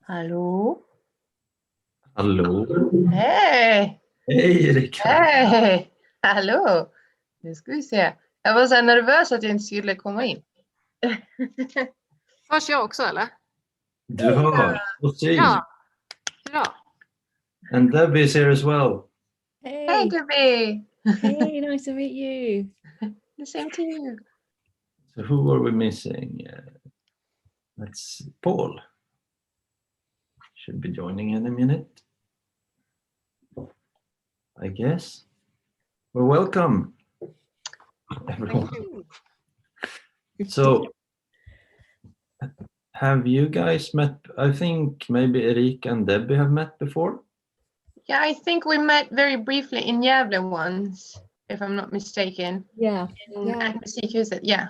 Hallå? Hallå? Hej! Hej Erika! Hej! Hallå! Nu ska vi se. Jag var så här nervös att jag inte skulle komma in. Hörs jag också eller? Du hörs och syns. Ja. Bra. And Debbie is here as well. Hey Hey, Debbie! hey, nice to meet you. The same to you. So who are we missing? That's Paul. Should be joining in a minute, I guess. Well, welcome, everyone. Thank you. So, have you guys met? I think maybe Erika and Debbie have met before. Yeah, I think we met very briefly in Gävle once, if I'm not mistaken. Yeah. At musikhuset, yeah.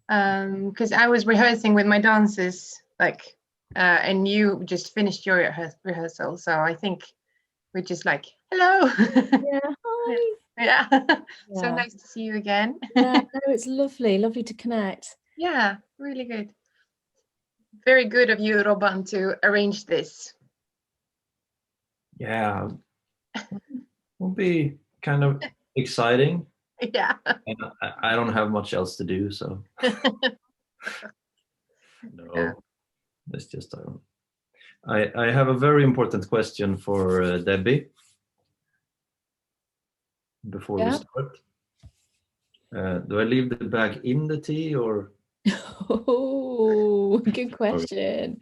Because I was rehearsing with my dancers, like, and you just finished your rehearsal, so I think we're just like, hello. Yeah. Hi. Yeah. So Yeah. nice to see you again. Yeah, no, it's lovely to connect. Yeah, really good. Very good of you, Robban, to arrange this. Yeah, will be kind of exciting. Yeah. And I don't have much else to do, so no, Yeah. it's just I have a very important question for Debbie before we start. Do I leave the bag in the tea or? Oh, good question.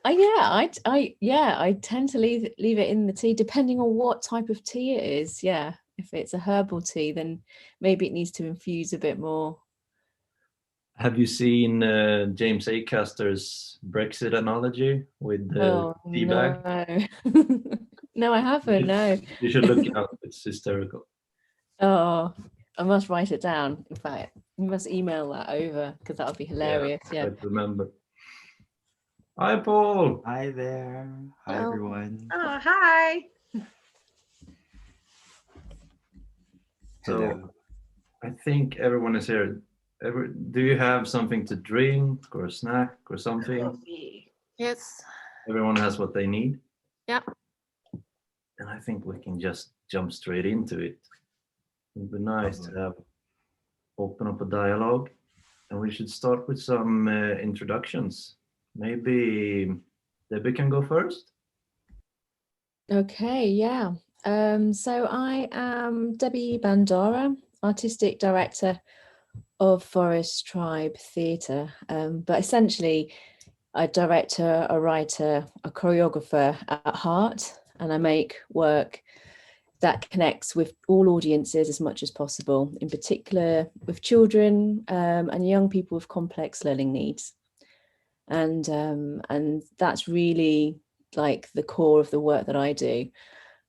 I tend to leave it in the tea, depending on what type of tea it is. Yeah, if it's a herbal tea, then maybe it needs to infuse a bit more. Have you seen James Acaster's Brexit analogy with the tea bag? No, I haven't. No. You should look it up. It's hysterical. Oh, I must write it down. In fact, you must email that over because that would be hilarious. Yeah. I remember. Hi, Paul. Hi there. Hi, everyone. Oh, hi. So, Hello. I think everyone is here. Do you have something to drink or a snack or something? Yes. Everyone has what they need? Yeah. And I think we can just jump straight into it. It would be nice to open up a dialogue. And we should start with some introductions. Maybe Debbie can go first. Okay, yeah. So I am Debbie Bandara, artistic director of Forest Tribe Theatre. But essentially, a director, a writer, a choreographer at heart, and I make work that connects with all audiences as much as possible, in particular with children and young people with complex learning needs. And that's really like the core of the work that I do,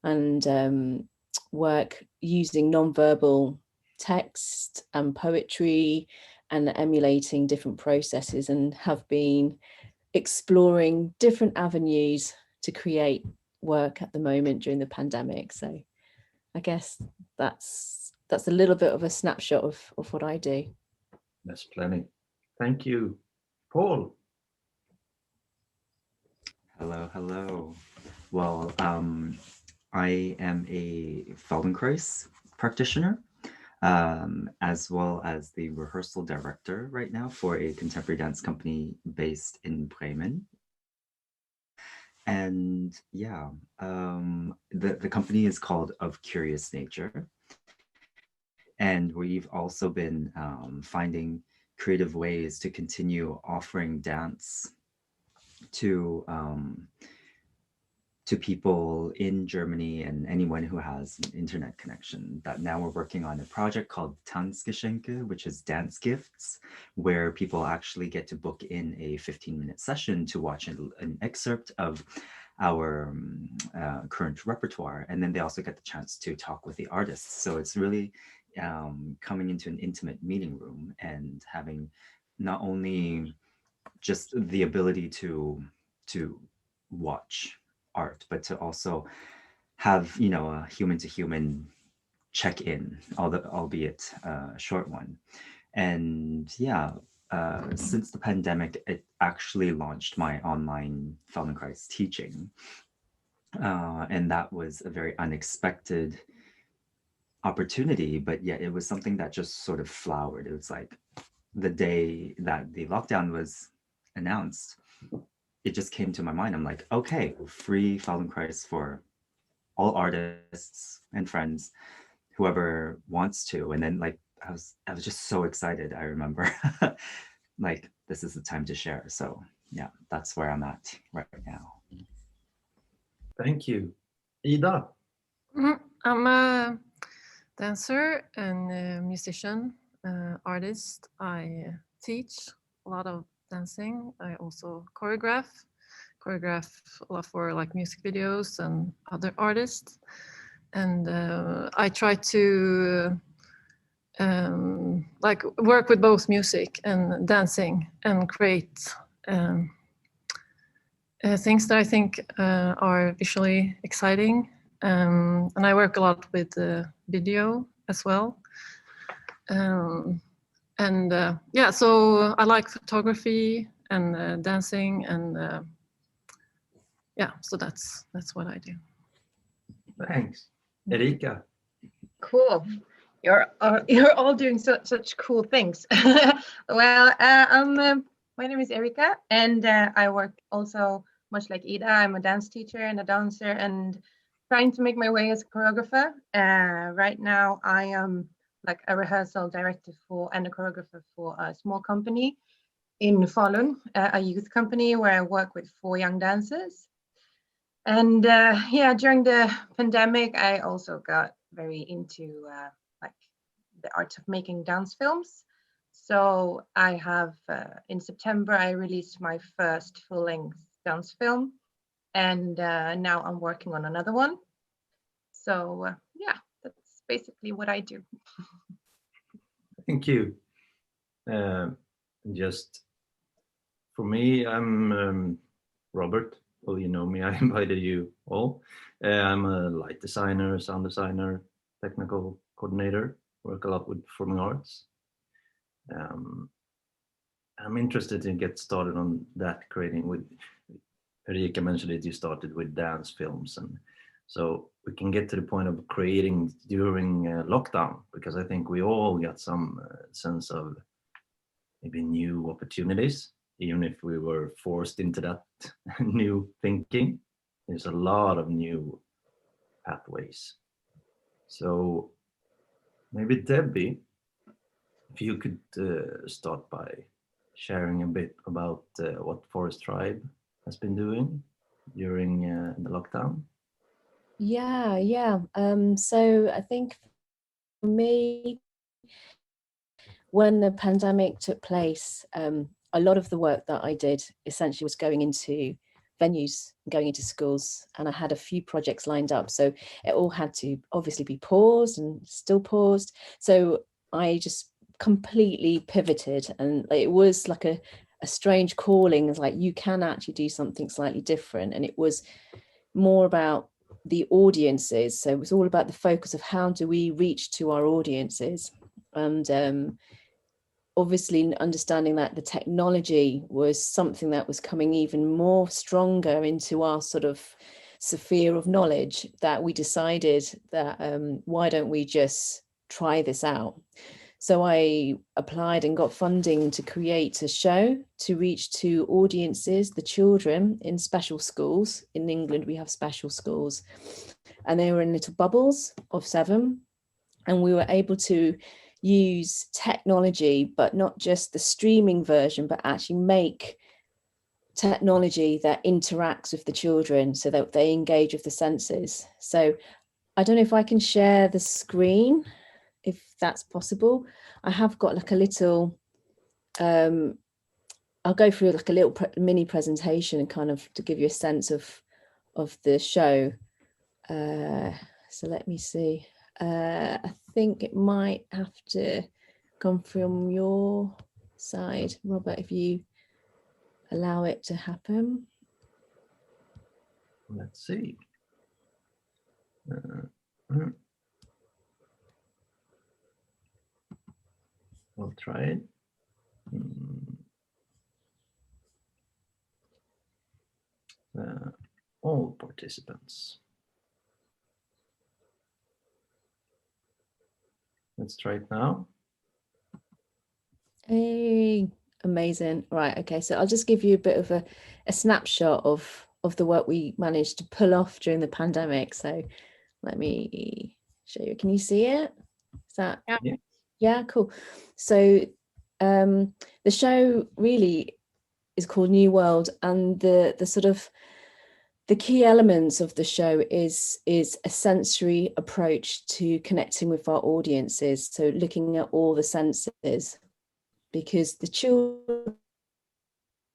and work using non-verbal text and poetry and emulating different processes, and have been exploring different avenues to create work at the moment during the pandemic. So I guess that's a little bit of a snapshot of what I do. That's plenty. Thank you. Paul. Hello. Well, I am a Feldenkrais practitioner, as well as the rehearsal director right now for a contemporary dance company based in Bremen. And yeah, the company is called Of Curious Nature. And we've also been finding creative ways to continue offering dance to people in Germany and anyone who has an internet connection. That now we're working on a project called Tanzgeschenke, which is dance gifts, where people actually get to book in a 15-minute session to watch an excerpt of our current repertoire. And then they also get the chance to talk with the artists. So it's really coming into an intimate meeting room and having not only just the ability to watch art, but to also have, you know, a human to human check-in, albeit a short one. And yeah, since the pandemic, it actually launched my online Feldenkrais teaching. And that was a very unexpected opportunity, but yet it was something that just sort of flowered. It was like the day that the lockdown was announced, it just came to my mind. I'm like, okay, free Feldenkrais for all artists and friends, whoever wants to. And then like I was just so excited. I remember like this is the time to share. So yeah, that's where I'm at right now. Thank you. Ida? I'm a dancer and a musician, artist. I teach a lot of dancing. I also choreograph a lot for like music videos and other artists. And I try to like work with both music and dancing and create things that I think are visually exciting. And I work a lot with video as well. Yeah, so I like photography and dancing, and yeah, so that's what I do. Thanks. Erika? Cool. You're all doing such cool things. Well, my name is Erika, and I work also much like Ida. I'm a dance teacher and a dancer, and trying to make my way as a choreographer. Right now, I am like a rehearsal director for and a choreographer for a small company in Falun, a youth company where I work with 4 young dancers. And yeah, during the pandemic, I also got very into like the art of making dance films. So I have, in September, I released my first full-length dance film, and now I'm working on another one. So yeah, that's basically what I do. Thank you. Just for me, I'm Robert. Well, you know me, I invited you all. I'm a light designer, sound designer, technical coordinator, work a lot with performing arts. I'm interested to get started on that, creating with, Erika mentioned it, you started with dance films, and so we can get to the point of creating during lockdown, because I think we all got some sense of maybe new opportunities, even if we were forced into that new thinking. There's a lot of new pathways. So maybe Debbie, if you could start by sharing a bit about what Forest Tribe has been doing during the lockdown. Yeah. So I think for me, when the pandemic took place, a lot of the work that I did essentially was going into venues, going into schools, and I had a few projects lined up. So it all had to obviously be paused and still paused. So I just completely pivoted, and it was like a strange calling. It's like, you can actually do something slightly different. And it was more about the audiences. So it was all about the focus of how do we reach to our audiences. And obviously understanding that the technology was something that was coming even more stronger into our sort of sphere of knowledge, that we decided that why don't we just try this out? So I applied and got funding to create a show to reach to audiences, the children in special schools. In England, we have special schools, and they were in little bubbles of 7. And we were able to use technology, but not just the streaming version, but actually make technology that interacts with the children so that they engage with the senses. So I don't know if I can share the screen, if that's possible. I have got like a little, I'll go through like a little mini presentation and kind of to give you a sense of the show. So let me see. I think it might have to come from your side, Robert, if you allow it to happen. Let's see. We'll try it. all participants. Let's try it now. Hey, amazing. Right, okay, so I'll just give you a bit of a snapshot of the work we managed to pull off during the pandemic. So let me show you. Can you see it? Is that? Yeah. Yeah, cool. So the show really is called New World, and the sort of the key elements of the show is a sensory approach to connecting with our audiences. So looking at all the senses, because the children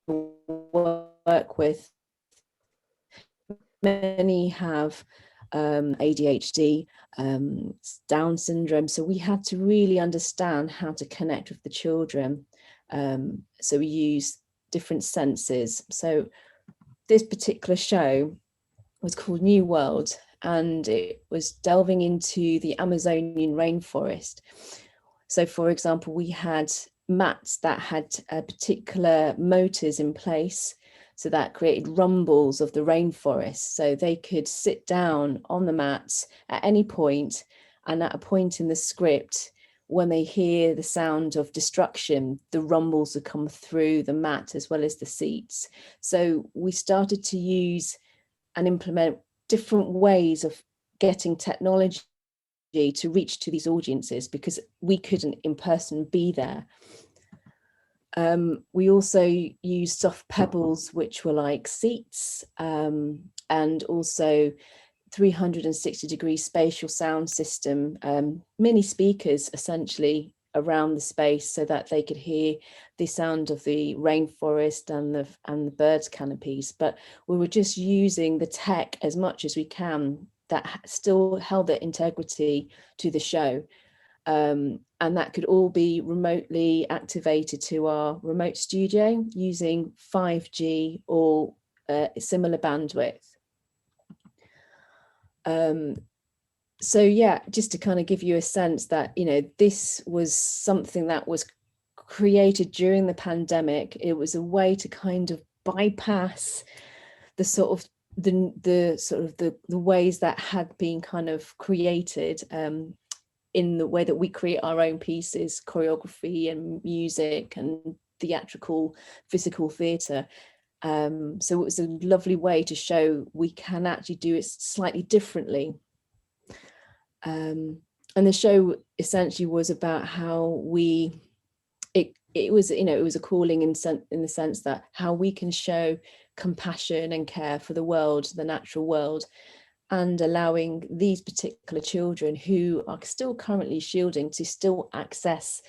work with, many have ADHD, Down syndrome. So we had to really understand how to connect with the children. So we use different senses. So this particular show was called New World, and it was delving into the Amazonian rainforest. So for example, we had mats that had particular motors in place, so that created rumbles of the rainforest. So they could sit down on the mats at any point, and at a point in the script, when they hear the sound of destruction, the rumbles would come through the mat as well as the seats. So we started to use and implement different ways of getting technology to reach to these audiences, because we couldn't in person be there. We also used soft pebbles, which were like seats, and also 360-degree spatial sound system, mini speakers essentially around the space, so that they could hear the sound of the rainforest and the birds' canopies. But we were just using the tech as much as we can that still held the integrity to the show. And that could all be remotely activated to our remote studio using 5G or similar bandwidth. So yeah, just to kind of give you a sense that, you know, this was something that was created during the pandemic. It was a way to kind of bypass the sort of the ways that had been kind of created in the way that we create our own pieces, choreography and music and theatrical, physical theatre. So it was a lovely way to show we can actually do it slightly differently. And the show essentially was about how it was, you know, it was a calling in the sense that how we can show compassion and care for the world, the natural world, and allowing these particular children who are still currently shielding to still access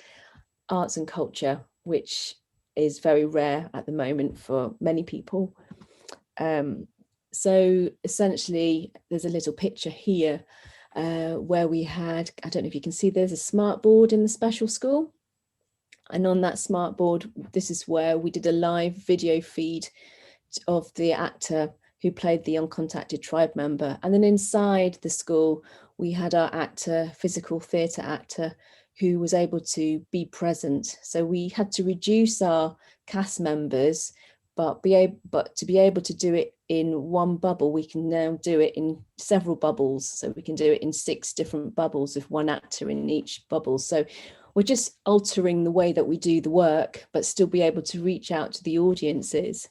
arts and culture, which is very rare at the moment for many people. So essentially, there's a little picture here where we had, I don't know if you can see, there's a smart board in the special school. And on that smart board, this is where we did a live video feed of the actor who played the uncontacted tribe member. And then inside the school, we had our actor, physical theatre actor, who was able to be present. So we had to reduce our cast members, but to be able to do it in one bubble, we can now do it in several bubbles. So we can do it in 6 different bubbles with one actor in each bubble. So we're just altering the way that we do the work, but still be able to reach out to the audiences.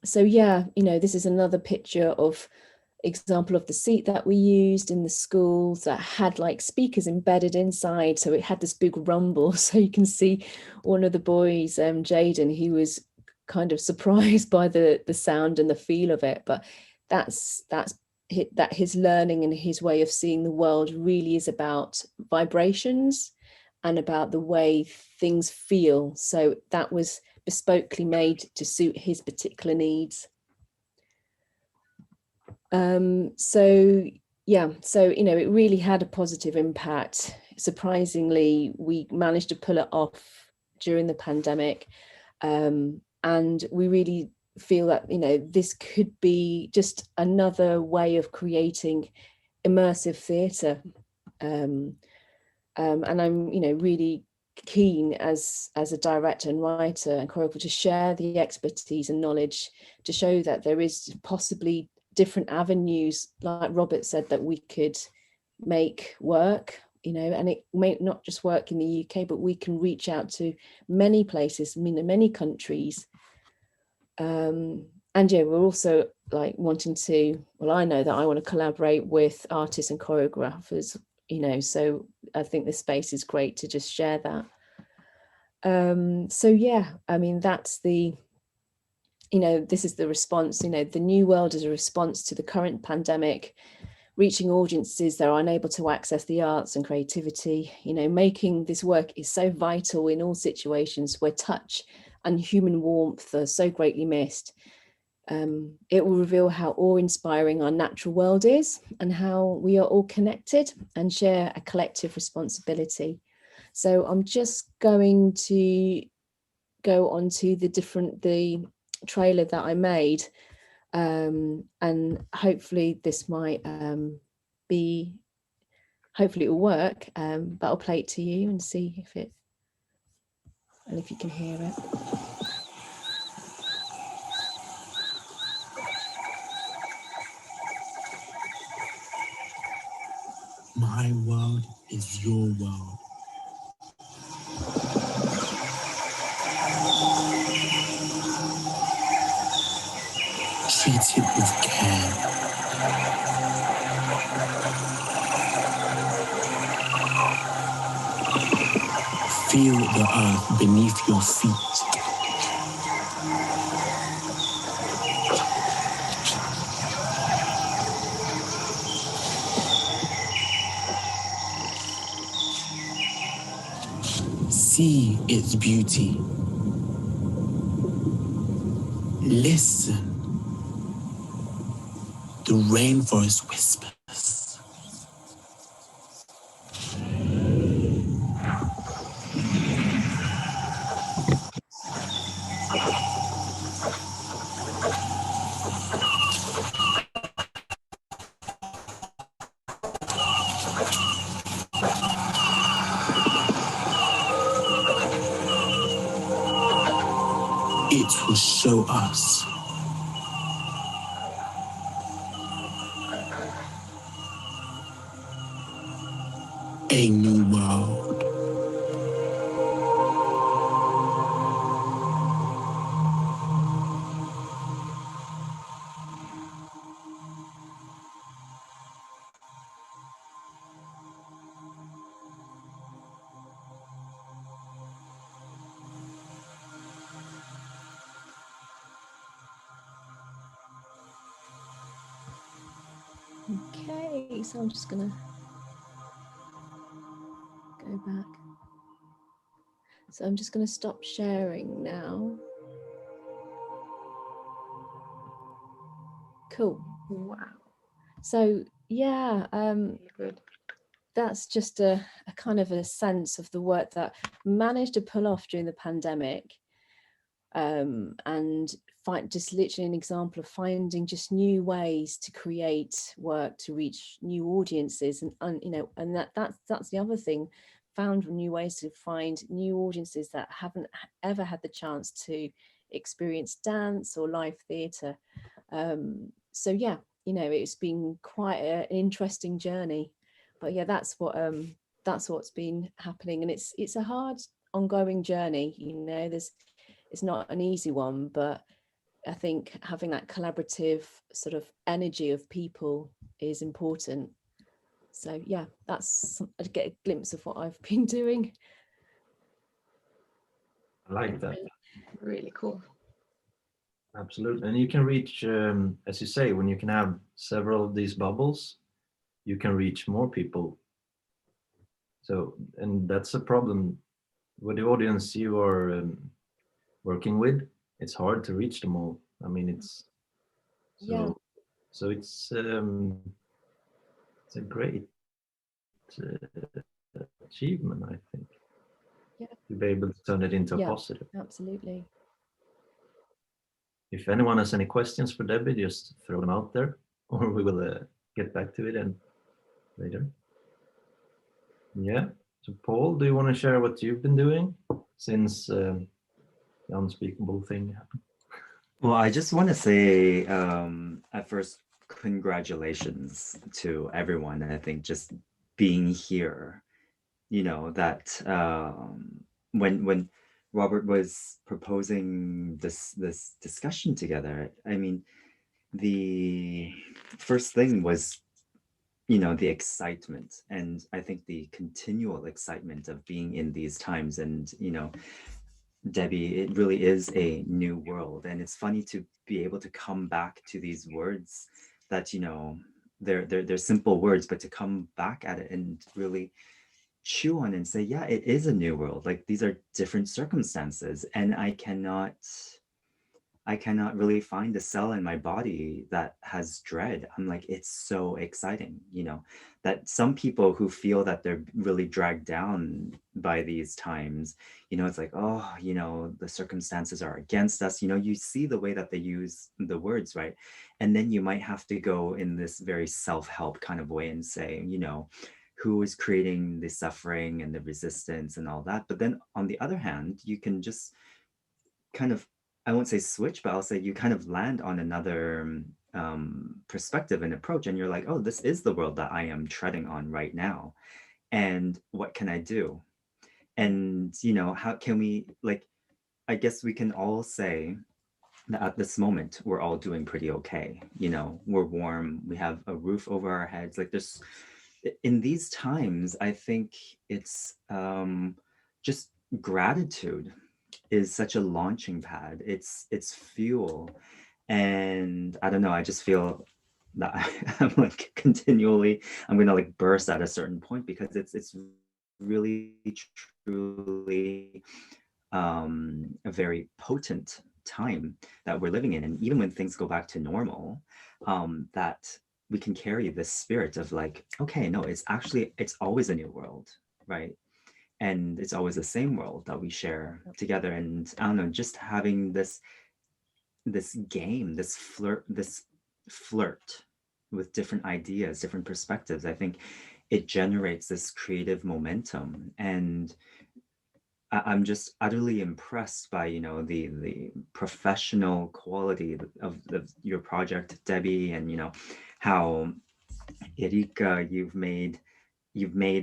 So yeah, you know, this is another picture of example of the seat that we used in the schools that had like speakers embedded inside, so it had this big rumble. So you can see one of the boys, Jaden, he was kind of surprised by the sound and the feel of it, but that's his learning and his way of seeing the world really is about vibrations and about the way things feel. So that was bespokely made to suit his particular needs. So yeah, so, you know, it really had a positive impact. Surprisingly, we managed to pull it off during the pandemic. And we really feel that, you know, this could be just another way of creating immersive theatre. And I'm, you know, really keen as a director and writer and choreographer to share the expertise and knowledge, to show that there is possibly different avenues, like Robert said, that we could make work, you know, and it may not just work in the UK, but we can reach out to many places, I mean, in many countries. And yeah, we're also like wanting to, well, I know that I want to collaborate with artists and choreographers, you know, so I think this space is great to just share that. So yeah, I mean, that's the, you know, this is the response, you know, the new world is a response to the current pandemic, reaching audiences that are unable to access the arts and creativity. You know, making this work is so vital in all situations where touch and human warmth are so greatly missed. It will reveal how awe-inspiring our natural world is and how we are all connected and share a collective responsibility. So I'm just going to go on to the trailer that I made, and hopefully this might hopefully it will work, but I'll play it to you and see if you can hear it. My world is your world. Treat it with care. Feel the earth beneath your feet. See its beauty. Listen. The rainforest whispers. It will show us a new world. Okay, so I'm just gonna go back. So I'm just gonna stop sharing now. Cool. Wow. So yeah, Good. that's just a kind of a sense of the work that managed to pull off during the pandemic, and find just literally an example of finding just new ways to create work to reach new audiences, and you know, and that's the other thing, found new ways to find new audiences that haven't ever had the chance to experience dance or live theatre. So yeah, you know, it's been quite an interesting journey, but yeah, that's what's been happening, and it's a hard ongoing journey, you know. It's not an easy one, but I think having that collaborative sort of energy of people is important. So yeah, I get a glimpse of what I've been doing. I like that. Really cool. Absolutely. And you can reach, as you say, when you can have several of these bubbles, you can reach more people. So, and that's a problem with the audience you are working with. It's hard to reach them all. I mean, it's so it's a great achievement, I think. Yeah. To be able to turn it into a positive. Absolutely. If anyone has any questions for Debbie, just throw them out there, or we will get back to it and later. Yeah, So Paul, do you want to share what you've been doing since the unspeakable thing happened? Well, I just want to say at first, congratulations to everyone. I think just being here, you know, that when Robert was proposing this discussion together, I mean, the first thing was, you know, the excitement, and I think the continual excitement of being in these times. And you know, Debbie, it really is a new world, and it's funny to be able to come back to these words that, you know, they're simple words, but to come back at it and really chew on and say, yeah, it is a new world. Like, these are different circumstances, and I cannot really find a cell in my body that has dread. I'm like, it's so exciting, you know, that some people who feel that they're really dragged down by these times, you know, it's like, oh, you know, the circumstances are against us. You know, you see the way that they use the words, right? And then you might have to go in this very self-help kind of way and say, you know, who is creating the suffering and the resistance and all that. But then on the other hand, you can just kind of, I won't say switch, but I'll say you kind of land on another perspective and approach, and you're like, oh, this is the world that I am treading on right now, and what can I do? And you know, how can we, like, I guess we can all say that at this moment we're all doing pretty okay. You know, we're warm, we have a roof over our heads. Like, there's, in these times, I think it's just gratitude is such a launching pad. It's fuel. And I don't know, I just feel that I'm like continually, I'm gonna like burst at a certain point, because it's really truly a very potent time that we're living in. And even when things go back to normal, that we can carry this spirit of like, okay, no, it's actually, it's always a new world, right? And it's always the same world that we share together. And I don't know, just having this game, this flirt with different ideas, different perspectives, I think it generates this creative momentum. And I'm just utterly impressed by, you know, the professional quality of your project, Debbie, and you know how, Erika, you've made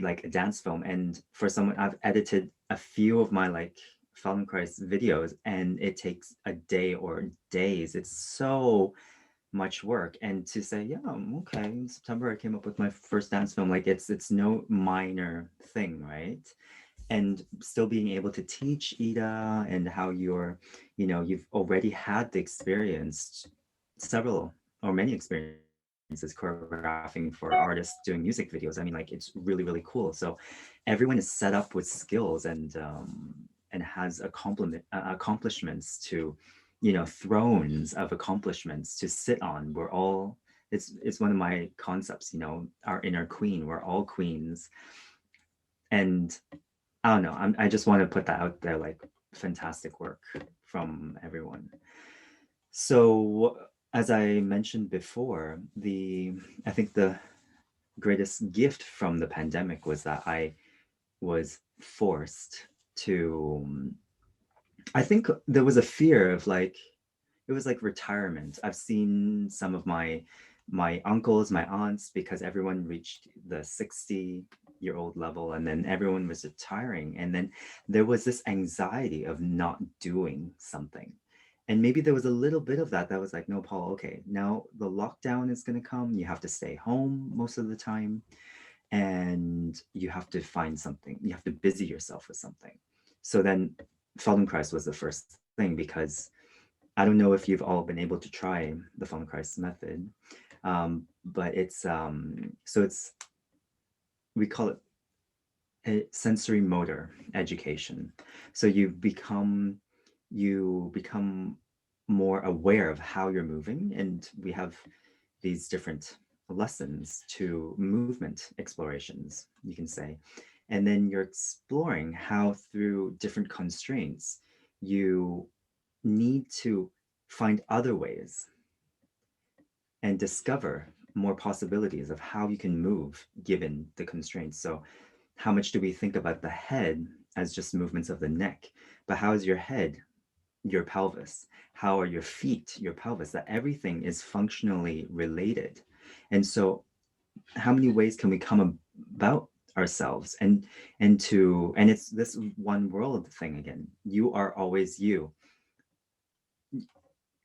like a dance film. And for someone, I've edited a few of my like Feldenkrais videos, and it takes a day or days. It's so much work. And to say, yeah, okay, in September I came up with my first dance film, like it's no minor thing, right? And still being able to teach Ida, and how you're, you know, you've already had the experience, several or many experiences choreographing for artists doing music videos. I mean, like, it's really, really cool. So everyone is set up with skills and has accomplishments to, you know, thrones of accomplishments to sit on. We're all, it's one of my concepts, you know, our inner queen. We're all queens. And I don't know, I just want to put that out there, like, fantastic work from everyone. So as I mentioned before, I think the greatest gift from the pandemic was that I was forced to, I think there was a fear of like, it was like retirement. I've seen some of my uncles, my aunts, because everyone reached the 60-year-old level, and then everyone was retiring. And then there was this anxiety of not doing something. And maybe there was a little bit of that was like, no, Paul, okay, now the lockdown is going to come. You have to stay home most of the time, and you have to find something. You have to busy yourself with something. So then Feldenkrais was the first thing, because I don't know if you've all been able to try the Feldenkrais method, but it's, so it's, we call it a sensory motor education. So you become more aware of how you're moving, and we have these different lessons to movement explorations, you can say. And then you're exploring how through different constraints you need to find other ways and discover more possibilities of how you can move given the constraints. So how much do we think about the head as just movements of the neck? But how is your head your pelvis? How are your feet your pelvis? That everything is functionally related. And so how many ways can we come about ourselves and it's this one world thing again. You are always you.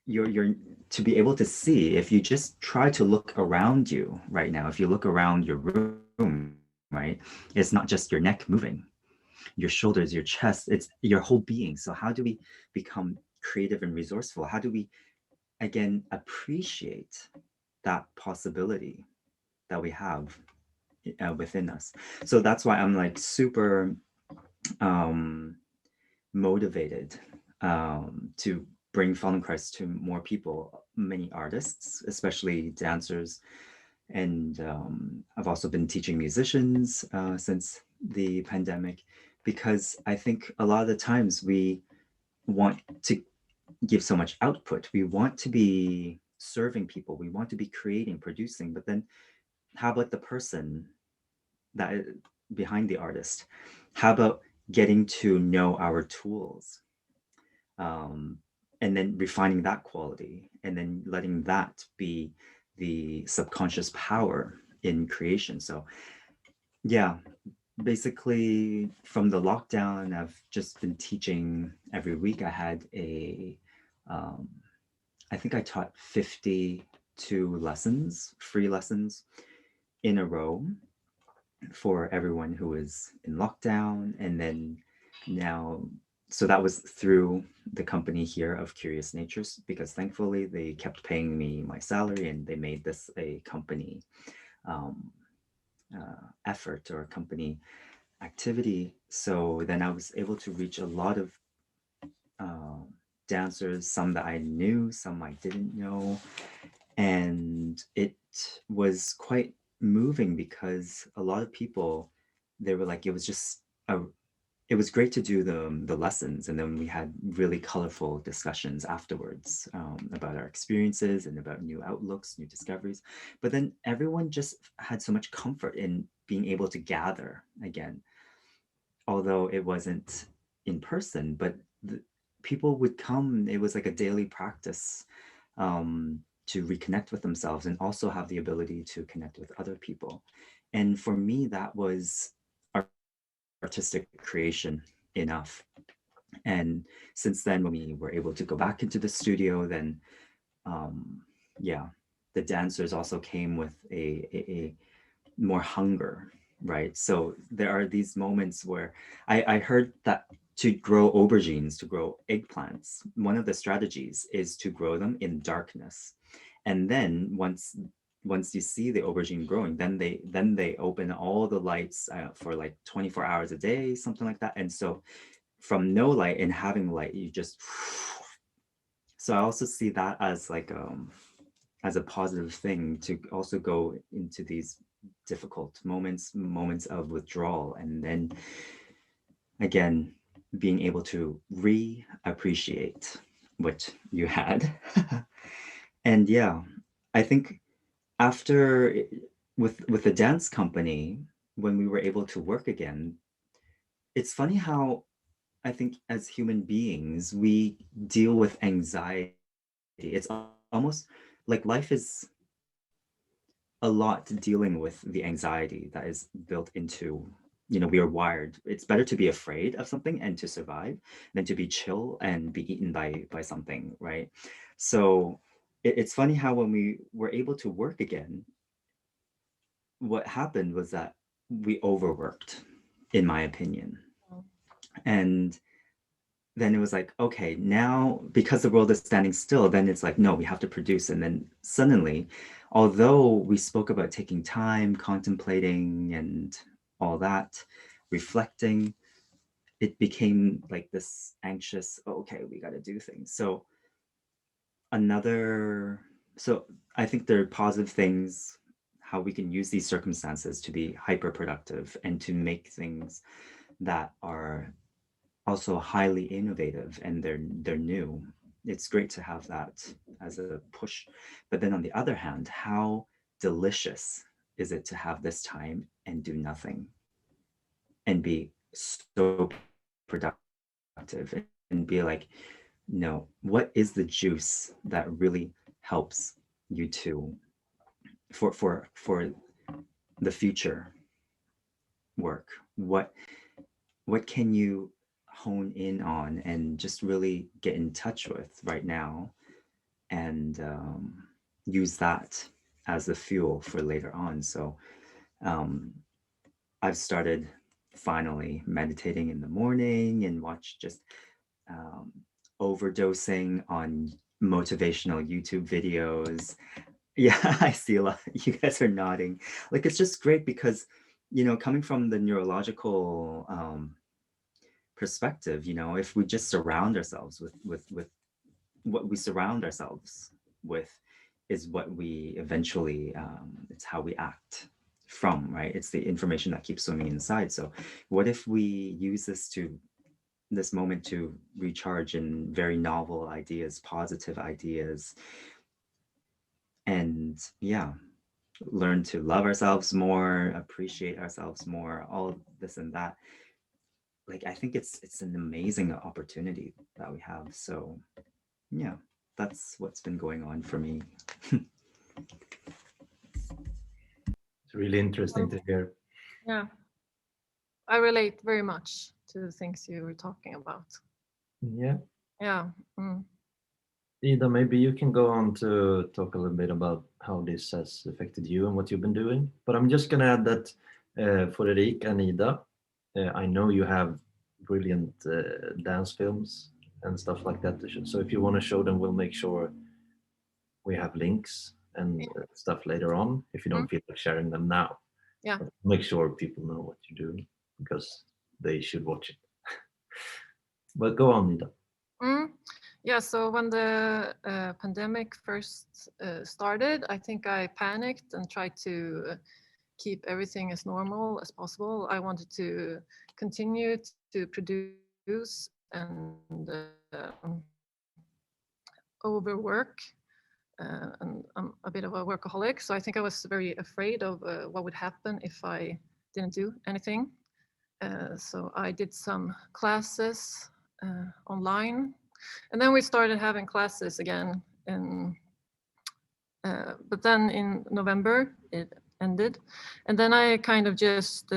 You're to be able to see, if you just try to look around you right now, if you look around your room, right, it's not just your neck moving, your shoulders, your chest, it's your whole being. So how do we become creative and resourceful? How do we again appreciate that possibility that we have within us? So that's why I'm like super motivated to bring Feldenkrais to more people, many artists, especially dancers. And I've also been teaching musicians since the pandemic, because I think a lot of the times we want to give so much output. We want to be serving people. We want to be creating, producing, but then how about the person that is behind the artist? How about getting to know our tools? And then refining that quality, and then letting that be the subconscious power in creation. So yeah, basically from the lockdown, I've just been teaching every week. I had I think I taught 52 lessons, free lessons in a row for everyone who was in lockdown. And then now, so that was through the company here of Curious Natures, because thankfully they kept paying me my salary and they made this a company effort or company activity. So then I was able to reach a lot of dancers, some that I knew, some I didn't know. And it was quite moving, because a lot of people, they were like, it was just it was great to do the lessons, and then we had really colorful discussions afterwards about our experiences and about new outlooks, new discoveries. But then everyone just had so much comfort in being able to gather again, although it wasn't in person, but people would come. It was like a daily practice to reconnect with themselves and also have the ability to connect with other people. And for me, that was artistic creation enough. And since then, when we were able to go back into the studio, then yeah, the dancers also came with a more hunger, right? So there are these moments where I heard that to grow aubergines, to grow eggplants, one of the strategies is to grow them in darkness. And then once you see the aubergine growing, then they open all the lights for like 24 hours a day, something like that. And so from no light and having light, you just, so I also see that as like as a positive thing, to also go into these difficult moments of withdrawal, and then again being able to re-appreciate what you had. And yeah, I think after with the dance company, when we were able to work again, it's funny how I think as human beings we deal with anxiety. It's almost like life is a lot dealing with the anxiety that is built into, we are wired. It's better to be afraid of something and to survive than to be chill and be eaten by something, right? So it's funny how when we were able to work again, what happened was that we overworked, in my opinion. And then it was like, okay, now because the world is standing still, then it's like, no, we have to produce. And then suddenly, although we spoke about taking time, contemplating and all that, reflecting, it became like this anxious, oh, okay, we got to do things. So I think there are positive things, how we can use these circumstances to be hyper productive and to make things that are also highly innovative, and they're new. It's great to have that as a push. But then on the other hand, how delicious is it to have this time and do nothing? and be so productive and be like, no, what is the juice that really helps you to for the future work? What can you hone in on and just really get in touch with right now, and use that as the fuel for later on? So I've started finally meditating in the morning and watch just overdosing on motivational YouTube videos. Yeah, I see a lot. You guys are nodding. Like, it's just great because, you know, coming from the neurological perspective, you know, if we just surround ourselves with what we surround ourselves with is what we eventually, it's how we act from, right? It's the information that keeps swimming inside. So what if we use this moment to recharge in very novel ideas, positive ideas, and yeah, learn to love ourselves more, appreciate ourselves more, all of this and that. Like, I think it's an amazing opportunity that we have. So yeah, that's what's been going on for me. It's really interesting to hear. Yeah, I relate very much to the things you were talking about. Yeah. Yeah. Mm. Ida, maybe you can go on to talk a little bit about how this has affected you and what you've been doing. But I'm just going to add that for Erika and Ida, I know you have brilliant dance films and stuff like that. So if you want to show them, we'll make sure we have links and stuff later on, if you don't feel like sharing them now. Yeah. But make sure people know what you're doing, because they should watch it. But go on, Ida. Yeah, so when the pandemic first started, I think I panicked and tried to keep everything as normal as possible. I wanted to continue to produce and overwork. And I'm a bit of a workaholic, so I think I was very afraid of what would happen if I didn't do anything. So I did some classes online, and then we started having classes again. But then in November it ended, and then I kind of just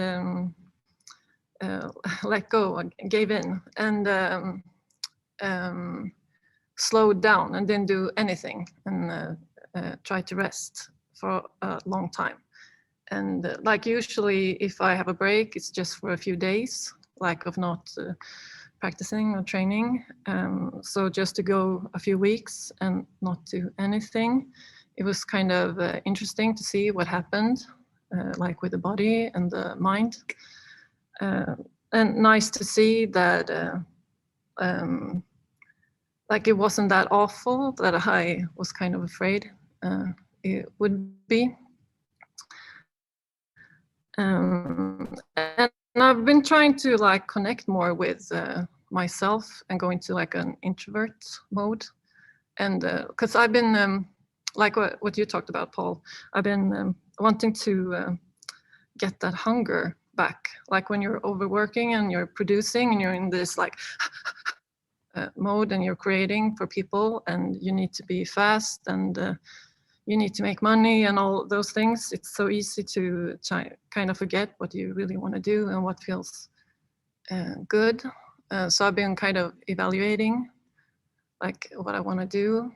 let go and gave in, and slowed down and didn't do anything, and tried to rest for a long time. And like usually if I have a break, it's just for a few days, like of not practicing or training. So just to go a few weeks and not do anything, it was kind of interesting to see what happened, like with the body and the mind. And nice to see that like it wasn't that awful that I was kind of afraid it would be. And I've been trying to like connect more with myself and go into like an introvert mode. And because I've been like what you talked about, Paul, I've been wanting to get that hunger back. Like when you're overworking and you're producing and you're in this like mode and you're creating for people and you need to be fast and you need to make money and all those things. It's so easy to kind of forget what you really want to do and what feels good. So I've been kind of evaluating like what I want to do.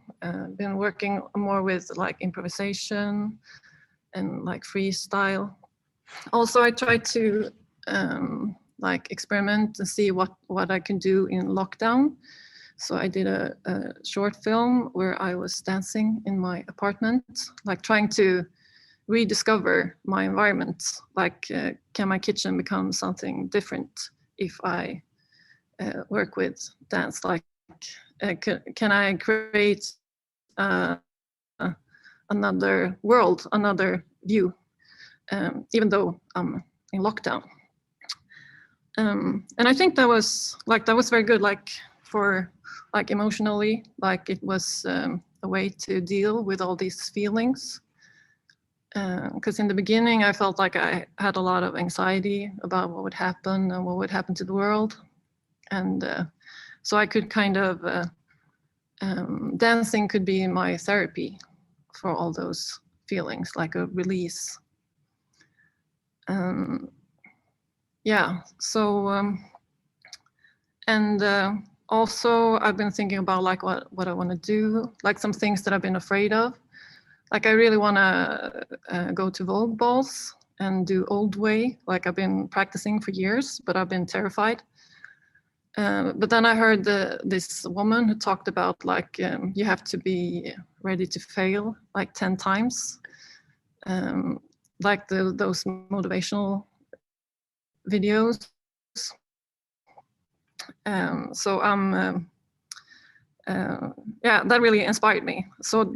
Been working more with like improvisation and like freestyle. Also, I try to like experiment and see what I can do in lockdown. So I did a short film where I was dancing in my apartment, like trying to rediscover my environment. Like, can my kitchen become something different if I work with dance? Like, can I create another world, another view, even though I'm in lockdown? And I think that was very good, like for like emotionally, like it was a way to deal with all these feelings. because in the beginning I felt like I had a lot of anxiety about what would happen and what would happen to the world. And so I could kind of, dancing could be my therapy for all those feelings, like a release. Yeah, so, and also I've been thinking about like what I want to do, like some things that I've been afraid of. Like I really want to go to Vogue balls and do old way, like I've been practicing for years, but I've been terrified. But then I heard this woman who talked about like you have to be ready to fail like 10 times, like those motivational videos. So yeah, that really inspired me. So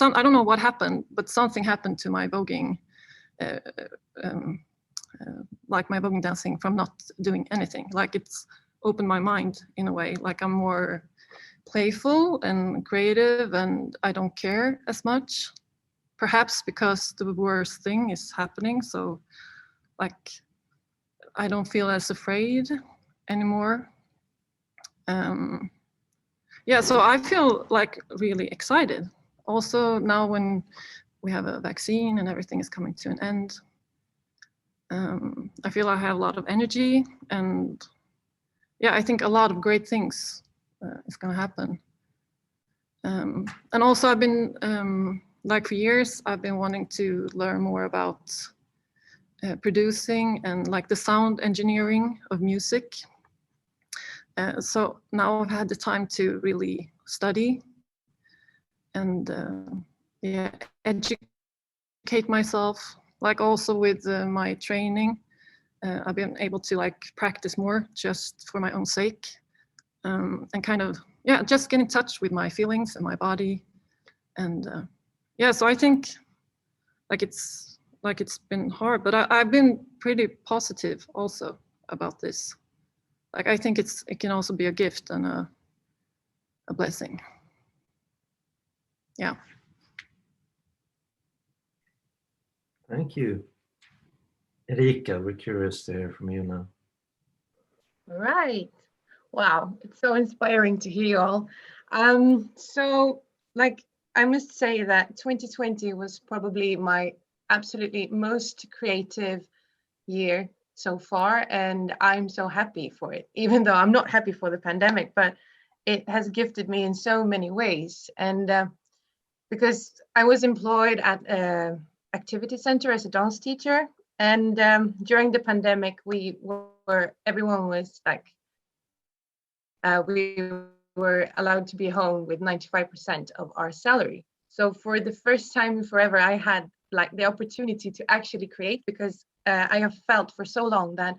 I don't know what happened, but something happened to my voguing, like my voguing dancing from not doing anything. Like it's opened my mind in a way, like I'm more playful and creative and I don't care as much, perhaps because the worst thing is happening. So like I don't feel as afraid anymore. Yeah, so I feel like really excited. Also now when we have a vaccine and everything is coming to an end, I feel I have a lot of energy, and yeah, I think a lot of great things is going to happen. And also I've been, like for years, I've been wanting to learn more about producing and like the sound engineering of music. So now I've had the time to really study and yeah, educate myself, like also with my training. I've been able to like practice more just for my own sake, and kind of, yeah, just get in touch with my feelings and my body. And yeah, so I think like it's been hard, but I've been pretty positive also about this. Like I think it can also be a gift and a blessing. Yeah. Thank you. Erika, we're curious to hear from you now. Right. Wow, it's so inspiring to hear you all. So like I must say that 2020 was probably my absolutely most creative year so far, and I'm so happy for it, even though I'm not happy for the pandemic, but it has gifted me in so many ways. And because I was employed at an activity center as a dance teacher, and during the pandemic, everyone was like, we were allowed to be home with 95% of our salary. So for the first time forever, I had like the opportunity to actually create, because I have felt for so long that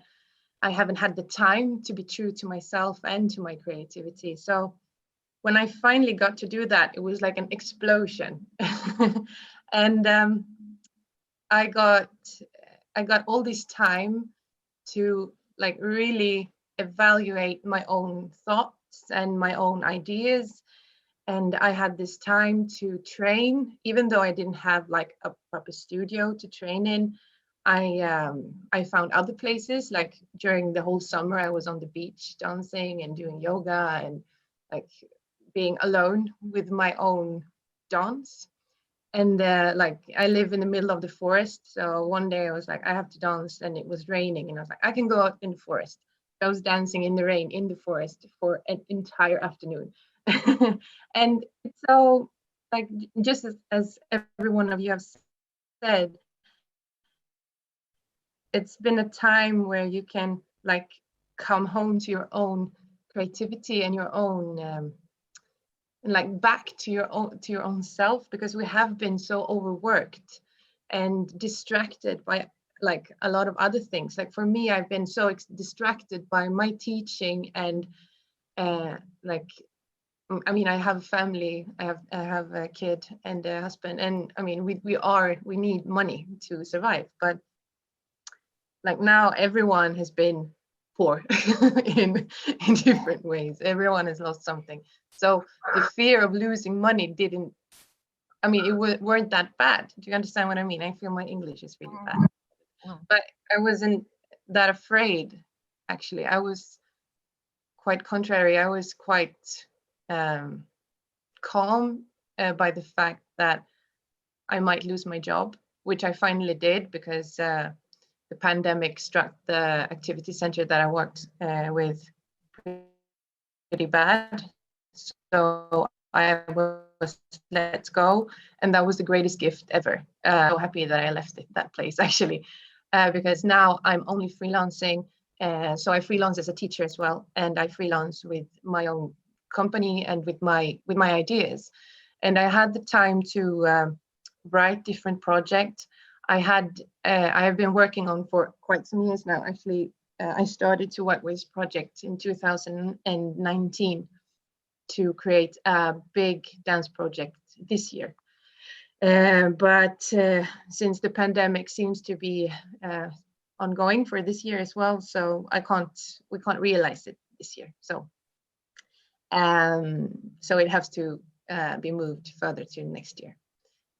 I haven't had the time to be true to myself and to my creativity. So when I finally got to do that, it was like an explosion. And I got all this time to like really evaluate my own thoughts and my own ideas. And I had this time to train, even though I didn't have like a proper studio to train in. I found other places, like during the whole summer, I was on the beach dancing and doing yoga and like being alone with my own dance. And like I live in the middle of the forest. So one day I was like, I have to dance, and it was raining. And I was like, I can go out in the forest. I was dancing in the rain in the forest for an entire afternoon. And so like, just as every one of you have said, it's been a time where you can like come home to your own creativity and your own like back to your own self, because we have been so overworked and distracted by like a lot of other things. Like for me, I've been so distracted by my teaching and like, I mean, I have a family, I have a kid and a husband, and I mean, we need money to survive. But like now everyone has been poor in different ways. Everyone has lost something. So the fear of losing money didn't I mean, it weren't that bad. Do you understand what I mean? I feel my English is really bad. But I wasn't that afraid, actually. I was quite contrary. I was quite calm by the fact that I might lose my job, which I finally did because the pandemic struck the activity center that I worked with pretty bad. So I was let go, and that was the greatest gift ever. So happy that I left that place, actually, because now I'm only freelancing. So I freelance as a teacher as well, and I freelance with my own company and with my ideas. And I had the time to write different projects. I have been working on for quite some years now. Actually, I started to work with projects in 2019 to create a big dance project this year. But since the pandemic seems to be ongoing for this year as well, so we can't realize it this year. So it has to be moved further to next year,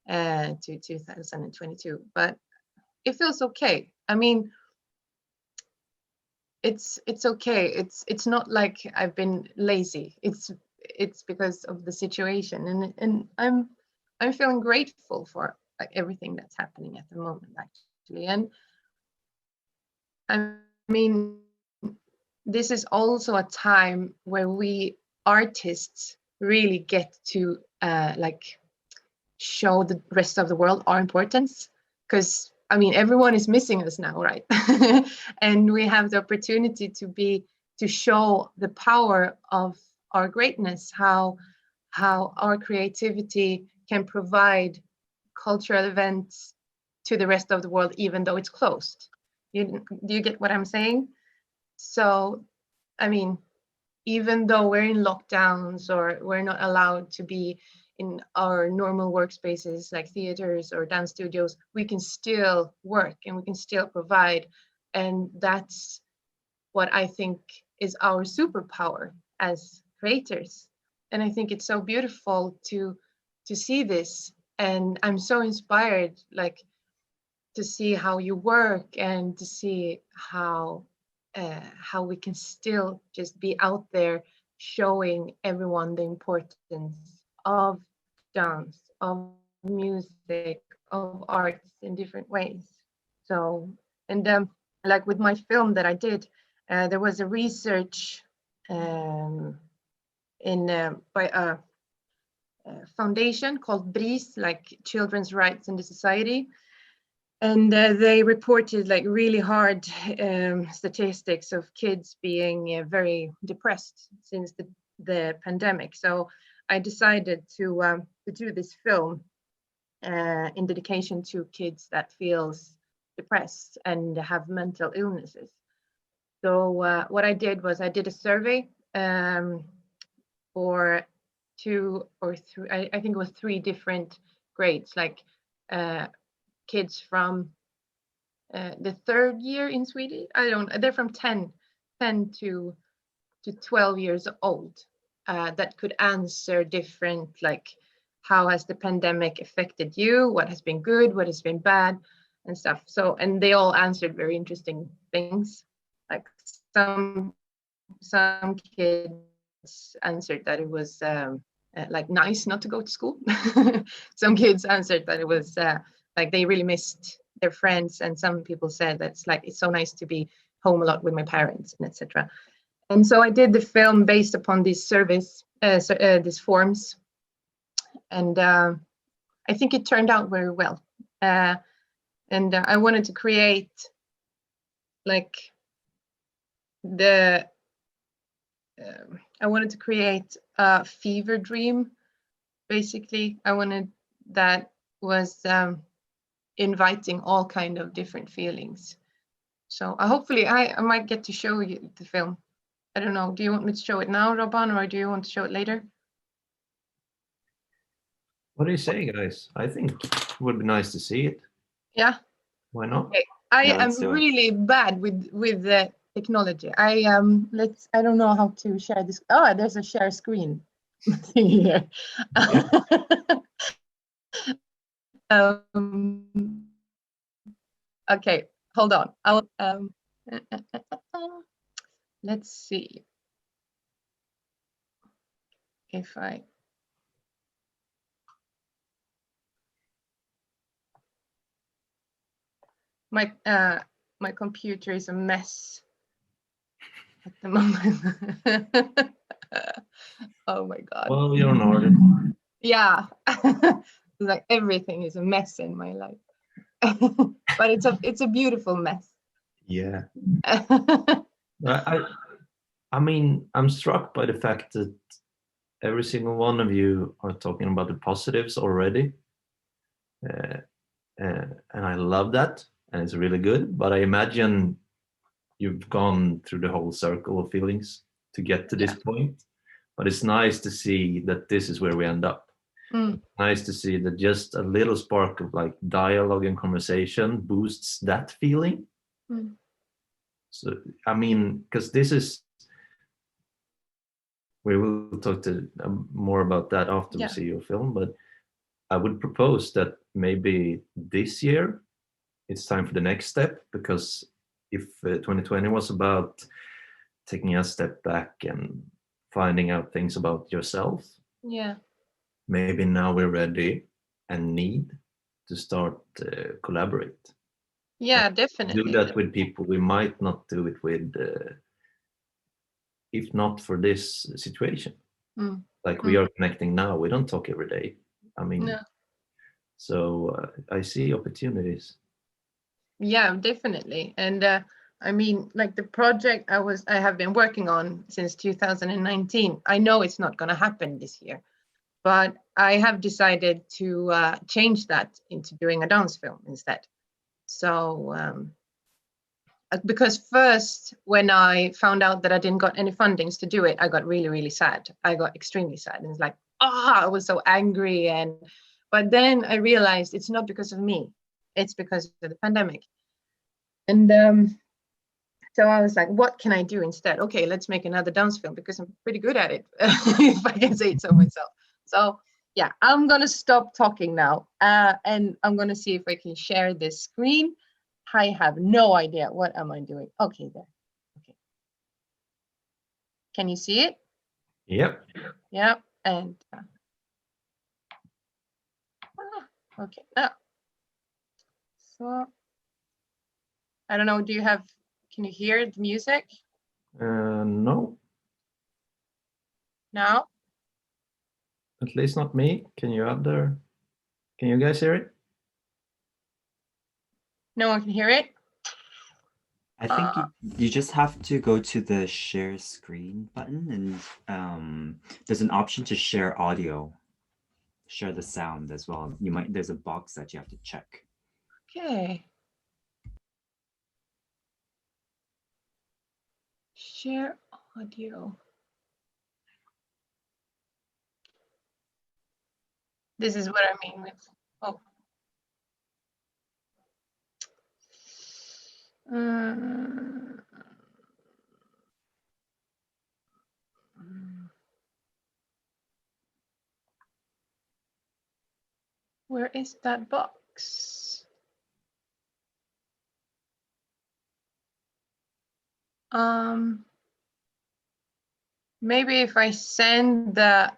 to 2022. But it feels okay. I mean, it's okay. It's not like I've been lazy. It's because of the situation, and I'm feeling grateful for like everything that's happening at the moment, actually. And I mean, this is also a time where we artists really get to like show the rest of the world our importance, because I mean, everyone is missing us now, right? And we have the opportunity to show the power of our greatness, how our creativity can provide cultural events to the rest of the world, even though it's closed. Do you get what I'm saying? So, I mean, even though we're in lockdowns or we're not allowed to be in our normal workspaces like theaters or dance studios, we can still work and we can still provide. And that's what I think is our superpower as creators. And I think it's so beautiful to see this. And I'm so inspired, like, to see how you work and to see how we can still just be out there showing everyone the importance of dance, of music, of arts in different ways. So, and like with my film that I did, there was a research by a foundation called BRIS, like Children's Rights in the Society. And they reported like really hard statistics of kids being very depressed since the pandemic. So I decided to do this film in dedication to kids that feels depressed and have mental illnesses. So what I did was I did a survey for 2 or 3, I think it was 3 different grades, like kids from the 3rd year in Sweden. They're from 10 to 12 years old, that could answer different, like, how has the pandemic affected you? What has been good? What has been bad? And stuff. So, and they all answered very interesting things. Like some kids answered that it was like nice not to go to school. Some kids answered that it was like they really missed their friends, and some people said that's like it's so nice to be home a lot with my parents, and etc. And so I did the film based upon these surveys, these forms, and I think it turned out very well. And I wanted to create like I wanted to create a fever dream, basically. I wanted that was inviting all kind of different feelings. So hopefully I might get to show you the film. I don't know, do you want me to show it now, Robban, or do you want to show it later? What do you say, guys? I think it would be nice to see it. Yeah. Why not? Okay. I Yeah, am let's do it. really bad with the technology. I don't know how to share this. Oh, there's a share screen thing here. Okay, hold on. I'll let's see if my computer is a mess at the moment. Oh my God. Well, you're an artist. Yeah. Like everything is a mess in my life. But it's a beautiful mess. Yeah. I mean, I'm struck by the fact that every single one of you are talking about the positives already. And I love that, and it's really good. But I imagine you've gone through the whole circle of feelings to get to this point. But it's nice to see that this is where we end up. Nice to see that just a little spark of like dialogue and conversation boosts that feeling. So, I mean, because this is, we will talk to more about that after we see your film, but I would propose that maybe this year it's time for the next step, because if 2020 was about taking a step back and finding out things about yourself, maybe now we're ready and need to start collaborate. Definitely. Do that with people we might not do it with if not for this situation. Like we are connecting now, we don't talk every day. I mean, so I see opportunities. Yeah, definitely. And I mean, like the project I have been working on since 2019, I know it's not going to happen this year, but I have decided to change that into doing a dance film instead. So because first, when I found out that I didn't got any fundings to do it, I got really, really sad. I got extremely sad. And it's like, I was so angry. But then I realized it's not because of me. It's because of the pandemic. And so I was like, what can I do instead? Okay, let's make another dance film because I'm pretty good at it, if I can say it so myself. So yeah, I'm going to stop talking now. And I'm going to see if I can share this screen. I have no idea. What am I doing? Okay, there. Okay. Can you see it? Yep. Yep. And okay. So I don't know. Can you hear the music? No. No? At least not me. Can you guys hear it? No one can hear it? I think you just have to go to the share screen button, and there's an option to share audio, share the sound as well. There's a box that you have to check. Okay. Share audio. This is what I mean with, where is that box? Maybe if I send the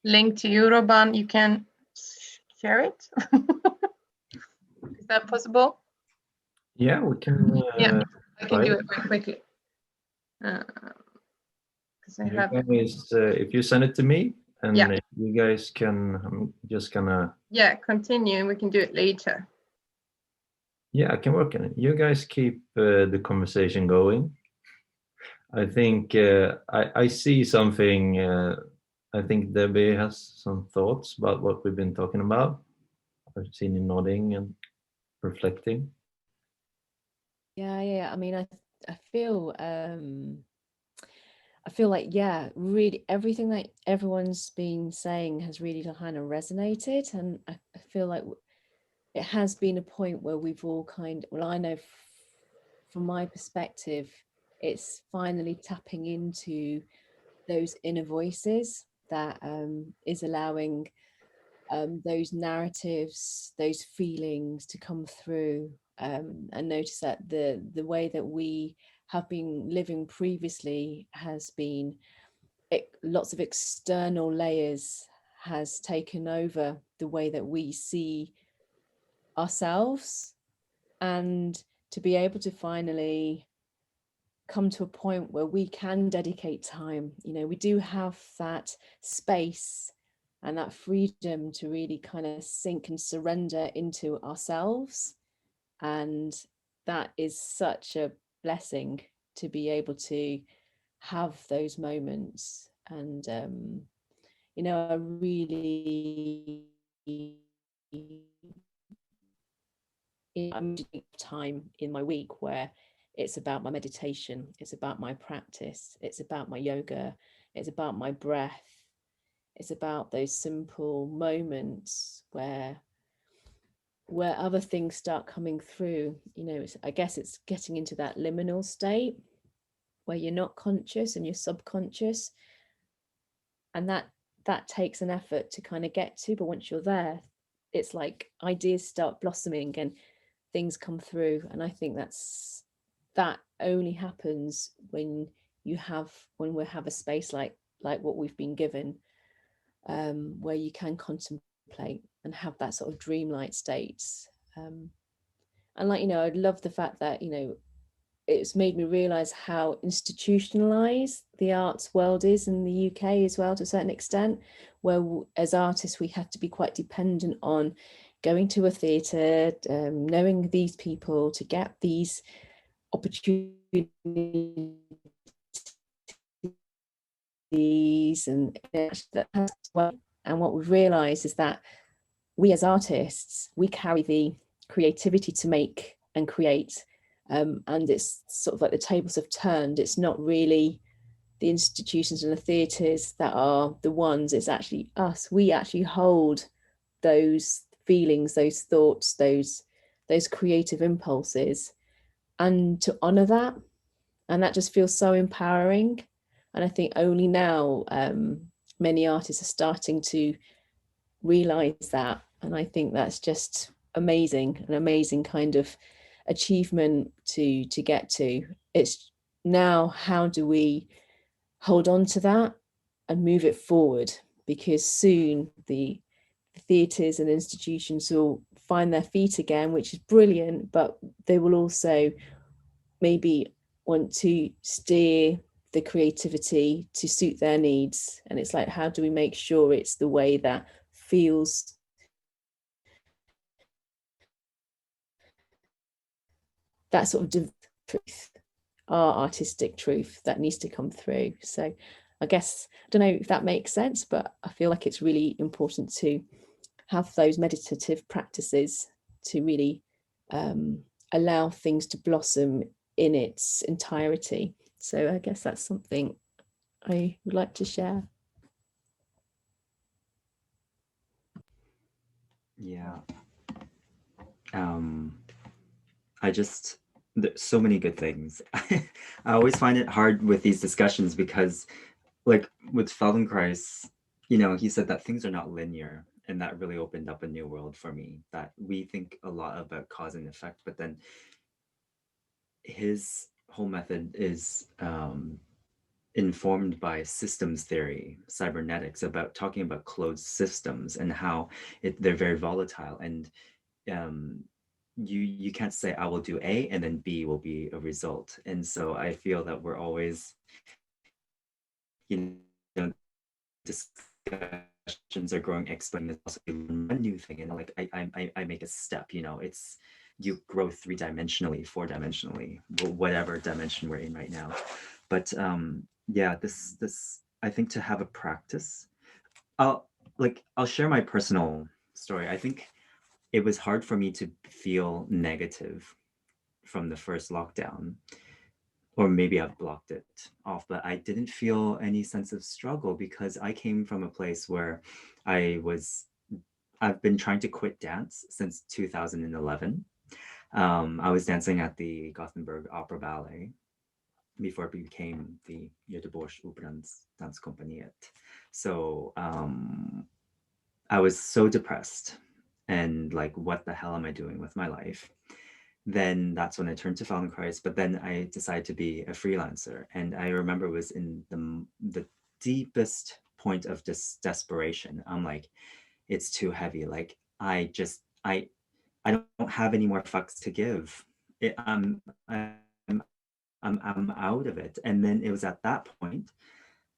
link to Euroban, you can share it. Is that possible? Yeah, we can. Yeah, I can do it very quickly. Because I have. If you send it to me, and you guys can. I'm just gonna. Yeah, continue, and we can do it later. Yeah, I can work on it. You guys keep the conversation going. I think I see something. I think Debbie has some thoughts about what we've been talking about. I've seen you nodding and reflecting. Yeah. I mean, I feel like, really everything that everyone's been saying has really kind of resonated, and I feel like it has been a point where we've all I know from my perspective, it's finally tapping into those inner voices that is allowing those narratives, those feelings to come through, and notice that the way that we have been living previously has been lots of external layers has taken over the way that we see ourselves, and to be able to finally come to a point where we can dedicate time. We do have that space and that freedom to really kind of sink and surrender into ourselves, and that is such a blessing to be able to have those moments. And I really I'm doing time in my week where it's about my meditation, it's about my practice, it's about my yoga, it's about my breath, it's about those simple moments where other things start coming through. I guess it's getting into that liminal state where you're not conscious and you're subconscious, and that takes an effort to kind of get to, but once you're there, it's like ideas start blossoming and things come through. And I think that only happens when we have a space like what we've been given, where you can contemplate and have that sort of dreamlike states. And I love the fact that it's made me realize how institutionalized the arts world is in the UK as well, to a certain extent, where as artists we have to be quite dependent on going to a theatre, knowing these people to get these opportunities. And what we've realized is that we as artists, we carry the creativity to make and create, and it's sort of like the tables have turned. It's not really the institutions and the theatres that are the ones, it's actually us. We actually hold those feelings, those thoughts, those creative impulses, and to honor that. And that just feels so empowering. And I think only now many artists are starting to realize that. And I think that's just amazing, an amazing kind of achievement to get to. It's now, how do we hold on to that and move it forward? Because soon the theatres and institutions will find their feet again, which is brilliant, but they will also maybe want to steer the creativity to suit their needs. And it's like, how do we make sure it's the way that feels that sort of truth, our artistic truth that needs to come through. So I guess, I don't know if that makes sense, but I feel like it's really important to have those meditative practices to really allow things to blossom in its entirety. So I guess that's something I would like to share. Yeah. There's so many good things. I always find it hard with these discussions because, like with Feldenkrais, he said that things are not linear, and that really opened up a new world for me, that we think a lot about cause and effect, but then his whole method is informed by systems theory, cybernetics, about talking about closed systems and how they're very volatile. And you can't say I will do A and then B will be a result. And so I feel that we're always, discussions are growing exponentially. One new thing, and like I make a step. It's you grow 3-dimensionally, 4-dimensionally, whatever dimension we're in right now. But yeah, this I think to have a practice. I'll share my personal story. I think it was hard for me to feel negative from the first lockdown, or maybe I've blocked it off, but I didn't feel any sense of struggle because I came from a place where I've been trying to quit dance since 2011. I was dancing at the Gothenburg Opera Ballet before it became the Göteborgs Operans dance company. So I was so depressed and like, what the hell am I doing with my life? Then that's when I turned to Feldenkrais, but then I decided to be a freelancer. And I remember it was in the deepest point of desperation. I'm like, it's too heavy. Like, I don't have any more fucks to give. I'm out of it. And then it was at that point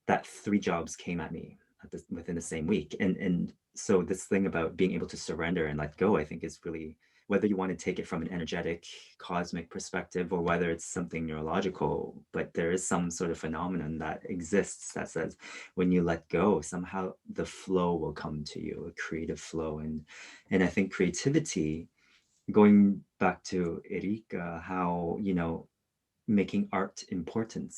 that 3 jobs came at me within the same week. And so this thing about being able to surrender and let go, I think is really, whether you want to take it from an energetic, cosmic perspective or whether it's something neurological, but there is some sort of phenomenon that exists that says when you let go, somehow the flow will come to you, a creative flow. And I think creativity, going back to Erika, how, you know, making art important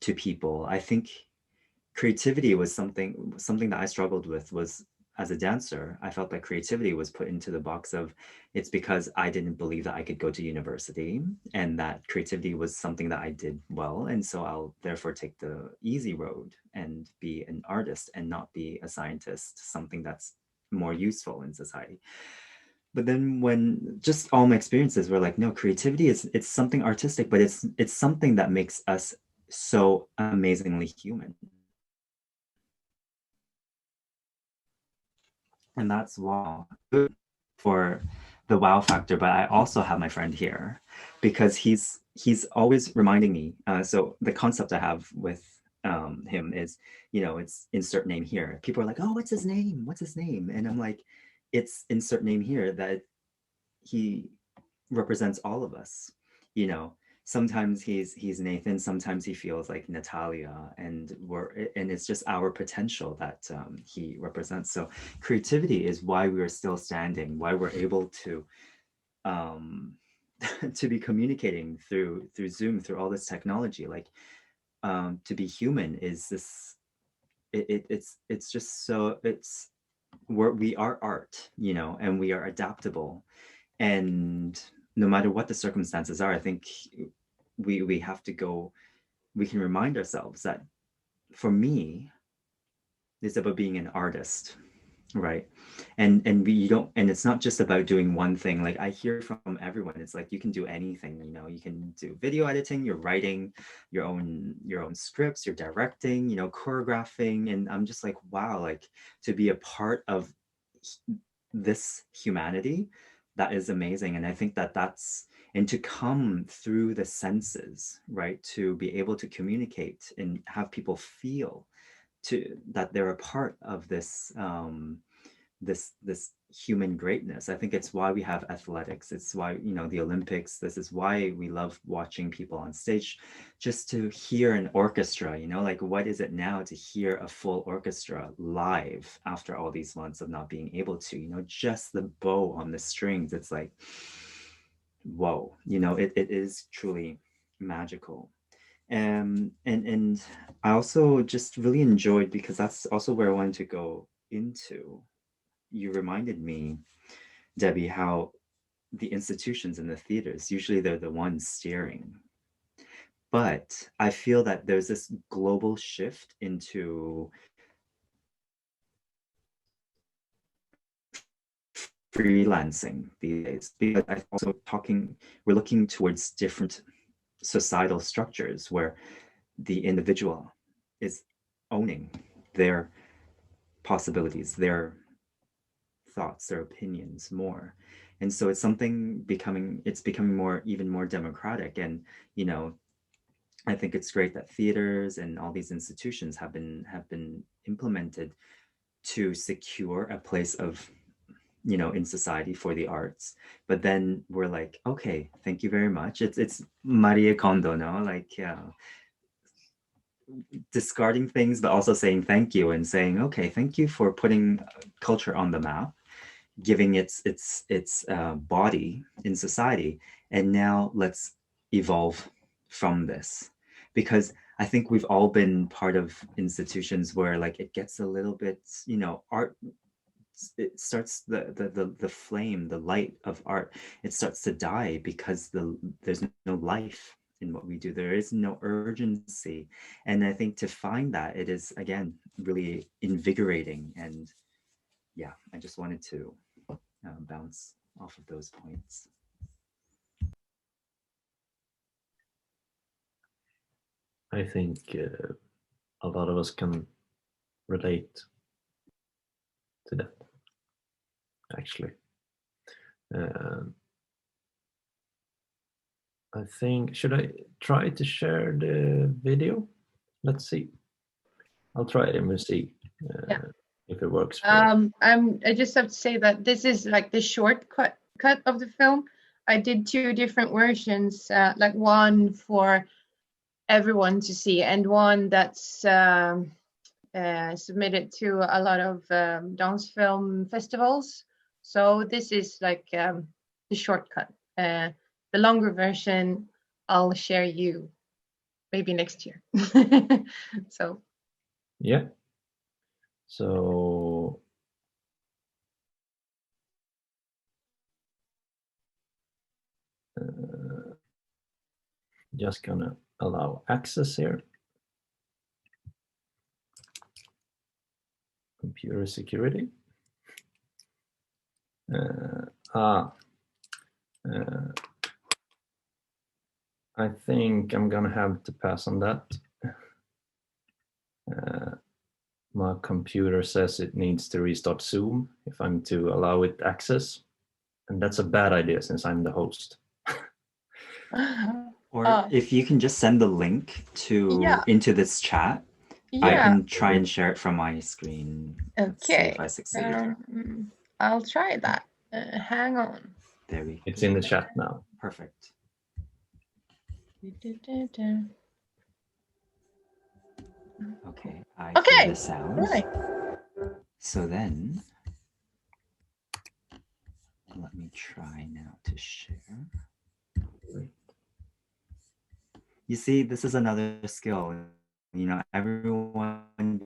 to people. I think creativity was something that I struggled with. Was as a dancer, I felt that creativity was put into the box of, it's because I didn't believe that I could go to university and that creativity was something that I did well. And so I'll therefore take the easy road and be an artist and not be a scientist, something that's more useful in society. But then when just all my experiences were like, no, creativity it's something artistic, but it's something that makes us so amazingly human. And that's wow, good for the wow factor. But I also have my friend here because he's always reminding me. So the concept I have with him is, you know, it's insert name here. People are like, oh, what's his name? What's his name? And I'm like, it's insert name here, that he represents all of us. You know, sometimes he's Nathan, sometimes he feels like Natalia, and it's just our potential that he represents. So creativity is why we are still standing, why we're able to to be communicating through Zoom, through all this technology. Like to be human is this, it's just so, we are art, you know, and we are adaptable. And no matter what the circumstances are, I think we have to go, we can remind ourselves that for me, it's about being an artist, right? And you don't, and it's not just about doing one thing. Like I hear from everyone, it's like you can do anything, you know, you can do video editing, you're writing your own scripts, you're directing, you know, choreographing. And I'm just like, wow, like to be a part of this humanity, that is amazing. And I think that's, and to come through the senses, right, to be able to communicate and have people feel that they're a part of this this human greatness. I think it's why we have athletics. It's why, you know, the Olympics. This is why we love watching people on stage, just to hear an orchestra, you know, like what is it now to hear a full orchestra live after all these months of not being able to, you know, just the bow on the strings. It's like, whoa, you know, it is truly magical. And I also just really enjoyed, because that's also where I wanted to go into. You reminded me, Debbie, how the institutions and the theaters, usually they're the ones steering. But I feel that there's this global shift into freelancing these days, because I'm also we're looking towards different societal structures where the individual is owning their possibilities, their thoughts, their opinions more. And so it's becoming more, even more democratic. And, you know, I think it's great that theaters and all these institutions have been implemented to secure a place of, you know, in society for the arts. But then we're like, okay, thank you very much. It's Marie Kondo, no? Like, discarding things, but also saying thank you and saying, okay, thank you for putting culture on the map, giving its body in society. And now let's evolve from this. Because I think we've all been part of institutions where like it gets a little bit, you know, art, it starts, the flame, the light of art, it starts to die because there's no life in what we do. There is no urgency. And I think to find that, it is, again, really invigorating. And yeah, I just wanted to bounce off of those points. I think a lot of us can relate to that, actually. I think, should I try to share the video? Let's see. I'll try it and we'll see if it works. I just have to say that this is like the shortcut cut of the film. I did 2 different versions, like one for everyone to see and one that's submitted to a lot of dance film festivals. So this is like the shortcut. The longer version I'll share you maybe next year. So yeah. So just gonna allow access here. Computer security. I think I'm gonna have to pass on that. My computer says it needs to restart Zoom if I'm to allow it access. And that's a bad idea since I'm the host. Or if you can just send the link to into this chat, I can try and share it from my screen. Okay. See if I succeed. I'll try that. Hang on. There we go. It's in the chat now. Perfect. Okay. I hear the sounds. Right. So then, let me try now to share. You see, this is another skill. You know, everyone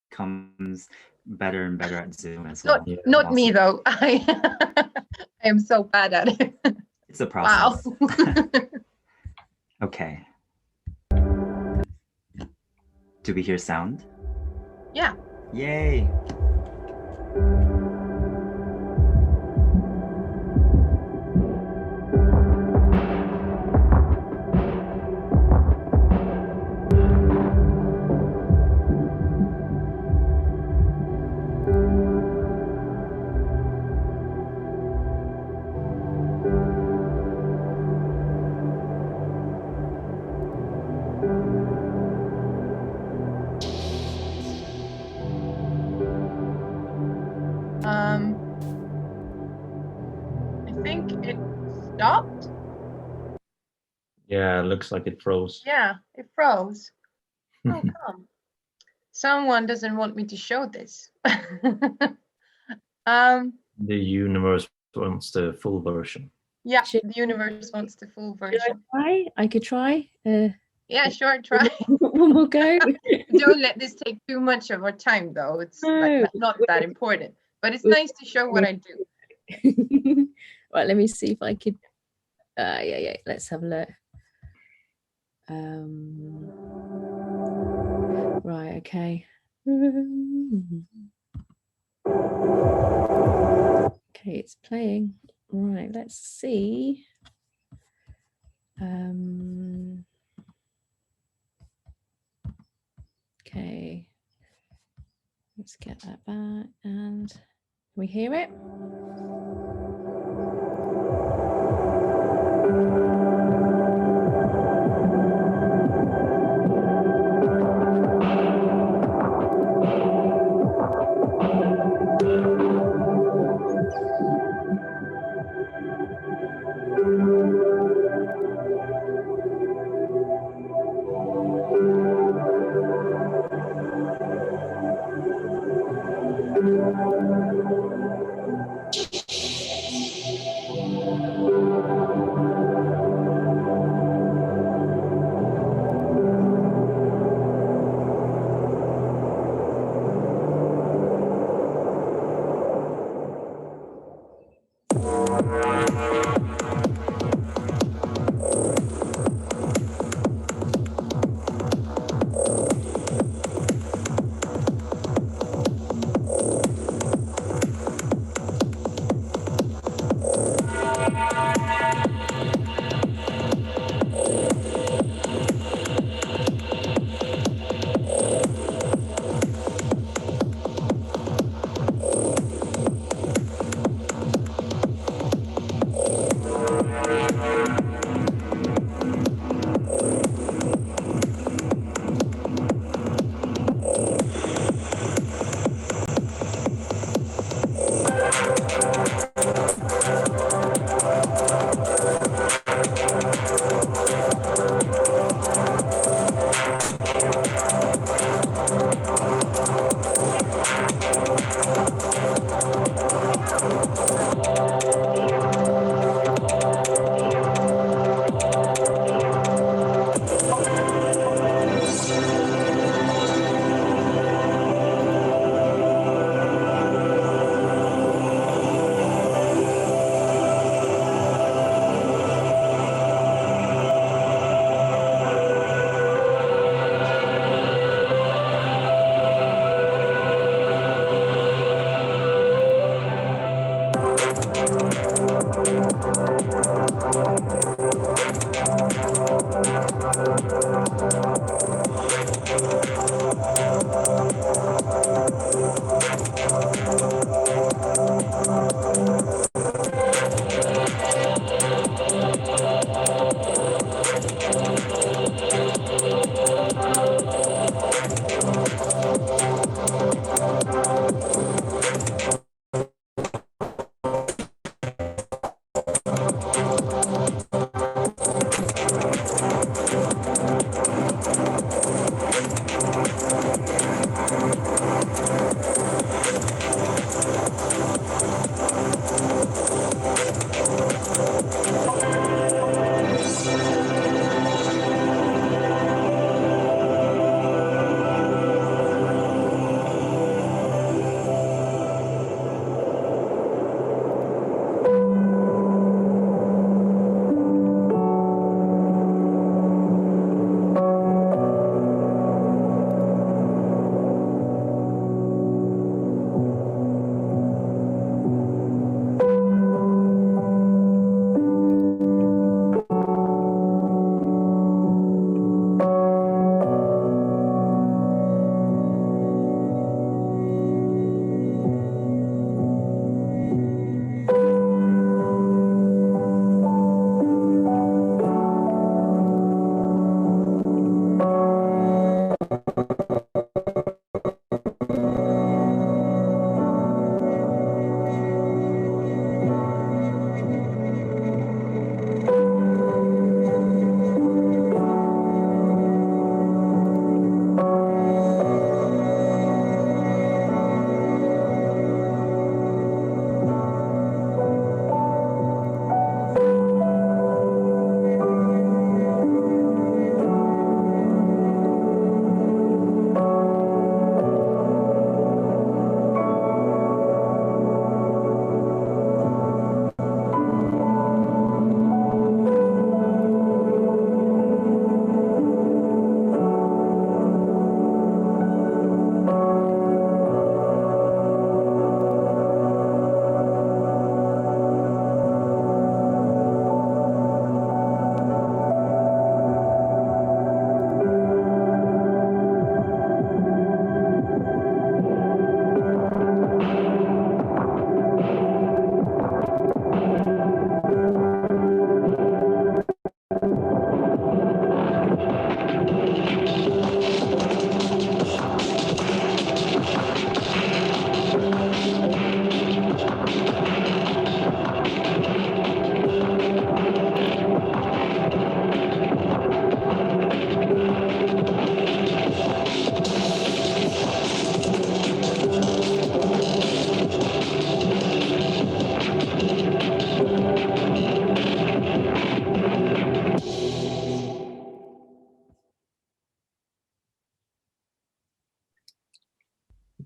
becomes better and better at Zoom as well. Not me though. I am so bad at it. It's a process. Wow. Okay. Do we hear sound? Yeah. Yay. I think it stopped. Yeah, it looks like it froze. Yeah, it froze. How come? Someone doesn't want me to show this. The universe wants the full version. Yeah, the universe wants the full version. I could try. Yeah, sure, try. One more go. Don't let this take too much of our time, though. It's like, not that important. But it's nice to show what I do. Right, let me see if I could. Yeah. Let's have a look. Right. Okay. Okay, it's playing. Right. Let's see. Okay. Let's get that back, and can we hear it?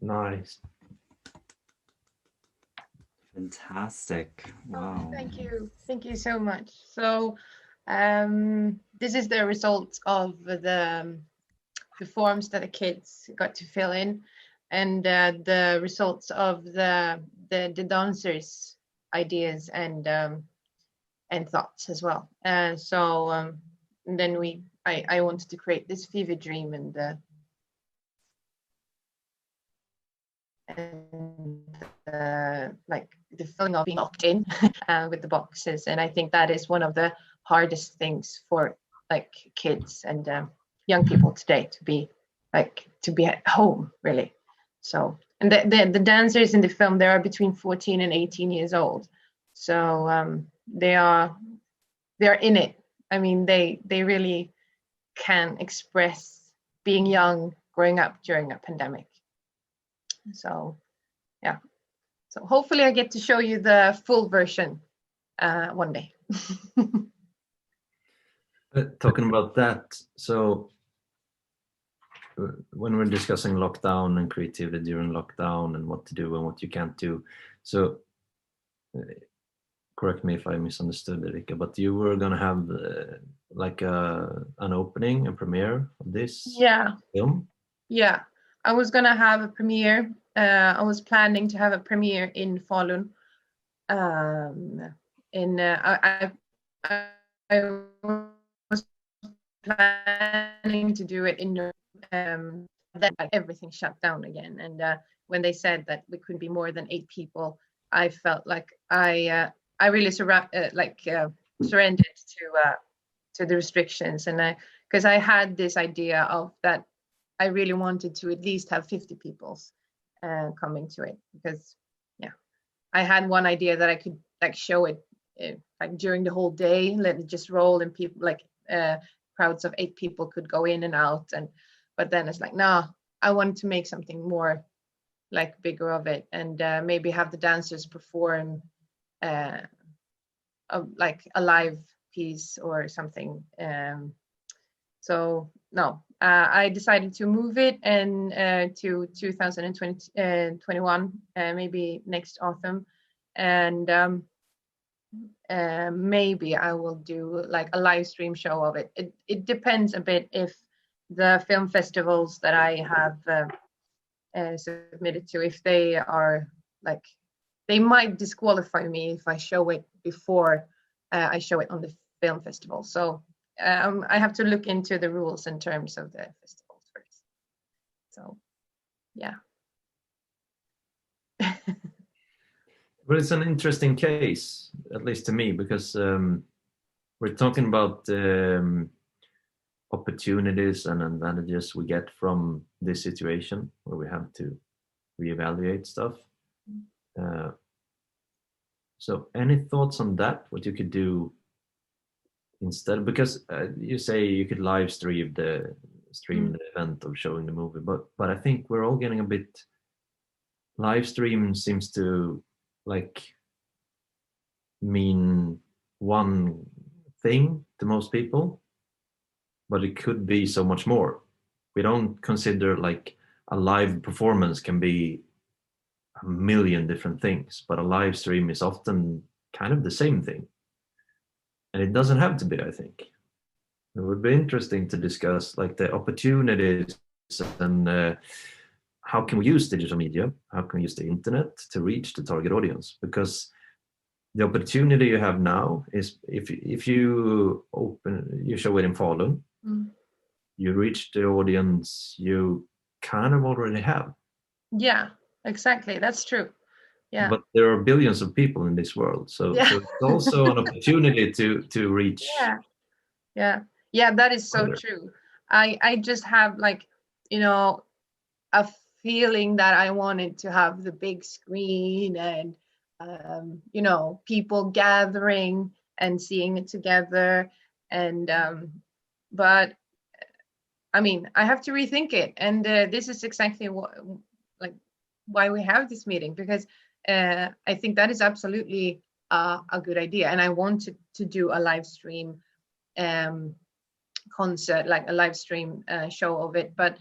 Nice. Fantastic. Wow. Thank you. Thank you so much. So this is the result of the forms that the kids got to fill in, and the results of the dancers' ideas and thoughts as well. So then I wanted to create this fever dream and like the feeling of being locked in with the boxes. And I think that is one of the hardest things for like kids and young people today, to be at home, really. So, and the dancers in the film, they are between 14 and 18 years old. So they're in it. I mean, they really can express being young, growing up during a pandemic. So, yeah. So hopefully I get to show you the full version one day. Talking about that, so when we're discussing lockdown and creativity during lockdown and what to do and what you can't do, so correct me if I misunderstood, Erika, but you were gonna have like an opening, a premiere of this film? Yeah, I was gonna have a premiere. I was planning to have a premiere in Falun. I was planning to do it in then everything shut down again, and when they said that we couldn't be more than 8 people, I felt like I really surrendered to the restrictions, and because I had this idea of that I really wanted to at least have 50 people coming to it, because I had one idea that I could like show it like during the whole day, let it just roll, and people like crowds of 8 people could go in and out, but then it's like, no, I wanted to make something more like bigger of it, and maybe have the dancers perform like a live piece or something. So no, I decided to move it and to 2021, maybe next autumn, and maybe I will do like a live stream show of it. It depends a bit if the film festivals that I have submitted to, if they are like, they might disqualify me if I show it before I show it on the film festival. So I have to look into the rules in terms of the festivals first. So yeah. But it's an interesting case, at least to me, because we're talking about opportunities and advantages we get from this situation where we have to reevaluate stuff. So any thoughts on that, what you could do instead? Because you say you could live stream the event of showing the movie, but I think we're all getting a bit, live stream seems to like mean one thing to most people, but it could be so much more. We don't consider like a live performance can be a million different things, but a live stream is often kind of the same thing, and it doesn't have to be. I think it would be interesting to discuss like the opportunities and how can we use digital media, how can we use the internet to reach the target audience, because the opportunity you have now is if you show it in Falun, you reach the audience you kind of already have. Yeah, exactly, that's true. Yeah, but there are billions of people in this world, so it's also an opportunity to reach. Yeah, that is so true. I just have like, a feeling that I wanted to have the big screen and people gathering and seeing it together, and but I mean, I have to rethink it, and this is exactly why we have this meeting, because I think that is absolutely a good idea, and I wanted to do a live stream concert, like a live stream show of it, but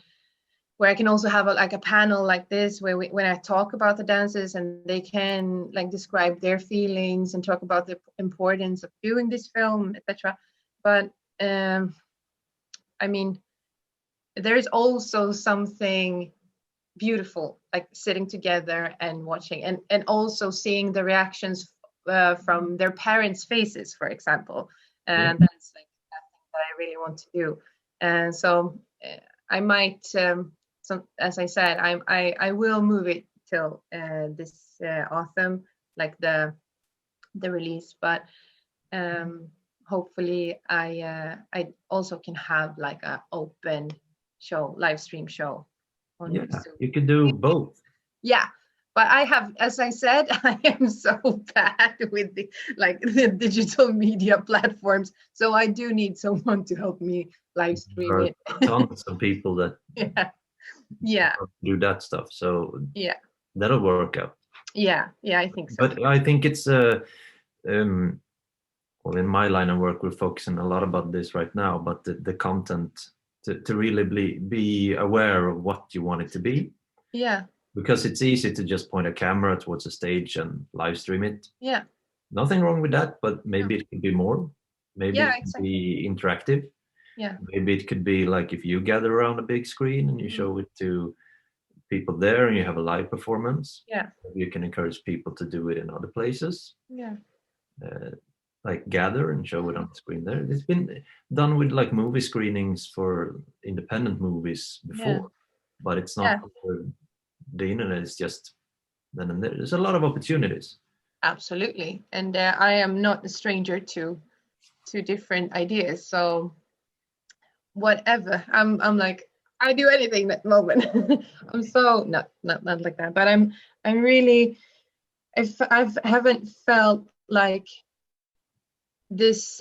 where I can also have a panel like this, where when I talk about the dances and they can like describe their feelings and talk about the importance of doing this film, etc. But I mean, there is also something beautiful, like sitting together and watching, and also seeing the reactions from their parents' faces, for example. And that's like something that I really want to do. And so I might, as I said, I will move it till this autumn, like the release. But hopefully I also can have like an open show, live stream show. You could do both. Yeah, but I have, as I said, I am so bad with the digital media platforms, so I do need someone to help me live stream it. Tons of people that yeah do that stuff, so yeah, that'll work out. Yeah, I think so. But I think it's well, in my line of work, we're focusing a lot about this right now, but the content to really be aware of what you want it to be. Yeah. Because it's easy to just point a camera towards a stage and live stream it. Yeah. Nothing wrong with that, but maybe it could be more. Maybe Yeah, it could be interactive. Yeah. Maybe it could be like if you gather around a big screen and you show it to people there and you have a live performance. Yeah. Maybe you can encourage people to do it in other places. Yeah. Like gather and show it on the screen there. It's been done with like movie screenings for independent movies before, but it's not for the internet. It's just then and there. There's a lot of opportunities. Absolutely, and I am not a stranger to different ideas. So whatever, I'm like, I do anything at the moment. I'm so not like that, but I'm really, I haven't felt like this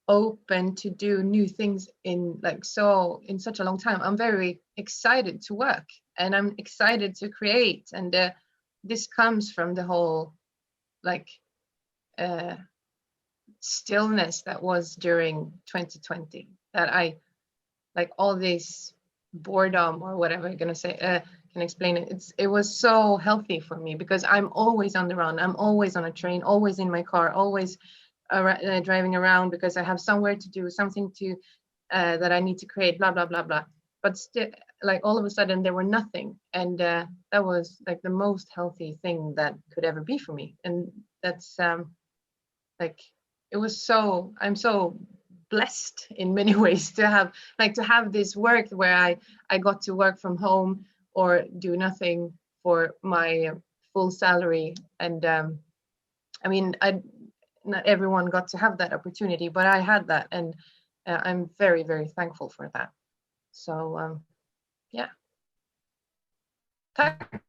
open to do new things in such a long time. I'm very excited to work, and I'm excited to create, and this comes from the whole stillness that was during 2020, that I like all this boredom or whatever I'm gonna say, can explain it. It was so healthy for me because I'm always on the run. I'm always on a train, always in my car, always driving around because I have somewhere to do something to that I need to create, blah blah blah blah. But still, like all of a sudden there were nothing, and that was like the most healthy thing that could ever be for me. And that's like, it was so, I'm so blessed in many ways to have this work where I got to work from home or do nothing for my full salary. And I mean, not everyone got to have that opportunity, but I had that, and I'm very, very thankful for that. So yeah. Tack.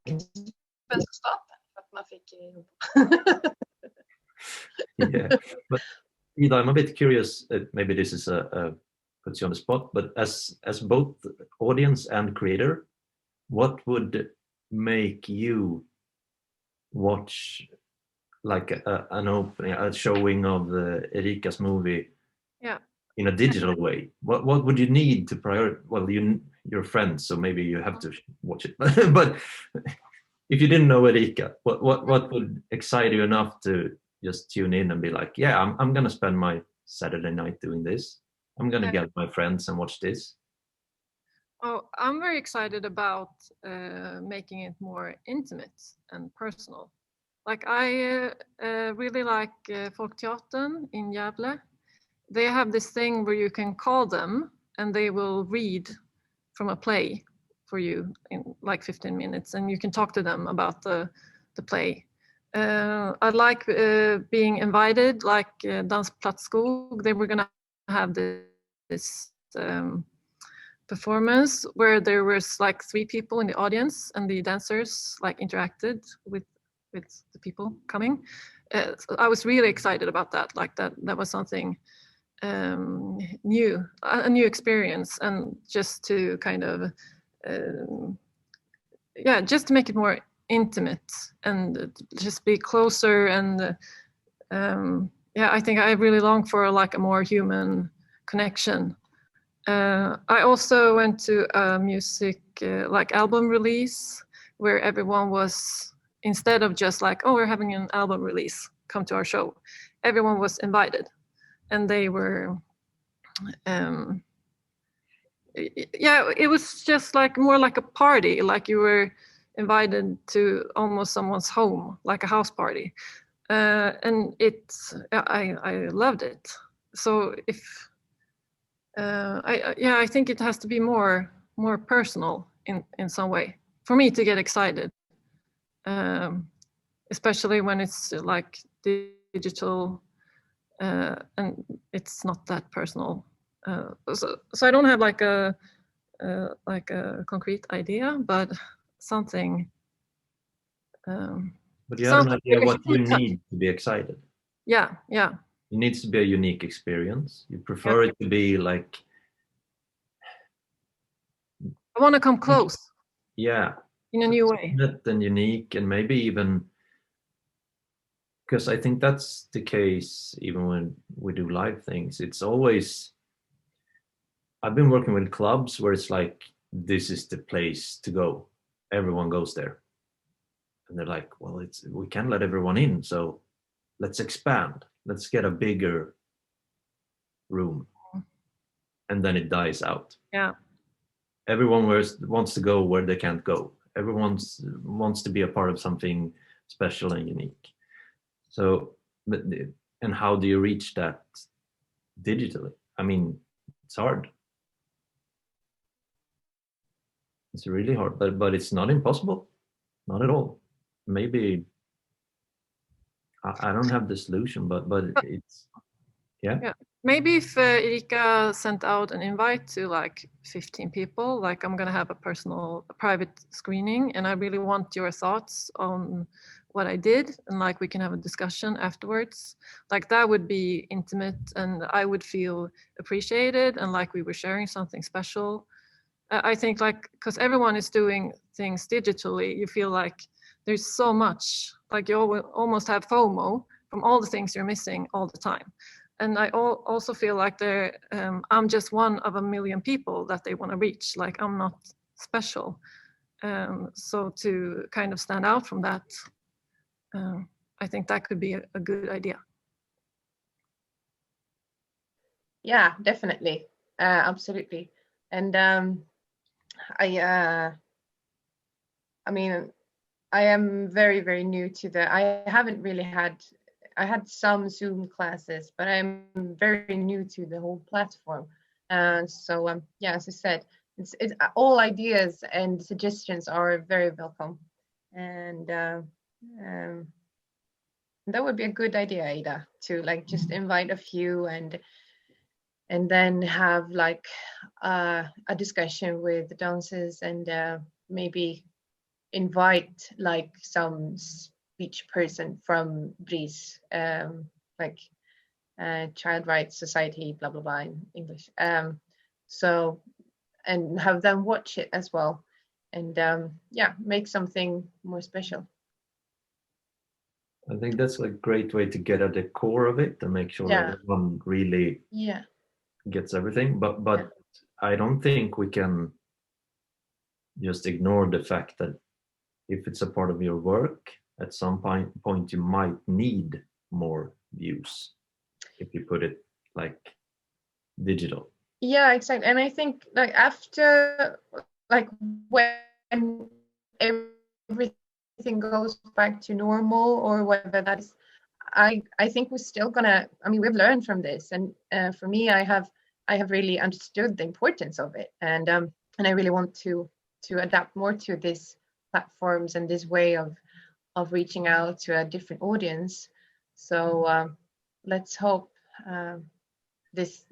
Yeah, but Ida, I'm a bit curious. Maybe this is puts you on the spot, but as both audience and creator, what would make you watch like an opening, a showing of Erika's movie? Yeah. In a digital way? What would you need to prioritize? Well, you're friends, so maybe you have to watch it. But if you didn't know Erika, what would excite you enough to just tune in and be like, yeah, I'm gonna spend my Saturday night doing this. I'm gonna get my friends and watch this. Oh, I'm very excited about making it more intimate and personal. Like I really like Folkteatern in Gävle. They have this thing where you can call them and they will read from a play for you in like 15 minutes, and you can talk to them about the play. I like being invited, like DansPlats Skog. They were gonna have this performance where there was like 3 people in the audience, and the dancers like interacted with the people coming. So I was really excited about that. Like that was something new, a new experience, and just to kind of just to make it more intimate and just be closer. And I think I really long for like a more human connection. I also went to a music like album release where everyone was, instead of just like, oh, we're having an album release, come to our show, everyone was invited. And they were, it was just like more like a party, like you were invited to almost someone's home, like a house party. And I loved it. So if, I think it has to be more personal in some way for me to get excited, especially when it's like digital. And it's not that personal, so I don't have like a concrete idea, but something. But you have an idea what you need to be excited. Yeah. It needs to be a unique experience. You prefer it to be like. I want to come close. Yeah. In a new way. And unique, and maybe even because I think that's the case even when we do live things. It's always, I've been working with clubs where it's like, this is the place to go. Everyone goes there. And they're like, well, we can't let everyone in, so let's expand. Let's get a bigger room. And then it dies out. Yeah. Everyone wants to go where they can't go. Everyone wants to be a part of something special and unique. So, and how do you reach that digitally? I mean, it's hard. It's really hard, but it's not impossible. Not at all. Maybe I don't have the solution, but it's, yeah. Maybe if Erika sent out an invite to like 15 people, like I'm gonna have a private screening, and I really want your thoughts on what I did, and like we can have a discussion afterwards. Like that would be intimate, and I would feel appreciated, and like we were sharing something special. I think like, because everyone is doing things digitally, you feel like there's so much, like you almost have FOMO from all the things you're missing all the time. And I also feel like I'm just one of a million people that they want to reach. Like I'm not special. So to kind of stand out from that, I think that could be a good idea. Yeah, definitely. Absolutely. And I mean, I am very, very new to I haven't really I had some Zoom classes, but I'm very new to the whole platform. So yeah, as I said, it's all ideas and suggestions are very welcome. And that would be a good idea, Ida, to like just invite a few and then have like a discussion with the dancers, and maybe invite like some speech person from BRIS, like Child Rights Society, blah blah blah in English. So, and have them watch it as well, and yeah, make something more special. I think that's a great way to get at the core of it and make sure everyone really gets everything. But I don't think we can just ignore the fact that if it's a part of your work, at some point you might need more views if you put it like digital. Yeah, exactly. And I think like after, like when everything goes back to normal or whatever that is, I think we're still gonna, I mean, we've learned from this, and for me, I have really understood the importance of it, and I really want to adapt more to these platforms and this way of reaching out to a different audience. So let's hope this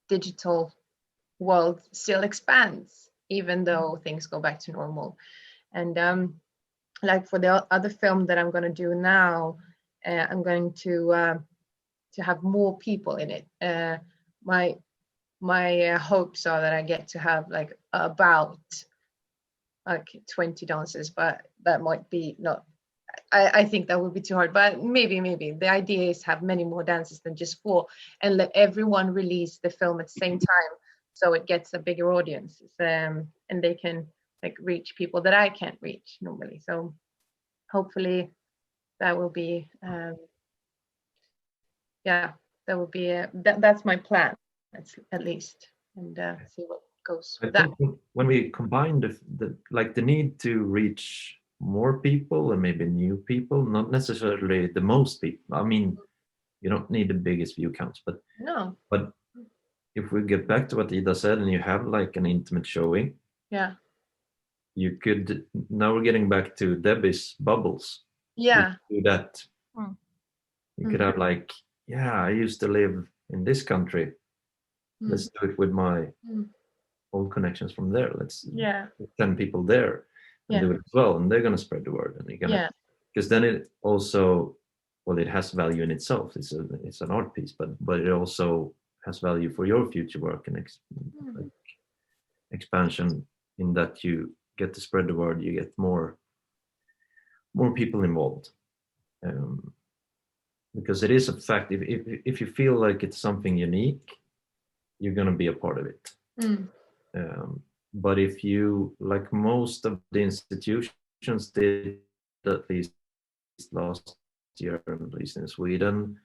digital world still expands, even though things go back to normal. And like for the other film that I'm going to do now, I'm going to have more people in it. My hopes are that I get to have like about like 20 dancers, but that might be not. I think that would be too hard, but maybe the idea is have many more dancers than just 4, and let everyone release the film at the same time, so it gets a bigger audience, and they can like reach people that I can't reach normally. So hopefully that will be that will be that's my plan at least, and see what goes with that. Think when we combine the need to reach more people and maybe new people, not necessarily the most people. I mean, you don't need the biggest view counts, but no. But if we get back to what Ida said, and you have like an intimate showing, you could. Now we're getting back to Debbie's bubbles. Yeah. You do that. You could have like, I used to live in this country. Let's do it with my old connections from there. Let's 10 people there and do it as well, and they're gonna spread the word, and you're gonna, because then it also, well, it has value in itself. It's an art piece, but it also has value for your future work and like expansion, in that you get to spread the word, you get more people involved. Because it is a fact. If you feel like it's something unique, you're going to be a part of it. But if you, like most of the institutions did, at least last year, at least in Sweden,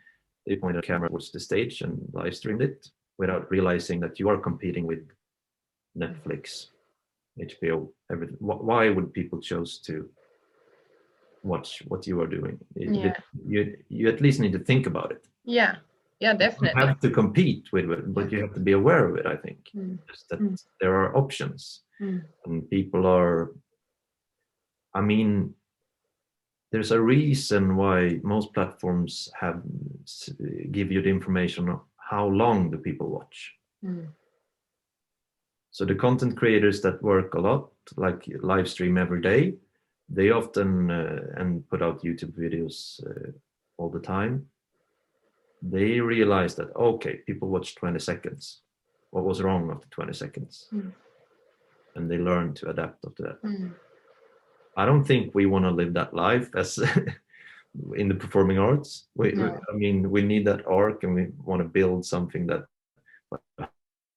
they pointed a camera towards the stage and live streamed it without realizing that you are competing with Netflix, HBO, everything. Why would people choose to watch what you are doing? You at least need to think about it. Yeah, definitely. You have to compete with it, but you have to be aware of it, I think. Just that there are options. And people are, I mean, there's a reason why most platforms give you the information of how long do people watch. So the content creators that work a lot, like live stream every day, they often and put out YouTube videos all the time. They realize that, okay, people watch 20 seconds. What was wrong after 20 seconds? And they learn to adapt after that. I don't think we want to live that life as in the performing arts. I mean, we need that arc, and we want to build something that,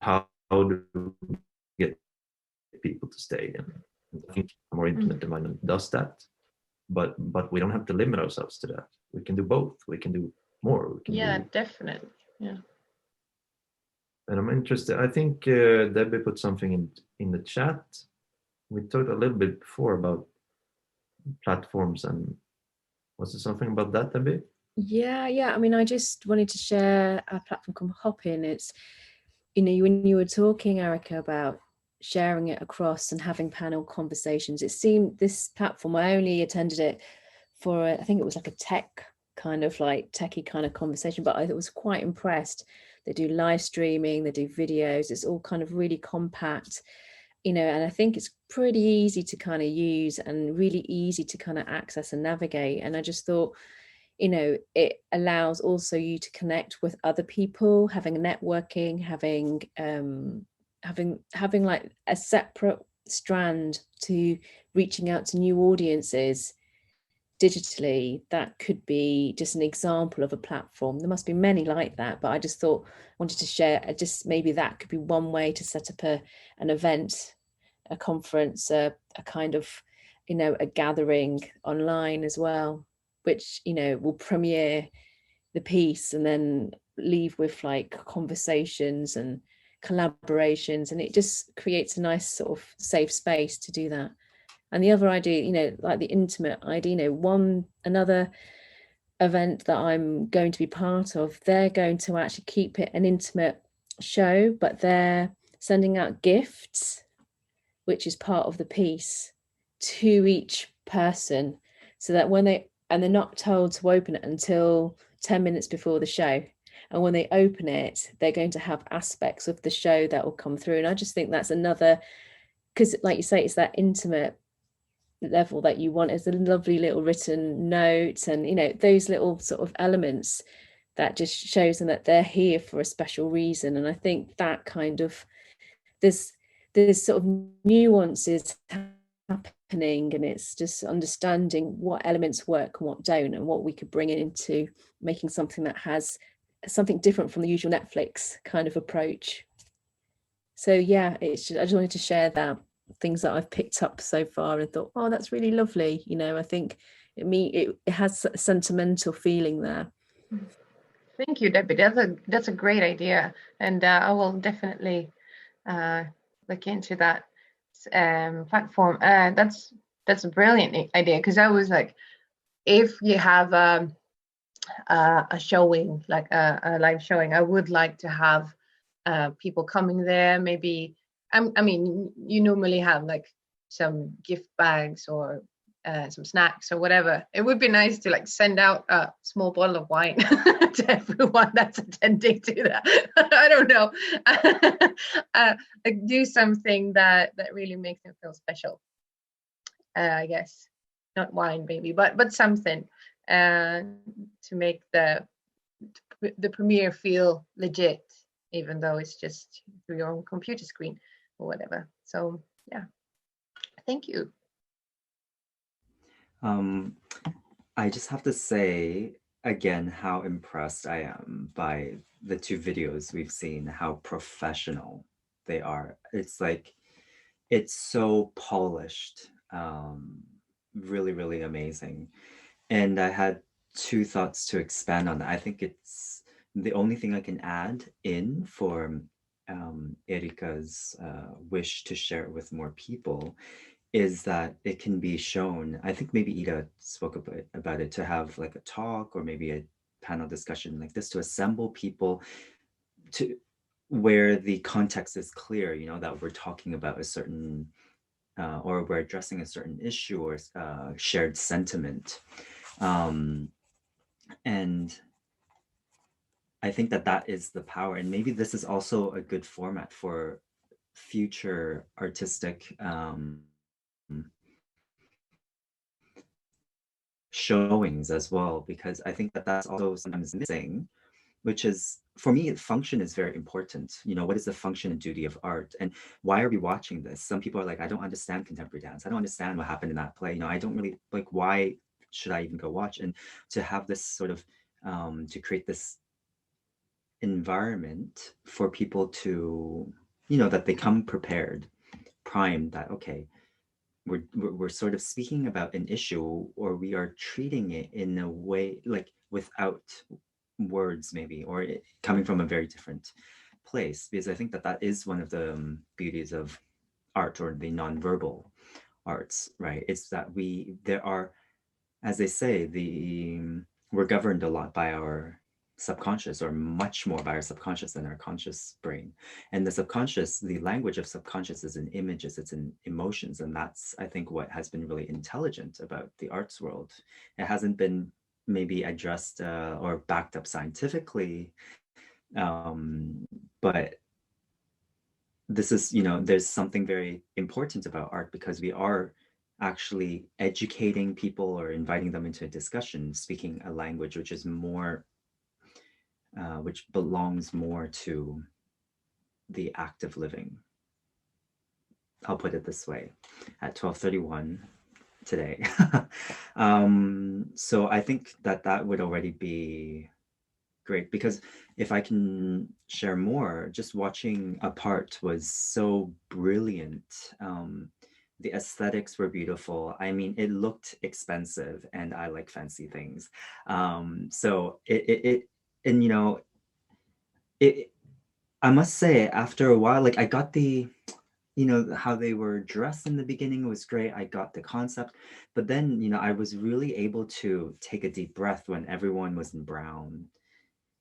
how do we get people to stay? And I think a more intimate environment does that. But we don't have to limit ourselves to that. We can do both. We can do more. We can definitely. Yeah. And I'm interested. I think Debbie put something in the chat. We talked a little bit before about platforms, and was there something about that, Debbie? Yeah. I mean, I just wanted to share a platform called Hopin. It's, you know, when you were talking, Erika, about sharing it across and having panel conversations, it seemed this platform, I only attended it for, I think it was like a tech kind of like techie kind of conversation, but I was quite impressed. They do live streaming, they do videos, it's all kind of really compact, you know, and I think it's pretty easy to kind of use and really easy to kind of access and navigate. And I just thought, you know, it allows also you to connect with other people, having networking, having like a separate strand to reaching out to new audiences digitally. That could be just an example of a platform. There must be many like that, but I just thought, wanted to share, just maybe that could be one way to set up an event, a conference, a kind of, you know, a gathering online as well, which, you know, will premiere the piece and then leave with like conversations and collaborations, and it just creates a nice sort of safe space to do that. And the other idea, you know, like the intimate idea, you know, another event that I'm going to be part of, they're going to actually keep it an intimate show, but they're sending out gifts, which is part of the piece, to each person, so that they're not told to open it until 10 minutes before the show. And when they open it, they're going to have aspects of the show that will come through. And I just think that's another, because like you say, it's that intimate level that you want. It's a lovely little written note, and, you know, those little sort of elements that just shows them that they're here for a special reason. And I think that kind of, there's sort of nuances happening, and it's just understanding what elements work and what don't, and what we could bring into making something that has something different from the usual Netflix kind of approach. So yeah, I just wanted to share that, things that I've picked up so far and thought, oh, that's really lovely. You know, I think it has a sentimental feeling there. Thank you, Debbie. That's a great idea, and I will definitely look into that platform. That's a brilliant idea, because I was like, if you have a showing, like a live showing, I would like to have people coming there. Maybe I mean, you normally have like some gift bags or some snacks or whatever. It would be nice to like send out a small bottle of wine to everyone that's attending to that. I don't know, like do something that really makes them feel special. I guess not wine, maybe, but something to make the premiere feel legit, even though it's just through your own computer screen or whatever. So yeah, thank you. I just have to say again how impressed I am by the two videos we've seen, how professional they are. It's like it's so polished, really, really amazing. And I had two thoughts to expand on that. I think it's the only thing I can add in for Erika's wish to share it with more people is that it can be shown. I think maybe Ida spoke about it, to have like a talk or maybe a panel discussion like this, to assemble people to where the context is clear, you know, that we're talking about a certain or we're addressing a certain issue or shared sentiment. And I think that that is the power. And maybe this is also a good format for future artistic showings as well, because I think that that's also sometimes missing, which is, for me, function is very important. You know, what is the function and duty of art? And why are we watching this? Some people are like, I don't understand contemporary dance. I don't understand what happened in that play. You know, I don't really, like, why should I even go watch? And to have this sort of, to create this environment for people to, you know, that they come prepared, primed, that, okay, we're sort of speaking about an issue, or we are treating it in a way like without words maybe, or coming from a very different place, because I think that that is one of the beauties of art, or the nonverbal arts, right? It's that there are, as they say, we're governed a lot by our subconscious, or much more by our subconscious than our conscious brain. And the subconscious, the language of subconscious is in images, it's in emotions. And that's, I think, what has been really intelligent about the arts world. It hasn't been maybe addressed or backed up scientifically, but this is, you know, there's something very important about art, because we are actually educating people or inviting them into a discussion, speaking a language which is more which belongs more to the act of living. I'll put it this way, at 12:31 today. So I think that that would already be great, because if I can share more, just watching a part was so brilliant. The aesthetics were beautiful. I mean, it looked expensive, and I like fancy things. So it and you know, it, I must say, after a while, like I got the, you know, how they were dressed in the beginning was great. I got the concept, but then, you know, I was really able to take a deep breath when everyone was in brown.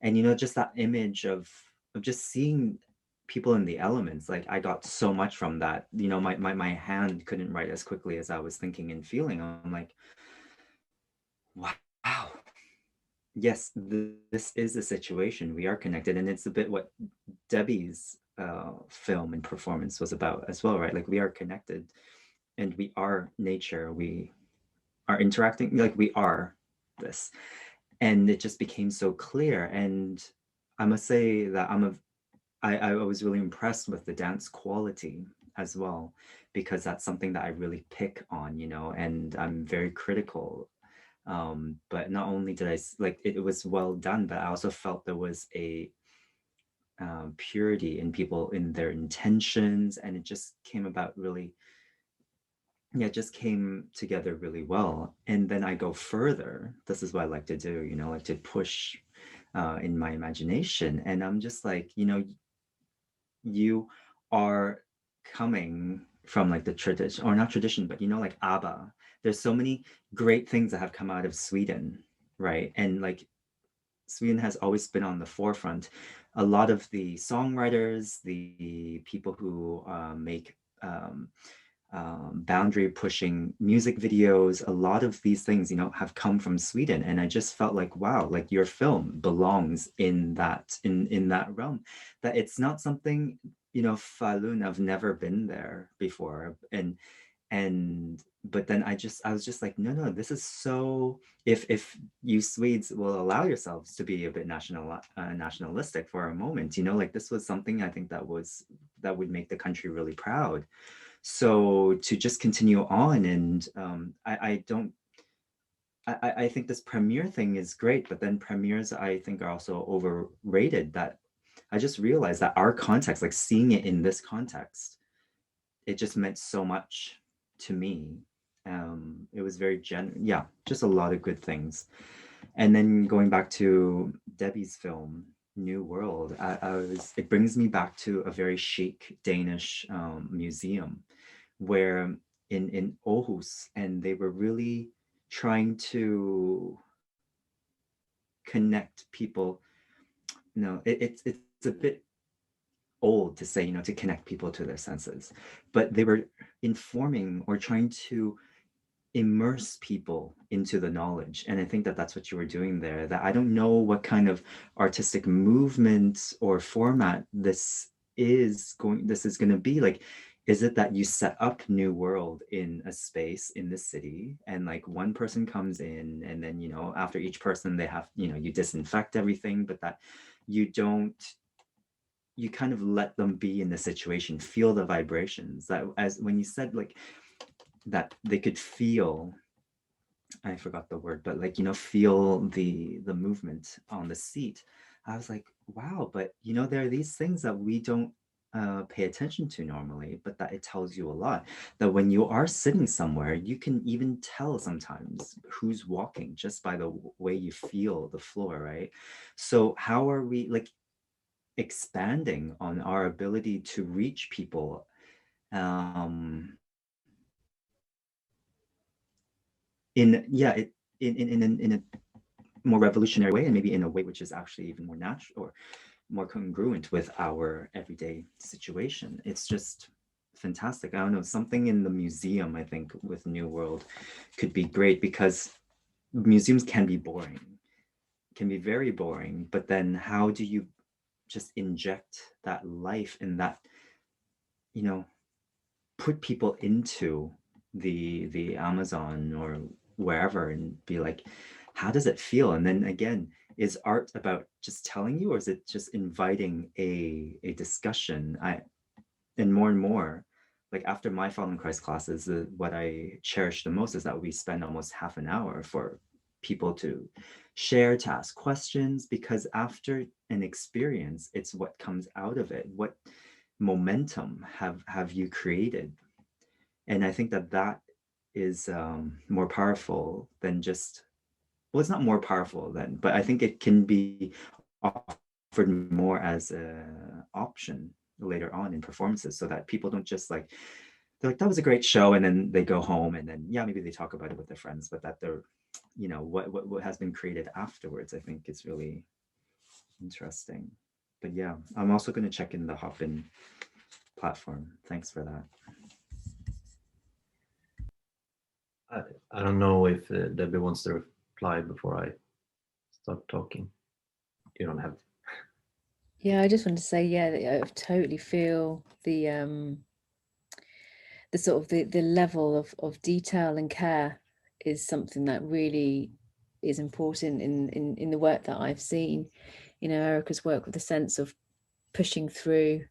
And, you know, just that image of just seeing people in the elements, like I got so much from that. You know, my hand couldn't write as quickly as I was thinking and feeling. I'm like, wow. Yes, this is a situation. We are connected, and it's a bit what Debbie's film and performance was about as well, right? Like we are connected, and we are nature. We are interacting, like we are this, and it just became so clear. And I must say that I was really impressed with the dance quality as well, because that's something that I really pick on, you know, and I'm very critical. But not only did like it was well done, but I also felt there was a purity in people, in their intentions, and it just came about really, yeah, it just came together really well. And then I go further. This is what I like to do, you know, like to push in my imagination. And I'm just like, you know, you are coming from like the tradition, or not tradition, but you know, like ABBA. There's so many great things that have come out of Sweden, right? And like Sweden has always been on the forefront. A lot of the songwriters, the people who make boundary pushing music videos, a lot of these things, you know, have come from Sweden. And I just felt like, wow, like your film belongs in that realm. That it's not something, you know, Falun, I've never been there before, and but then I was just like, no, this is so, if you Swedes will allow yourselves to be a bit nationalistic for a moment, you know, like this was something I think that would make the country really proud. So to just continue on, and I don't, I think this premiere thing is great, but then premieres I think are also overrated. That I just realized that our context, like seeing it in this context, it just meant so much to me. It was very yeah, just a lot of good things. And then going back to Debbie's film, New World, it brings me back to a very chic Danish museum where in Aarhus, and they were really trying to connect people. No, it's a bit old to say, to connect people to their senses, but they were informing or trying to immerse people into the knowledge. And I think that that's what you were doing there. That I don't know what kind of artistic movement or format this is going to be. Like, is it that you set up New World in a space in the city, and like one person comes in, and then after each person they have you disinfect everything, but that you kind of let them be in the situation, feel the vibrations. That, as when you said like that they could feel, I forgot the word, but like feel the movement on the seat. I was like, wow, but there are these things that we don't pay attention to normally, but that it tells you a lot. That when you are sitting somewhere, you can even tell sometimes who's walking just by the way you feel the floor, right? So how are we like expanding on our ability to reach people in a more revolutionary way, and maybe in a way which is actually even more natural or more congruent with our everyday situation. It's just fantastic. I don't know, something in the museum, I think, with New World could be great, because museums can be boring, can be very boring, but then how do you just inject that life and that put people into the Amazon or wherever and be like, how does it feel? And then again, is art about just telling you, or is it just inviting a discussion? And more like after my Feldenkrais classes, what I cherish the most is that we spend almost half an hour for people to share, to ask questions, because after an experience, it's what comes out of it. What momentum have you created? And I think that is more powerful than just, well, it's not more powerful than, but I think it can be offered more as an option later on in performances, so that people don't just like, they're like, that was a great show, and then they go home, and then maybe they talk about it with their friends, but that they're what has been created afterwards, I think is really interesting. But yeah, I'm also going to check in the Hopin platform. Thanks for that. I don't know if Debbie wants to reply before I start talking. You don't have to. Yeah, I just want to say, yeah, that I totally feel the sort of the level of detail and care is something that really is important in the work that I've seen. Erika's work with the sense of pushing through,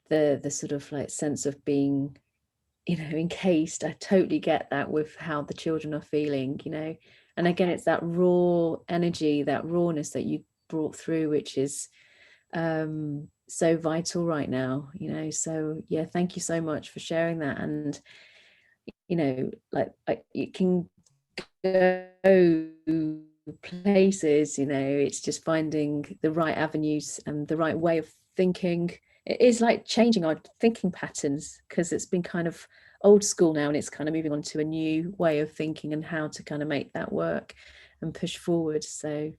the sort of like sense of being encased. I totally get that with how the children are feeling, and again, it's that raw energy, that rawness that you brought through, which is so vital right now. So yeah, thank you so much for sharing that. And it can go places, it's just finding the right avenues and the right way of thinking. It is like changing our thinking patterns, because it's been kind of old school now, and it's kind of moving on to a new way of thinking and how to kind of make that work and push forward. So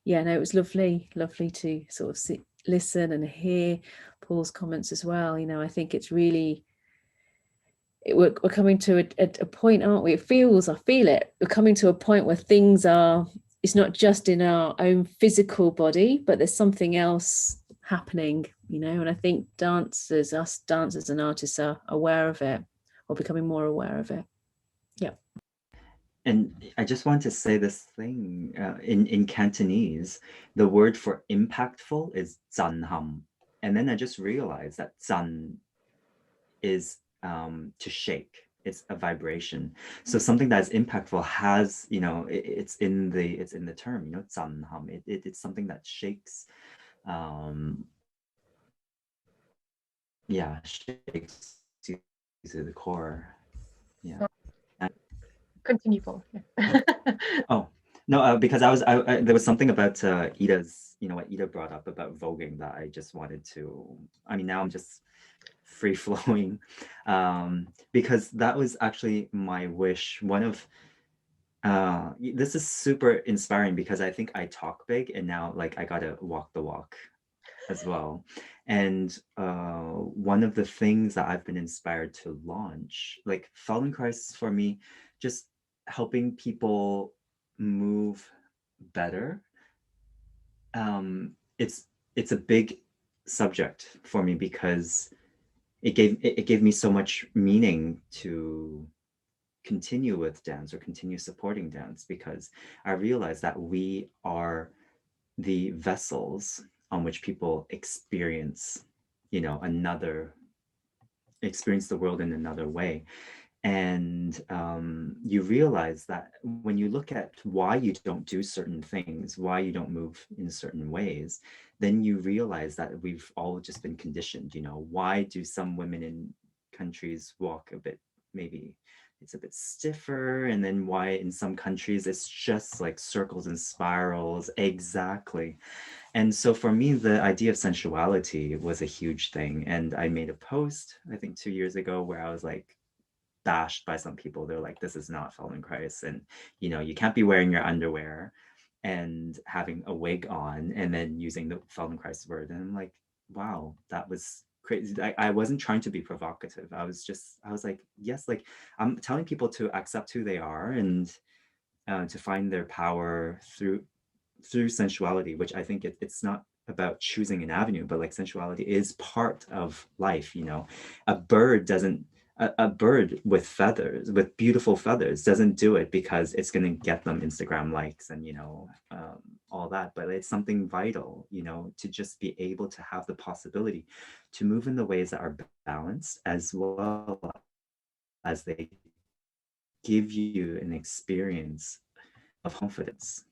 yeah, no, it was lovely to sort of listen and hear Paul's comments as well. I think it's really, we're coming to a point, aren't we? I feel it. We're coming to a point where things are, it's not just in our own physical body, but there's something else happening, and I think us dancers and artists are aware of it, or becoming more aware of it. Yeah. And I just want to say this thing, in Cantonese, the word for impactful is zanham. And then I just realized that zan is to shake. it's a vibration. So something that's impactful has, you know, it's in the term, you know, 震撼. It's something that shakes, shakes you to the core. Yeah. Continue, Paul. Yeah. Oh no, because I there was something about Ida's, you know, what Ida brought up about voguing that I just wanted to. I mean, now I'm just free flowing, because that was actually my wish. One of this is super inspiring because I think I talk big, and now like I gotta walk the walk as well. And one of the things that I've been inspired to launch, like Feldenkrais for me, just helping people move better. It's a big subject for me because it gave me so much meaning to continue with dance or continue supporting dance, because I realized that we are the vessels on which people experience, you know, experience the world in another way. And you realize that when you look at why you don't do certain things, why you don't move in certain ways, then you realize that we've all just been conditioned. You know, why do some women in countries walk a bit, maybe it's a bit stiffer, and then why in some countries it's just like circles and spirals? Exactly. And so for me, the idea of sensuality was a huge thing. And I made a post, I think 2 years ago, where I was like, bashed by some people. They're like, this is not Feldenkrais, and you know, you can't be wearing your underwear and having a wig on and then using the Feldenkrais word. And I'm like, wow, that was crazy. I wasn't trying to be provocative. I was like, yes, like I'm telling people to accept who they are and to find their power through sensuality, which I think it's not about choosing an avenue, but like sensuality is part of life. You know, a bird doesn't a bird with feathers, with beautiful feathers, doesn't do it because it's going to get them Instagram likes and, you know, all that. But it's something vital, you know, to just be able to have the possibility to move in the ways that are balanced, as well as they give you an experience of confidence.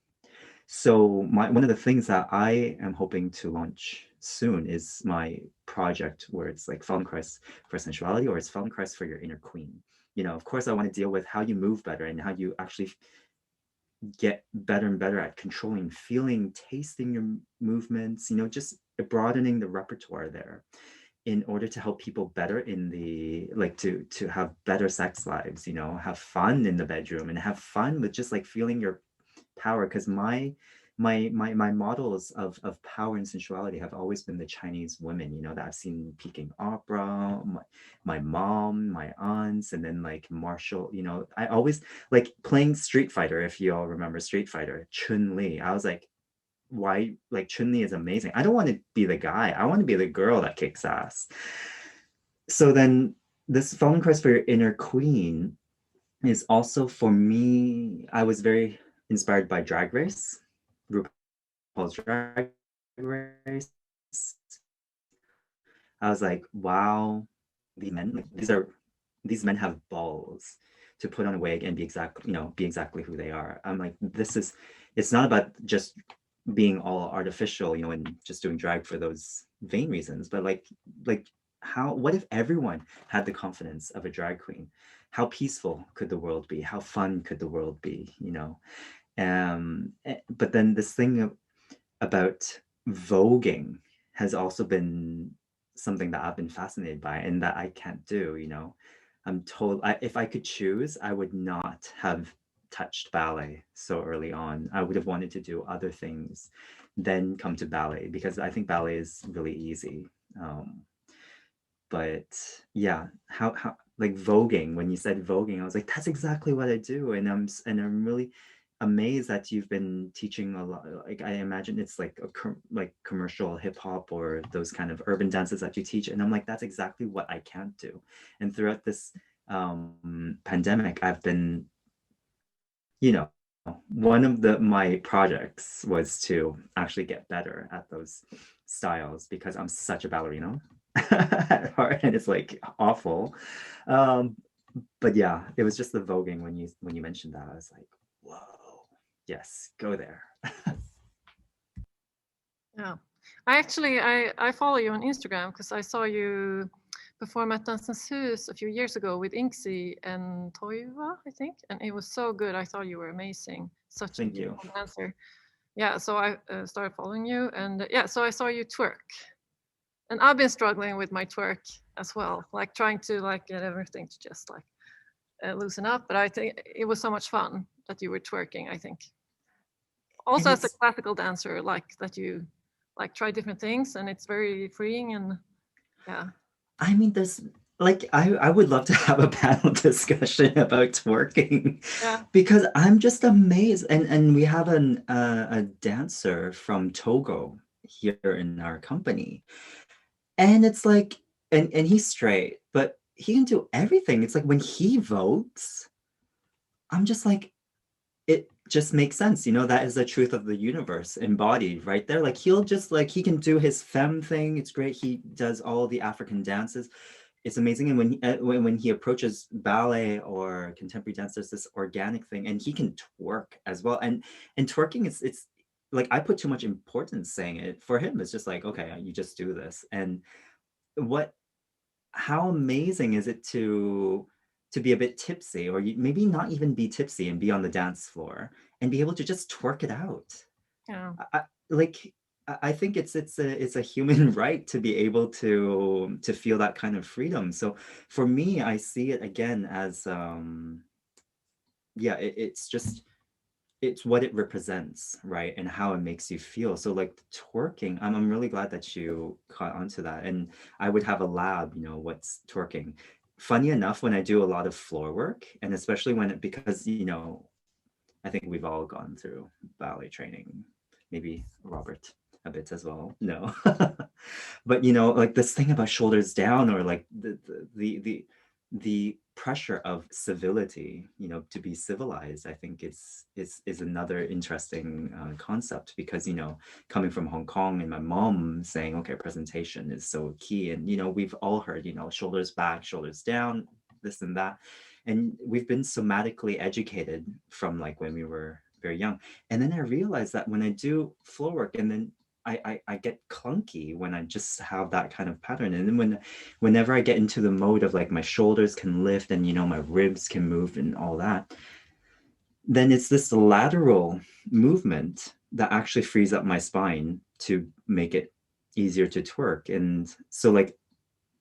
So one of the things that I am hoping to launch soon is my project where it's like Feldenkrais for sensuality, or it's Feldenkrais for your inner queen. You know, of course, I want to deal with how you move better and how you actually get better and better at controlling, feeling, tasting your movements, you know, just broadening the repertoire there in order to help people better in the, like to have better sex lives, you know, have fun in the bedroom and have fun with just like feeling your power. Because my models of power and sensuality have always been the Chinese women, you know, that I've seen Peking opera, my mom, my aunts, and then like martial, you know, I always like playing Street Fighter. If you all remember Street Fighter, Chun-Li, I was like, why, like Chun-Li is amazing. I don't want to be the guy, I want to be the girl that kicks ass. So then this Feldenkrais for your inner queen is also, for me, I was very inspired by Drag Race, RuPaul's Drag Race. I was like, wow, these men, like, these men have balls to put on a wig and be exactly who they are. I'm like, it's not about just being all artificial, you know, and just doing drag for those vain reasons, but like what if everyone had the confidence of a drag queen? How peaceful could the world be? How fun could the world be, you know? But then this thing about voguing has also been something that I've been fascinated by and that I can't do, you know. I'm told if I could choose, I would not have touched ballet so early on. I would have wanted to do other things, then come to ballet, because I think ballet is really easy. But yeah, how like voguing, when you said voguing, I was like, that's exactly what I do. And I'm really amazed that you've been teaching a lot. Like, I imagine it's like like commercial hip hop or those kind of urban dances that you teach. And I'm like, that's exactly what I can't do. And throughout this pandemic, I've been, you know, one of my projects was to actually get better at those styles, because I'm such a ballerina at heart, and it's like awful. But yeah, it was just the voguing when you mentioned that. I was like, whoa, yes, go there. Yeah, I follow you on Instagram because I saw you perform at Dansens Hus a few years ago with Inxi and Toiva, I think, and it was so good. I thought you were amazing, such Thank a you. beautiful dancer. Yeah, so I started following you, and yeah, so I saw you twerk, and I've been struggling with my twerk as well, like trying to like get everything to just like loosen up. But I think it was so much fun that you were twerking. I think also And as a it's, classical dancer, like that you like try different things, and it's very freeing. And yeah, I mean, there's like I would love to have a panel discussion about twerking yeah, because I'm just amazed. And we have a dancer from Togo here in our company, and it's like, and he's straight, but he can do everything. It's like when he votes, I'm just like, it just makes sense, that is the truth of the universe embodied right there. Like he'll just like, he can do his femme thing. It's great. He does all the African dances. It's amazing. And when he approaches ballet or contemporary dance, there's this organic thing, and he can twerk as well. And twerking, it's like, I put too much importance saying it. For him, it's just like, okay, you just do this. And how amazing is it to be a bit tipsy, or maybe not even be tipsy and be on the dance floor and be able to just twerk it out. yeah, Like, I think it's a human right to be able to feel that kind of freedom. So for me, I see it again as yeah, it's what it represents, right? And how it makes you feel. So like twerking, I'm really glad that you caught onto that. And I would have a lab, what's twerking. Funny enough, when I do a lot of floor work, and especially because, I think we've all gone through ballet training, maybe Robert a bit as well. No. But like this thing about shoulders down, or like the pressure of civility, to be civilized, I think is another interesting concept, because coming from Hong Kong, and my mom saying, okay, presentation is so key, and we've all heard, shoulders back, shoulders down, this and that, and we've been somatically educated from like when we were very young. And then I realized that when I do floor work, and then I get clunky when I just have that kind of pattern. And then whenever I get into the mode of like my shoulders can lift, and my ribs can move and all that, then it's this lateral movement that actually frees up my spine to make it easier to twerk. And so like,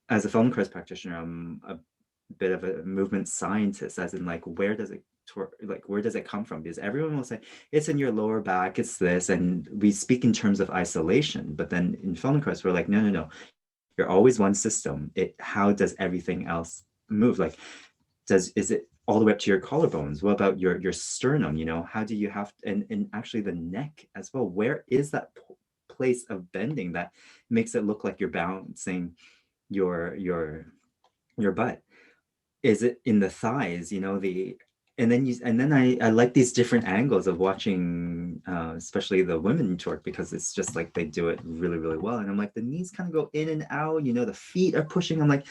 as a Feldenkrais practitioner, I'm a bit of a movement scientist, as in like, where does it come from? Because everyone will say it's in your lower back, it's this, and we speak in terms of isolation. But then in Feldenkrais, we're like, no, you're always one system. How does everything else move? Like, is it all the way up to your collarbones? What about your sternum? How do you have, and actually the neck as well? Where is that place of bending that makes it look like you're bouncing your butt? Is it in the thighs? And then I like these different angles of watching, especially the women twerk, because it's just like they do it really, really well. And I'm like, the knees kind of go in and out, the feet are pushing. I'm like,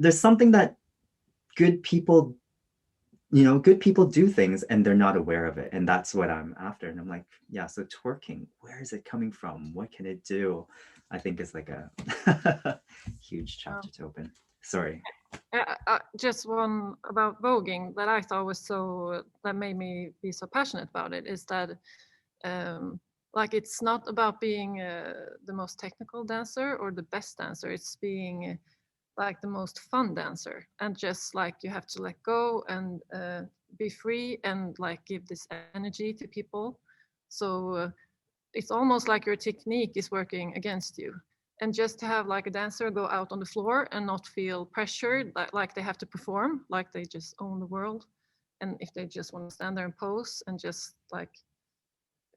there's something that good people do things and they're not aware of it. And that's what I'm after. And I'm like, yeah, so twerking, where is it coming from? What can it do? I think it's like a huge chapter to open. Sorry. just one about voguing that I thought was that made me be so passionate about it is that like it's not about being the most technical dancer or the best dancer. It's being like the most fun dancer, and just like you have to let go and be free and like give this energy to people. So it's almost like your technique is working against you. And just to have like a dancer go out on the floor and not feel pressured, like they have to perform, like they just own the world. And if they just want to stand there and pose and just like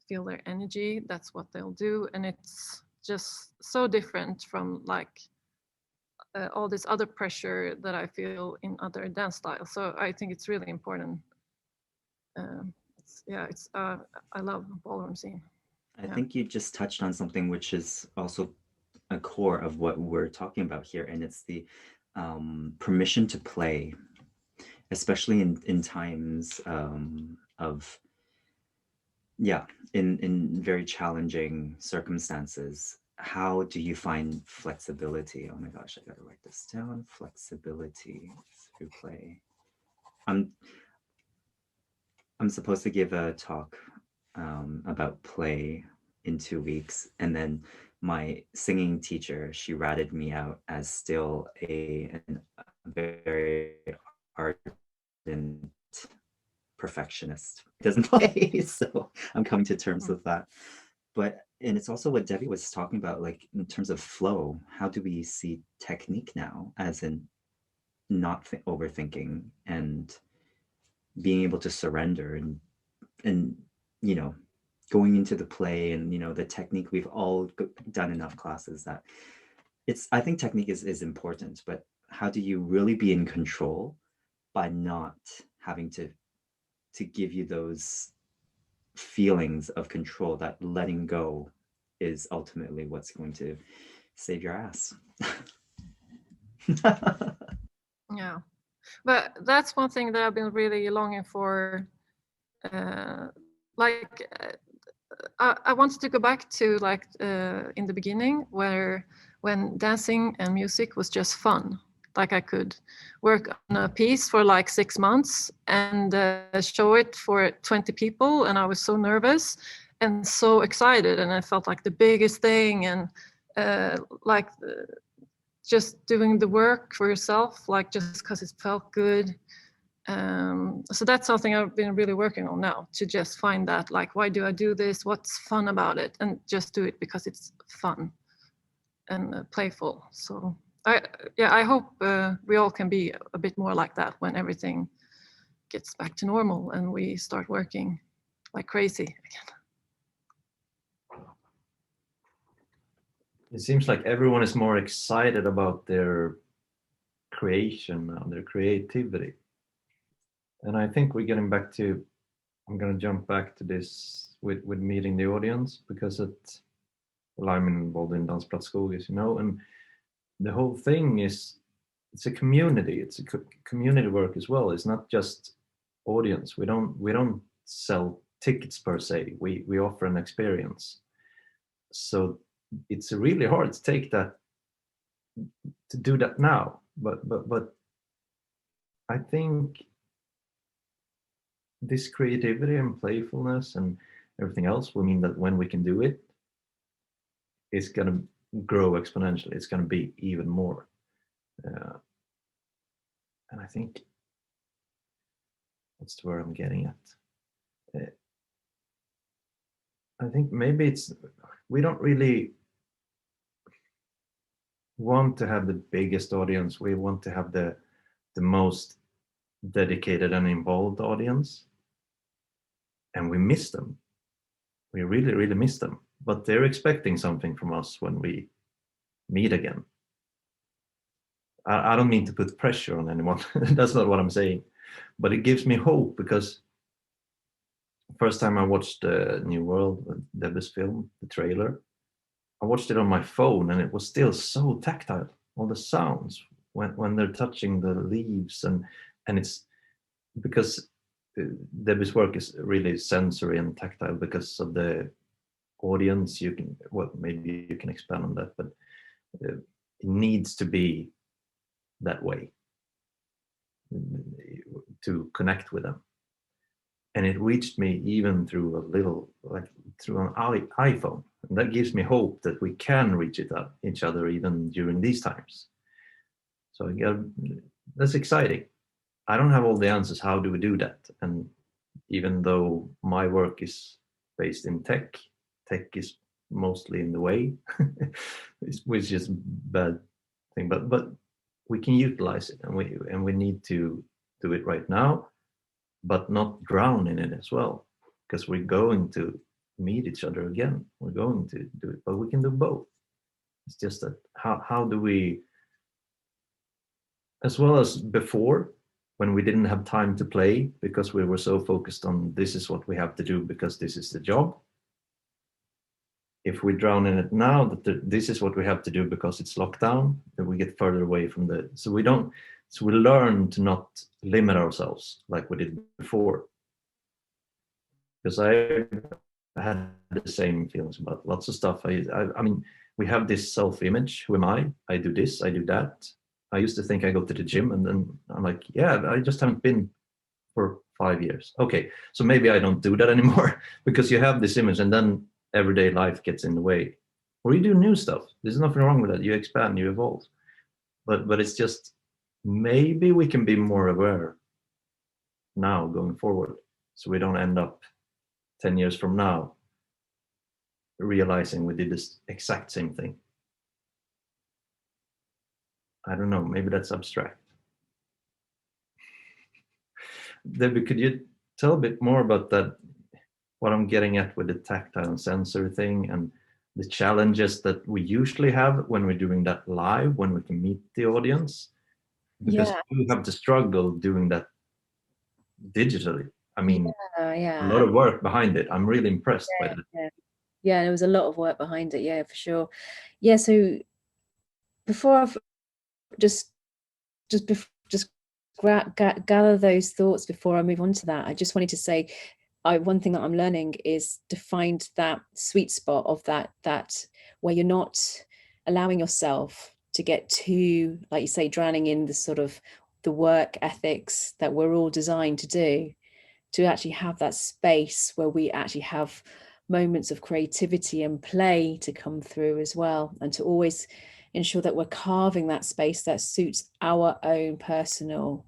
feel their energy, that's what they'll do. And it's just so different from like all this other pressure that I feel in other dance styles. So I think it's really important. I love ballroom scene. I think you just touched on something which is also a core of what we're talking about here, and it's the permission to play. especially in times of, yeah, in very challenging circumstances. How do you find flexibility? Oh my gosh, I gotta write this down. Flexibility through play. I'm supposed to give a talk about play in 2 weeks, and then my singing teacher, she ratted me out as still a very ardent perfectionist. Doesn't play, so I'm coming to terms with that. But and it's also what Debbie was talking about, like in terms of flow. How do we see technique now, as in not overthinking and being able to surrender and you know, going into the play and, you know, the technique. We've all done enough classes that I think technique is important, but how do you really be in control by not having to give you those feelings of control, that letting go is ultimately what's going to save your ass. Yeah, but that's one thing that I've been really longing for. I wanted to go back to like in the beginning, when dancing and music was just fun. Like I could work on a piece for like 6 months and show it for 20 people, and I was so nervous and so excited, and I felt like the biggest thing, and just doing the work for yourself, like just because it felt good. So that's something I've been really working on now, to just find that, like, why do I do this? What's fun about it? And just do it because it's fun and playful. So I hope we all can be a bit more like that when everything gets back to normal and we start working like crazy again. It seems like everyone is more excited about their creation now, their creativity. And I think we're getting back to, I'm going to jump back to this with meeting the audience, because I'm involved in DansPlats Skog, as you know, and the whole thing is, it's a community. It's a community work as well. It's not just audience. We don't sell tickets per se. We offer an experience. So it's really hard to take that, to do that now. But I think this creativity and playfulness and everything else will mean that when we can do it, it's going to grow exponentially. It's going to be even more. And I think that's where I'm getting at. I think maybe we don't really want to have the biggest audience. We want to have the most dedicated and involved audience. And we miss them. We really, really miss them. But they're expecting something from us when we meet again. I don't mean to put pressure on anyone. That's not what I'm saying. But it gives me hope, because first time I watched New World, Debbie's film, the trailer, I watched it on my phone, and it was still so tactile. All the sounds when they're touching the leaves, and it's because Debbie's work is really sensory and tactile because of the audience. Maybe you can expand on that, but it needs to be that way to connect with them. And it reached me even through through an iPhone. And that gives me hope that we can reach each other even during these times. So that's exciting. I don't have all the answers. How do we do that? And even though my work is based in tech is mostly in the way, which is a bad thing. But we can utilize it, and we need to do it right now, but not drown in it as well, because we're going to meet each other again. We're going to do it, but we can do both. It's just that how do we, as well as before, when we didn't have time to play because we were so focused on this is what we have to do because this is the job. If we drown in it now, that this is what we have to do because it's lockdown, then we get further away from so we don't So we learn to not limit ourselves like we did before. Because I had the same feelings about lots of stuff. I mean, we have this self-image. Who am I? I do this, I do that. I used to think I go to the gym, and then I'm like, yeah, I just haven't been for 5 years. Okay, so maybe I don't do that anymore, because you have this image, and then everyday life gets in the way. Or you do new stuff. There's nothing wrong with that. You expand, you evolve. But it's just, maybe we can be more aware now going forward, so we don't end up 10 years from now realizing we did this exact same thing. I don't know, maybe that's abstract. Debbie, could you tell a bit more about that, what I'm getting at with the tactile and sensor thing, and the challenges that we usually have when we're doing that live, when we can meet the audience? Because you have to struggle doing that digitally. I mean, a lot of work behind it. I'm really impressed by that. Yeah, there was a lot of work behind it. Yeah, for sure. Yeah, so before I've just gather those thoughts before I move on to that, I just wanted to say, one thing that I'm learning is to find that sweet spot of that where you're not allowing yourself to get too, like you say, drowning in the sort of the work ethics that we're all designed to do, to actually have that space where we actually have moments of creativity and play to come through as well, and to always ensure that we're carving that space that suits our own personal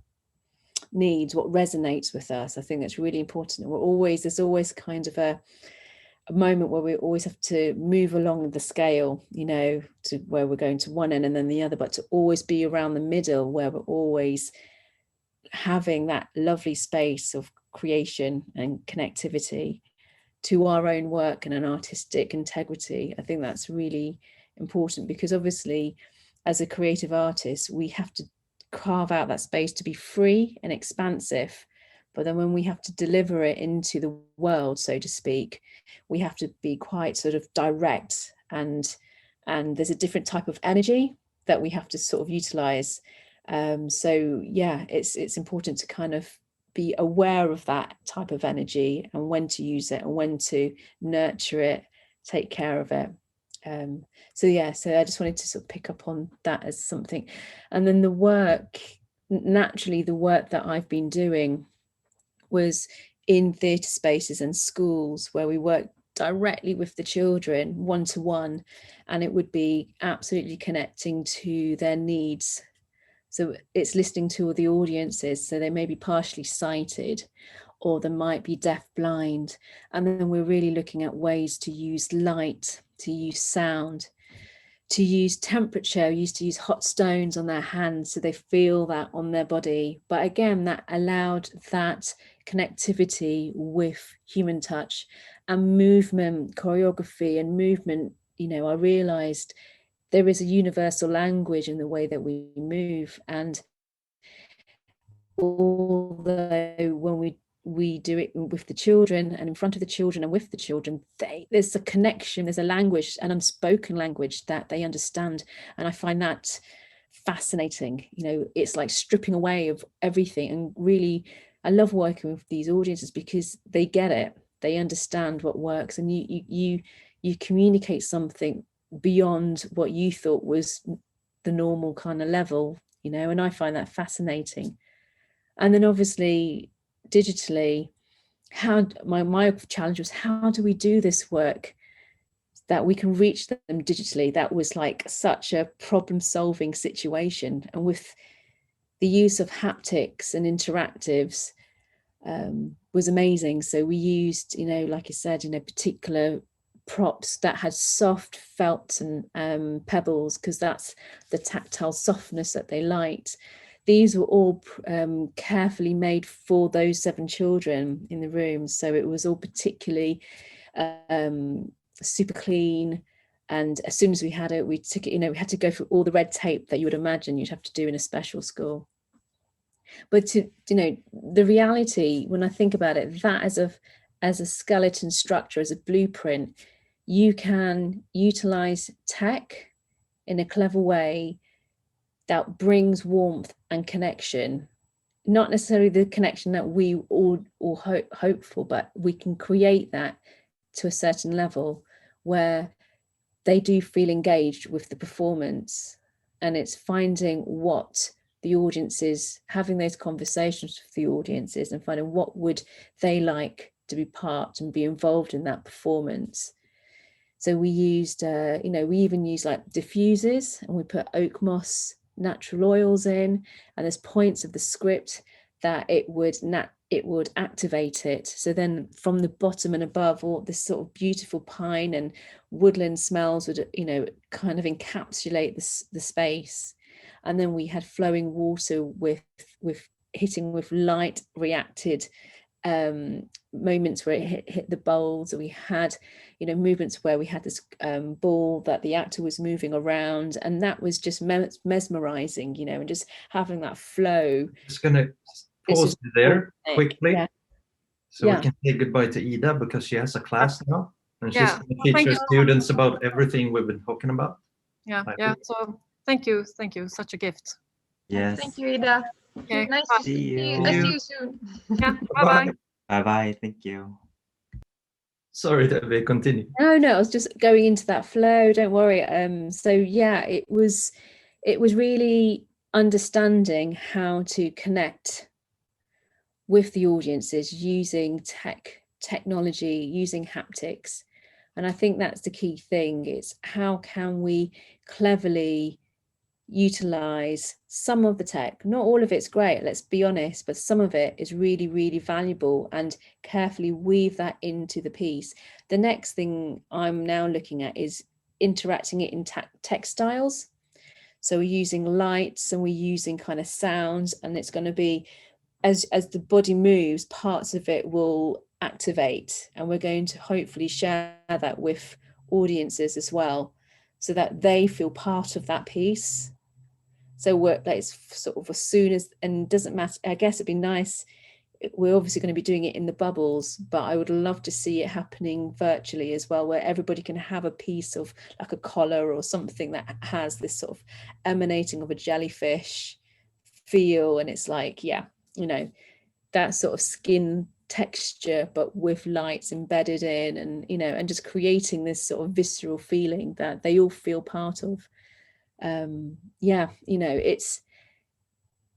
needs, what resonates with us. I think that's really important. There's always kind of a moment where we always have to move along the scale, you know, to where we're going to one end and then the other, but to always be around the middle where we're always having that lovely space of creation and connectivity to our own work and an artistic integrity. I think that's really important, because obviously as a creative artist, we have to carve out that space to be free and expansive. But then when we have to deliver it into the world, so to speak, we have to be quite sort of direct, and there's a different type of energy that we have to sort of utilize. So yeah, it's important to kind of be aware of that type of energy and when to use it and when to nurture it, take care of it. So I just wanted to sort of pick up on that as something. And then the work that I've been doing was in theatre spaces and schools where we work directly with the children one-to-one, and it would be absolutely connecting to their needs. So it's listening to all the audiences, so they may be partially sighted or they might be deaf-blind, and then we're really looking at ways to use light, to use sound, to use temperature, to use hot stones on their hands so they feel that on their body. But again, that allowed that connectivity with human touch and movement, choreography and movement. You know, I realized there is a universal language in the way that we move. And although when we do it with the children and in front of the children and with the children, there's a connection, there's a language, an unspoken language that they understand. And I find that fascinating. You know, it's like stripping away of everything. And really, I love working with these audiences because they get it, they understand what works, and you communicate something beyond what you thought was the normal kind of level, you know, and I find that fascinating. And then obviously digitally, my challenge was, how do we do this work that we can reach them digitally? That was like such a problem-solving situation, and with the use of haptics and interactives was amazing. So we used, you know, like I said, you know, particular props that had soft felt and pebbles, because that's the tactile softness that they liked. These were all carefully made for those 7 children in the room. So it was all particularly super clean. And as soon as we had it, we took it, you know, we had to go through all the red tape that you would imagine you'd have to do in a special school. But to, you know, the reality, when I think about it, that as a skeleton structure, as a blueprint, you can utilize tech in a clever way that brings warmth and connection, not necessarily the connection that we all hope for, but we can create that to a certain level where they do feel engaged with the performance. And it's finding what the audience is, having those conversations with the audiences and finding what would they like to be part and be involved in that performance. So we used, we even used like diffusers, and we put oak moss natural oils in, and there's points of the script that it would activate it. So then from the bottom and above, all this sort of beautiful pine and woodland smells would, kind of encapsulate the space. And then we had flowing water with hitting with light reacted moments where it hit the bowls. We had movements where we had this ball that the actor was moving around, and that was just mesmerizing, and just having that flow. Just gonna pause there quickly, so Yeah. we can say goodbye to Ida, because she has a class now, and she's Yeah. gonna teach her students about everything we've been talking about. Yeah. So thank you. Such a gift. Yes. Thank you, Ida. Okay. Nice to See see you. you. See you soon. Yeah. Bye-bye. Bye-bye. Thank you. Sorry, Debbie, continue. No, I was just going into that flow. Don't worry. So yeah, it was really understanding how to connect with the audiences using technology, using haptics. And I think that's the key thing. It's how can we cleverly utilize some of the tech. Not all of it's great, let's be honest, but some of it is really, really valuable, and carefully weave that into the piece. The next thing I'm now looking at is interacting it in textiles. So we're using lights and we're using kind of sounds, and it's going to be as the body moves, parts of it will activate, and we're going to hopefully share that with audiences as well, so that they feel part of that piece. So workplace sort of as soon as, and doesn't matter, I guess it'd be nice, we're obviously going to be doing it in the bubbles, but I would love to see it happening virtually as well, where everybody can have a piece of like a collar or something that has this sort of emanating of a jellyfish feel, and it's like, that sort of skin texture, but with lights embedded in, and and just creating this sort of visceral feeling that they all feel part of.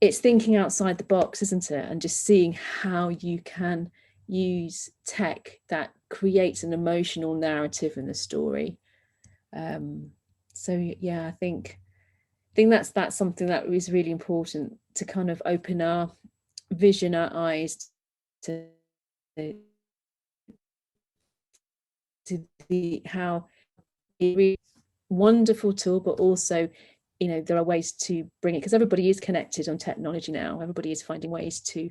It's thinking outside the box, isn't it? And just seeing how you can use tech that creates an emotional narrative in the story. So yeah, I think that's something that is really important, to kind of open our vision, our eyes to the how it really wonderful tool, but also there are ways to bring it, because everybody is connected on technology now. Everybody is finding ways to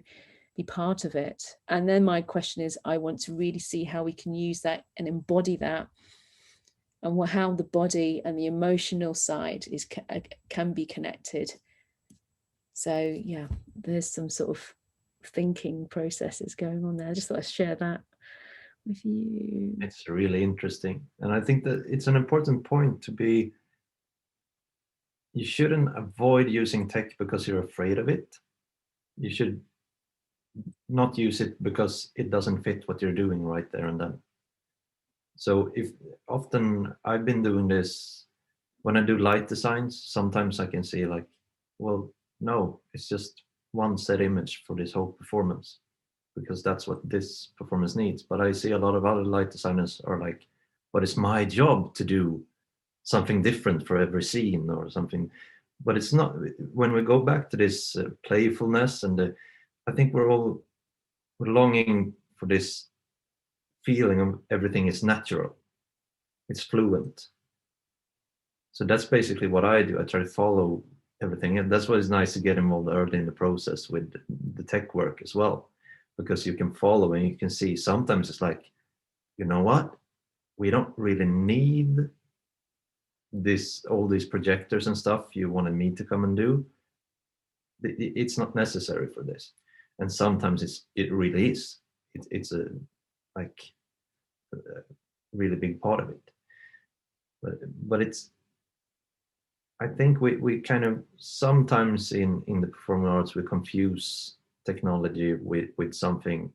be part of it. And then my question is, I want to really see how we can use that and embody that, and how the body and the emotional side can be connected. So yeah, there's some sort of thinking processes going on there. I just thought I'd share that with you. It's really interesting, and I think that it's an important point to be. You shouldn't avoid using tech because you're afraid of it. You should not use it because it doesn't fit what you're doing right there and then. So if often I've been doing this when I do light designs, sometimes I can see like, well, no, it's just one set image for this whole performance, because that's what this performance needs. But I see a lot of other light designers are like, but it's my job to do something different for every scene or something. But it's not. When we go back to this playfulness, and I think we're longing for this feeling of everything is natural, it's fluent. So that's basically what I do. I try to follow everything, and that's why it's nice to get involved early in the process with the tech work as well, because you can follow and you can see. Sometimes it's like, you know what, we don't really need all these projectors and stuff you wanted me to come and do. It's not necessary for this. And sometimes it really is. It's a really big part of it. But it's, I think we kind of sometimes in the performing arts we confuse technology with something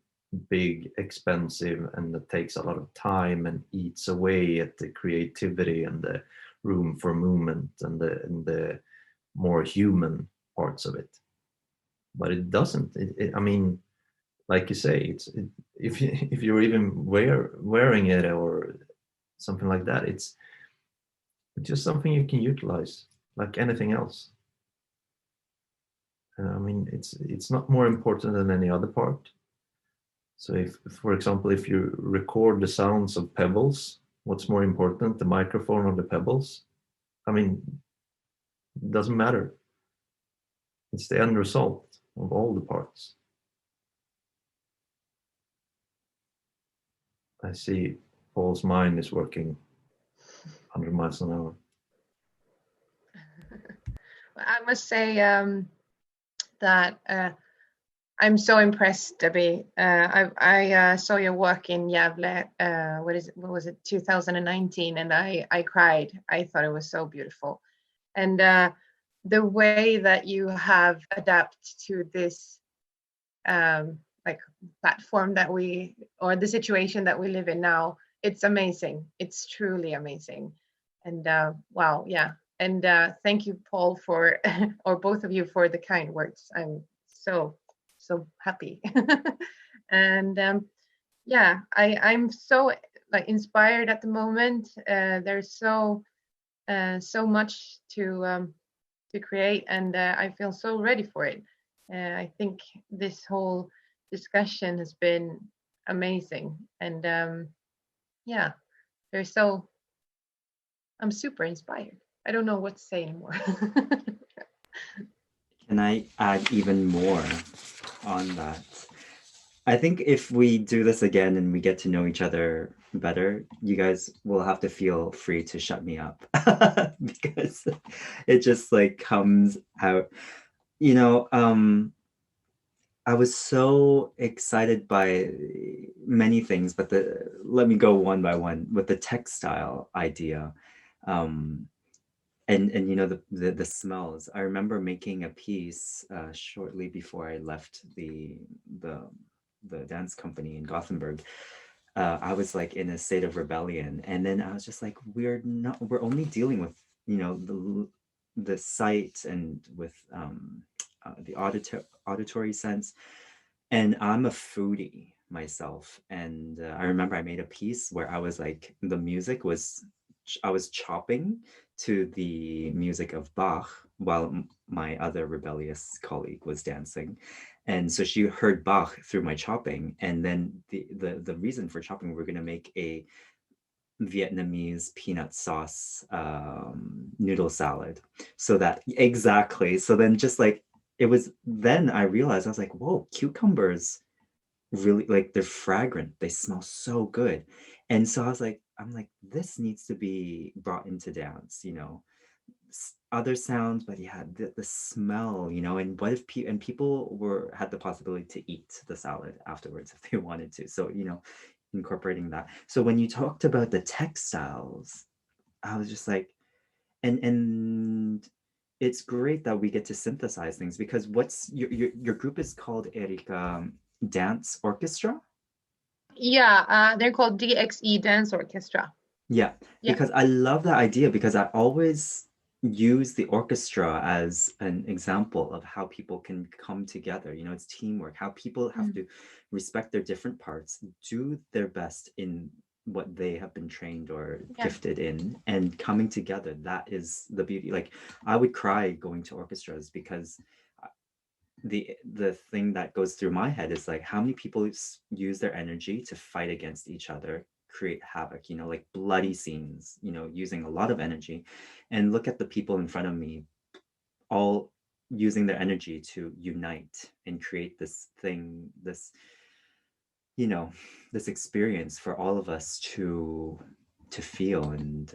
big, expensive, and that takes a lot of time and eats away at the creativity and the room for movement and the more human parts of it. But it doesn't. I mean, like you say, if you're even wearing it or something like that, it's just something you can utilize like anything else. I mean, it's not more important than any other part. So if, for example, if you record the sounds of pebbles, what's more important, the microphone or the pebbles? I mean, it doesn't matter. It's the end result of all the parts. I see Paul's mind is working 100 miles an hour. I must say that I'm so impressed, Debbie. I saw your work in Gävle. What was it, 2019, and I cried. I thought it was so beautiful, and the way that you have adapted to this like platform that or the situation that we live in now, it's amazing. It's truly amazing, and wow, yeah. And thank you, Paul, for or both of you for the kind words. I'm so happy. And yeah, I'm so like inspired at the moment. There's so much to create, and I feel so ready for it. I think this whole discussion has been amazing, and yeah, I'm super inspired. I don't know what to say anymore. Can I add even more on that? I think if we do this again and we get to know each other better, you guys will have to feel free to shut me up because it just like comes out. You know, I was so excited by many things, but let me go one by one with the textile idea. And you know, the smells. I remember making a piece shortly before I left the dance company in Gothenburg. I was like in a state of rebellion, and then I was just like, we're only dealing with, you know, the sight and with the auditory sense, and I'm a foodie myself, and I remember I made a piece where I was like, the music was, I was chopping to the music of Bach while my other rebellious colleague was dancing. And so she heard Bach through my chopping. And then the reason for chopping, we're going to make a Vietnamese peanut sauce noodle salad. So that, exactly. So then just like, it was, then I realized, I was like, whoa, cucumbers really, like, they're fragrant. They smell so good. And so I was like, I'm like, this needs to be brought into dance, you know, other sounds, but yeah, the smell, you know, and what if people had the possibility to eat the salad afterwards if they wanted to. So, you know, incorporating that. So when you talked about the textiles, I was just like, and it's great that we get to synthesize things, because what's your group is called, Erika, Dance Orchestra? Yeah, they're called DXE Dance Orchestra. Yeah, because I love that idea, because I always use the orchestra as an example of how people can come together. You know, it's teamwork, how people have to respect their different parts, do their best in what they have been trained or gifted in, and coming together. That is the beauty. Like, I would cry going to orchestras, because the thing that goes through my head is like, how many people use their energy to fight against each other, create havoc, you know, like bloody scenes, you know, using a lot of energy. And look at the people in front of me, all using their energy to unite and create this thing, this, you know, this experience for all of us to feel. And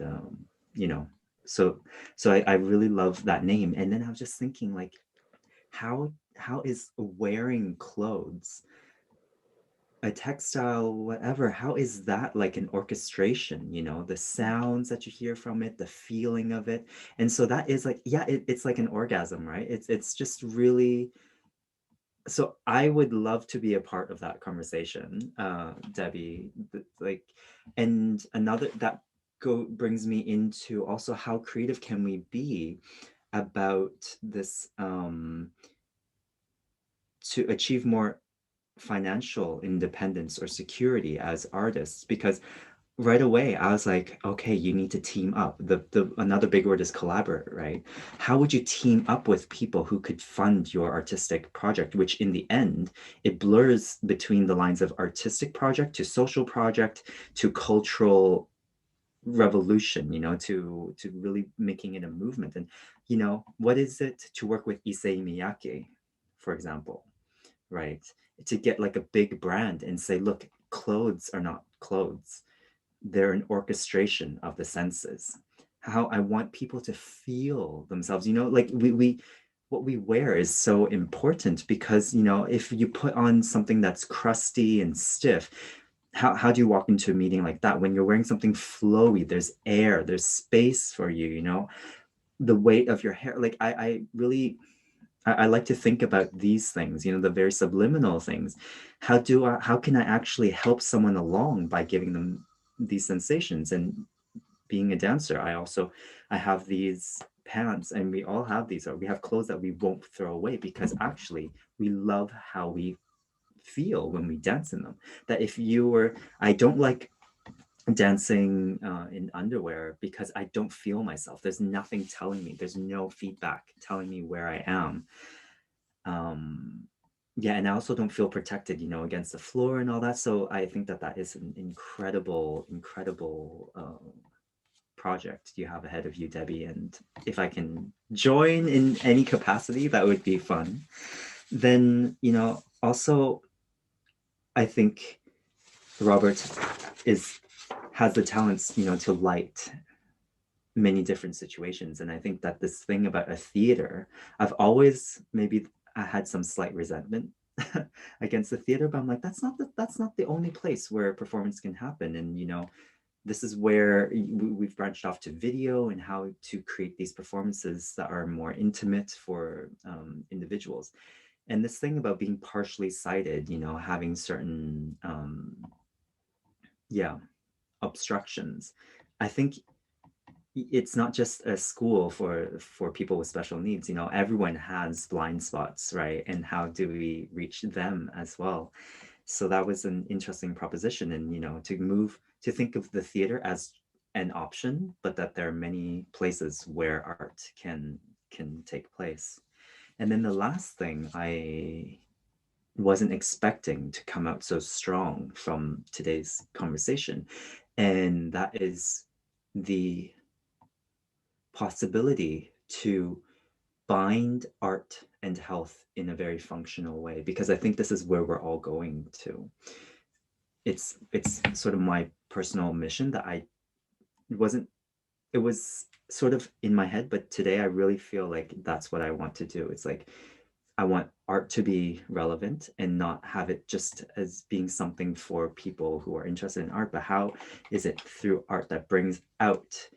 you know, so I really love that name. And then I was just thinking, like, how is wearing clothes a textile, whatever, how is that like an orchestration, you know, the sounds that you hear from it, the feeling of it. And so that is like, yeah, it's like an orgasm, right? It's just really, so I would love to be a part of that conversation, Debbie, like, and another that brings me into also how creative can we be about this, to achieve more financial independence or security as artists, because right away I was like, okay, you need to team up. The another big word is collaborate, right? How would you team up with people who could fund your artistic project, which in the end it blurs between the lines of artistic project to social project to cultural revolution, you know, to really making it a movement. And you know, what is it to work with Issei Miyake, for example, right? To get like a big brand and say, look, clothes are not clothes. They're an orchestration of the senses. How I want people to feel themselves, you know, like we what we wear is so important, because, you know, if you put on something that's crusty and stiff, how do you walk into a meeting like that? When you're wearing something flowy, there's air, there's space for you, you know, the weight of your hair. Like I really, I like to think about these things, you know, the very subliminal things. How can I actually help someone along by giving them these sensations? And being a dancer, I have these pants, and we all have these, or we have clothes that we won't throw away, because actually we love how we feel when we dance in them. That if you were, I don't like dancing in underwear because I don't feel myself. There's nothing telling me, there's no feedback telling me where I am. Yeah, and I also don't feel protected, you know, against the floor and all that. So I think that is an incredible project you have ahead of you, Debbie. And if I can join in any capacity, that would be fun. Then, you know, also I think Robert has the talents, you know, to light many different situations. And I think that this thing about a theater, I've always, maybe I had some slight resentment against the theater, but I'm like, that's not the only place where performance can happen. And, you know, this is where we've branched off to video and how to create these performances that are more intimate for individuals. And this thing about being partially sighted, you know, having certain, obstructions. I think it's not just a school for people with special needs, you know, everyone has blind spots, right? And how do we reach them as well? So that was an interesting proposition. And, you know, to think of the theater as an option, but that there are many places where art can take place. And then the last thing I wasn't expecting to come out so strong from today's conversation, and that is the possibility to bind art and health in a very functional way, because I think this is where we're all going to. It's sort of my personal mission that it was sort of in my head, but today I really feel like that's what I want to do. It's like, I want art to be relevant and not have it just as being something for people who are interested in art, but how is it through art that brings out,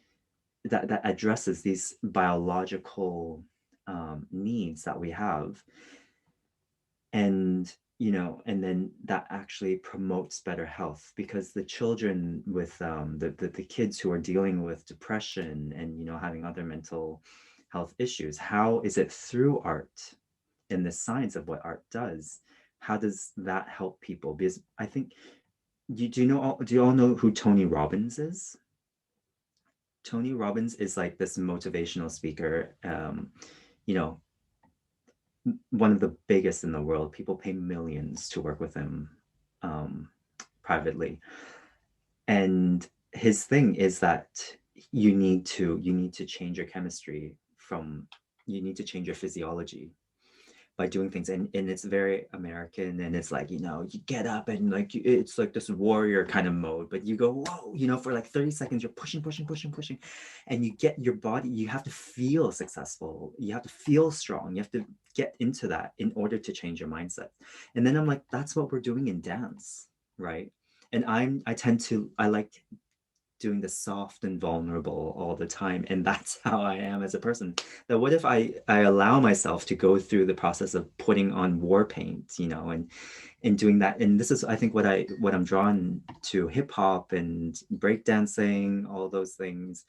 that addresses these biological needs that we have, and, you know, and then that actually promotes better health, because the children with the kids who are dealing with depression and, you know, having other mental health issues, how is it through art and the science of what art does, how does that help people? Because I think, do you all know who Tony Robbins is? Tony Robbins is like this motivational speaker, you know, one of the biggest in the world. People pay millions to work with him privately. And his thing is that you need to change your chemistry you need to change your physiology by doing things. And it's very American, and it's like, you know, you get up and like, it's like this warrior kind of mode, but you go, whoa, you know, for like 30 seconds, you're pushing, and you get your body, you have to feel successful, you have to feel strong, you have to get into that in order to change your mindset. And then I'm like, that's what we're doing in dance. right? And I like doing the soft and vulnerable all the time, and that's how I am as a person. That what if I allow myself to go through the process of putting on war paint, you know, and doing that. And this is, I think, what I'm drawn to hip hop and breakdancing, all those things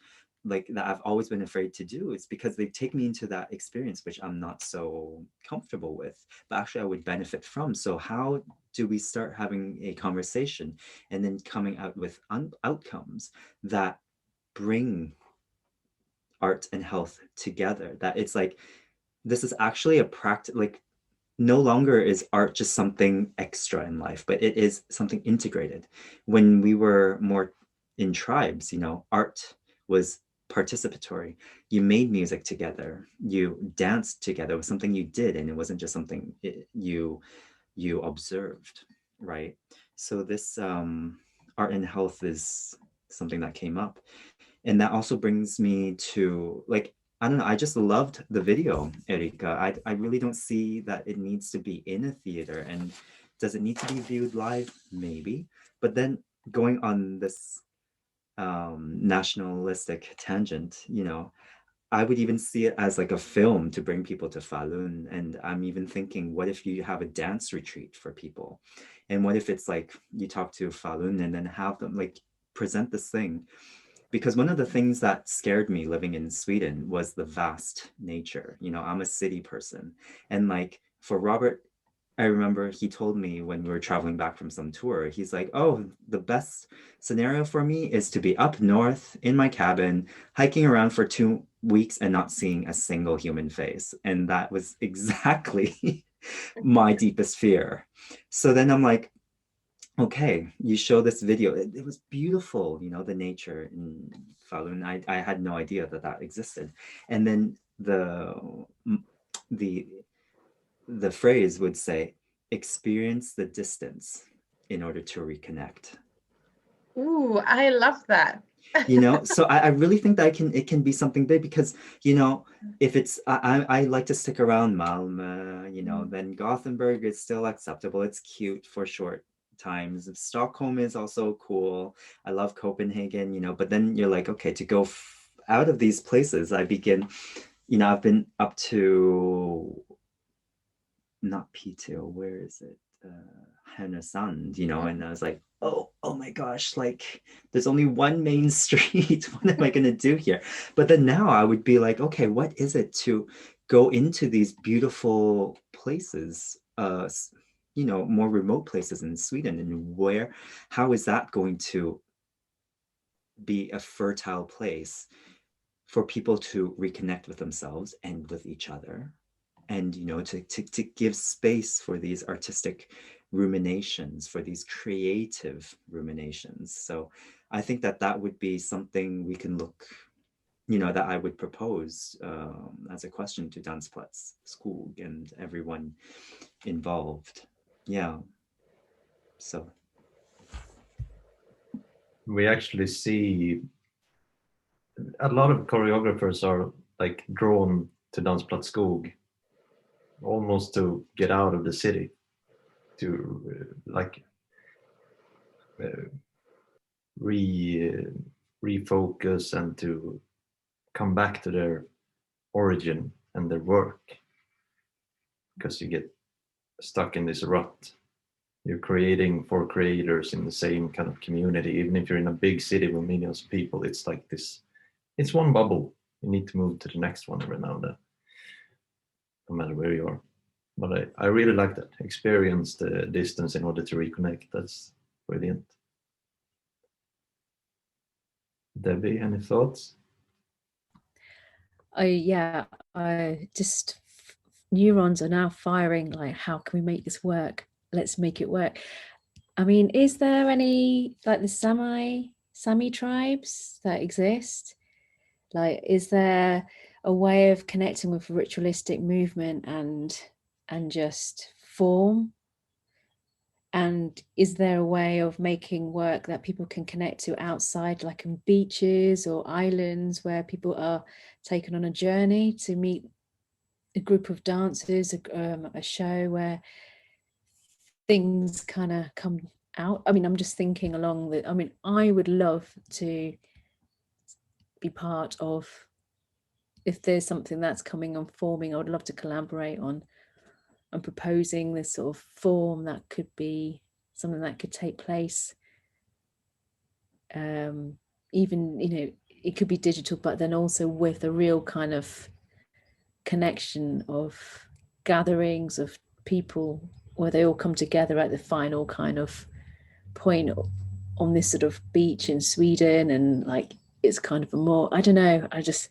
like that I've always been afraid to do. It's because they take me into that experience which I'm not so comfortable with, but actually I would benefit from. So how do we start having a conversation and then coming out with outcomes that bring art and health together? That it's like, this is actually a practice, like no longer is art just something extra in life, but it is something integrated. When we were more in tribes, you know, art was participatory. You made music together, you danced together. It was something you did, and it wasn't just something you observed, right? So this art and health is something that came up. And that also brings me to, like, I don't know, I just loved the video, Erika. I really don't see that it needs to be in a theater. And does it need to be viewed live? Maybe. But then going on this nationalistic tangent, you know, I would even see it as like a film to bring people to Falun. And I'm even thinking, what if you have a dance retreat for people? And what if it's like you talk to Falun and then have them like present this thing? Because one of the things that scared me living in Sweden was the vast nature. You know, I'm a city person. And like for Robert, I remember he told me when we were traveling back from some tour, he's like, oh, the best scenario for me is to be up north in my cabin, hiking around for 2 weeks and not seeing a single human face. And that was exactly my deepest fear. So then I'm like, okay, you show this video. It was beautiful, you know, the nature in Falun. I had no idea that that existed. And then the phrase would say, experience the distance in order to reconnect. Ooh, I love that. You know, so I really think that it can be something big, because, you know, if it's, I like to stick around Malmö, you know, then Gothenburg is still acceptable. It's cute for short times. Stockholm is also cool. I love Copenhagen, you know, but then you're like, okay, to go out of these places, I begin, you know, I've been up to, not Piteå, where is it? Härnösand, you know, and I was like, oh my gosh, like there's only one main street. What am I going to do here? But then now I would be like, okay, what is it to go into these beautiful places, you know, more remote places in Sweden, and how is that going to be a fertile place for people to reconnect with themselves and with each other? And, you know, to give space for these artistic ruminations, for these creative ruminations. So I think that that would be something we can look, you know, that I would propose as a question to DansPlats Skog and everyone involved. Yeah. So we actually see a lot of choreographers are like drawn to DansPlats Skog almost to get out of the city, to refocus and to come back to their origin and their work, because you get stuck in this rut. You're creating for creators in the same kind of community. Even if you're in a big city with millions of people, it's like this, it's one bubble. You need to move to the next one every now and then, no matter where you are. But I really like that. Experience the distance in order to reconnect. That's brilliant. Debbie, any thoughts? Just neurons are now firing, like, how can we make this work? Let's make it work. I mean, is there any, like, the Sami tribes that exist? Like, is there a way of connecting with ritualistic movement and just form? And is there a way of making work that people can connect to outside, like in beaches or islands, where people are taken on a journey to meet a group of dancers, a show where things kind of come out. I mean, I'm just thinking along the, I mean, I would love to be part of, if there's something that's coming and forming, I would love to collaborate on and proposing this sort of form that could be something that could take place. Even, you know, it could be digital, but then also with a real kind of connection of gatherings of people where they all come together at the final kind of point on this sort of beach in Sweden, and like it's kind of a more, I don't know, I just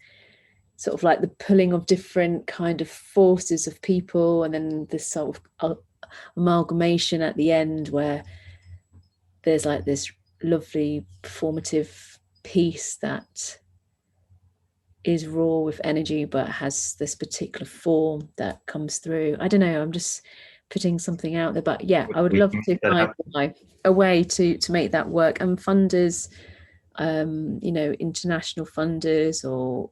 sort of like the pulling of different kind of forces of people, and then this sort of amalgamation at the end where there's like this lovely performative piece that is raw with energy but has this particular form that comes through. I don't know, I'm just putting something out there, but yeah, I would love to find a way to make that work. And funders, you know, international funders, or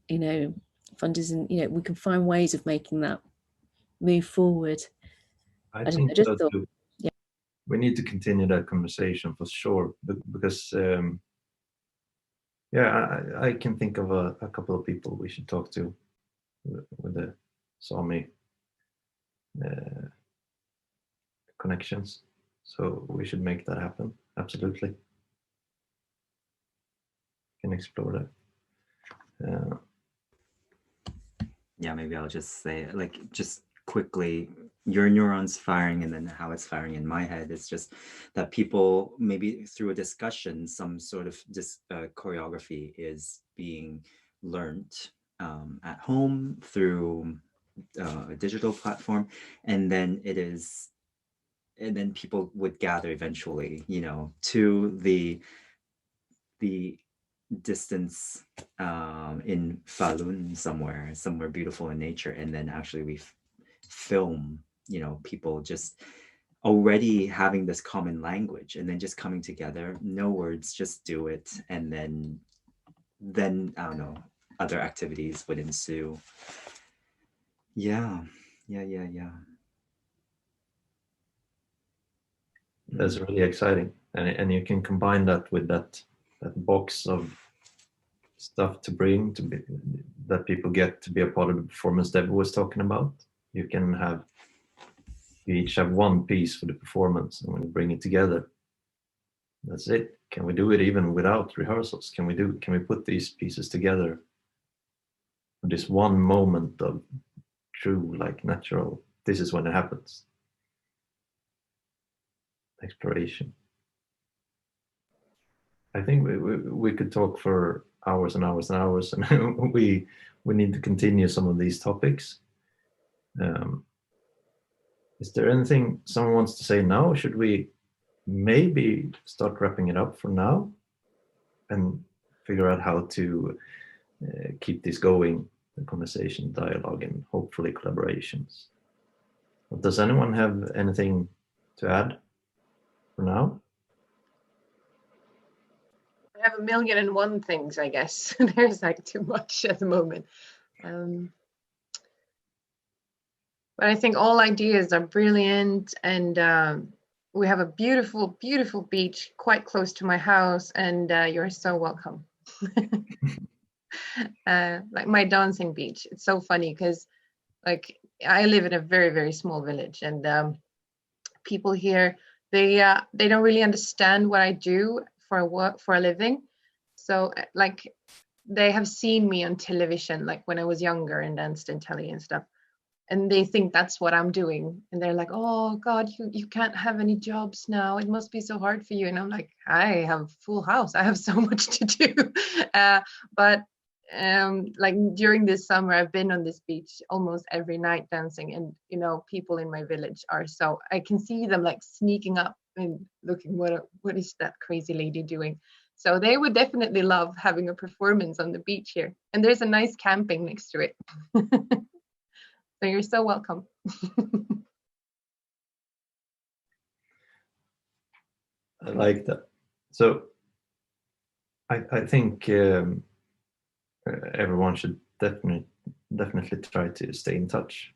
you know, funders, and you know, we can find ways of making that move forward. I think just so thought, too. yeah, We need to continue that conversation for sure, because yeah, I can think of a couple of people we should talk to with the Sami connections. So we should make that happen. Absolutely. Can explore that. Yeah, maybe I'll just say, like, just quickly, your neurons firing and then how it's firing in my head. It's just that people, maybe through a discussion, some sort of choreography is being learned at home through a digital platform, and then people would gather eventually, you know, to the distance in Falun, somewhere beautiful in nature, and then actually we film, you know, people just already having this common language, and then just coming together, no words, just do it, and then I don't know, other activities would ensue. Yeah. That's really exciting, and you can combine that with that box of stuff to bring to be, that people get to be a part of the performance Deborah was talking about. You each have one piece for the performance, and when you bring it together, that's it. Can we do it even without rehearsals? Can we put these pieces together for this one moment of true, like, natural, this is when it happens, exploration? I think we could talk for hours and hours and hours, and we need to continue some of these topics. Is there anything someone wants to say now? Should we maybe start wrapping it up for now and figure out how to keep this going, the conversation, dialogue, and hopefully collaborations? Does anyone have anything to add for now? I have 1,000,001 things, I guess. There's like too much at the moment. But I think all ideas are brilliant, and we have a beautiful, beautiful beach quite close to my house, and you're so welcome. Like my dancing beach. It's so funny because like I live in a very, very small village, and people here, they don't really understand what I do for a living. So like they have seen me on television, like when I was younger and danced in telly and stuff. And they think that's what I'm doing. And they're like, oh God, you can't have any jobs now. It must be so hard for you. And I'm like, I have a full house. I have so much to do. But like during this summer, I've been on this beach almost every night dancing. And, you know, people in my village are so, I can see them like sneaking up and looking, what is that crazy lady doing? So they would definitely love having a performance on the beach here. And there's a nice camping next to it. So you're so welcome. I like that. So I think everyone should definitely try to stay in touch.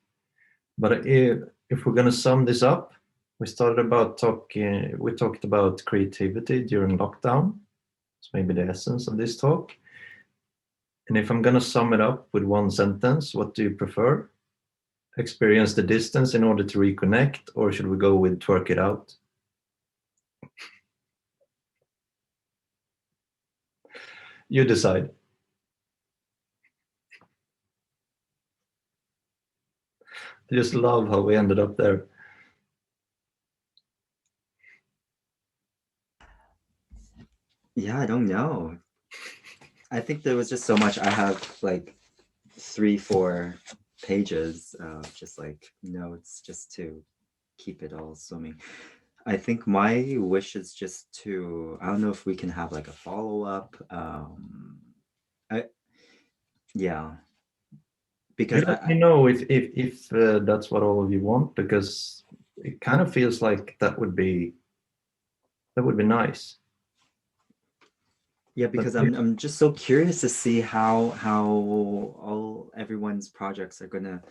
But if we're going to sum this up, we started about talking. We talked about creativity during lockdown. It's maybe the essence of this talk. And if I'm going to sum it up with one sentence, what do you prefer? Experience the distance in order to reconnect, or should we go with twerk it out? You decide. I just love how we ended up there. Yeah, I don't know. I think there was just so much. I have like 3-4 pages of just like notes just to keep it all swimming. I think my wish is just to, I don't know if we can have like a follow-up. Yeah, because Let me know if that's what all of you want, because it kind of feels like that would be nice. Yeah, because I'm just so curious to see how all everyone's projects are gonna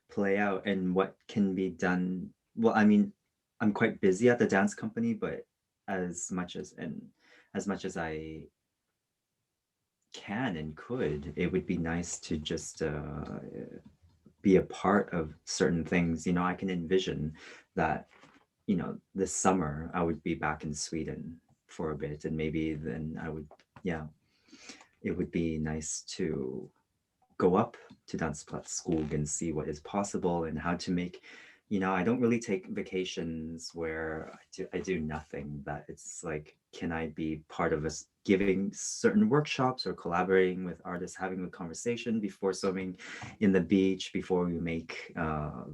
play out and what can be done. Well, I mean, I'm quite busy at the dance company, but as much as I can and could, it would be nice to just be a part of certain things. You know, I can envision that, you know, this summer I would be back in Sweden for a bit, and maybe then I would, yeah, it would be nice to go up to DansPlats Skog and see what is possible and how to make, you know, I don't really take vacations where I do nothing, but it's like, can I be part of us giving certain workshops or collaborating with artists, having a conversation before swimming in the beach, before we make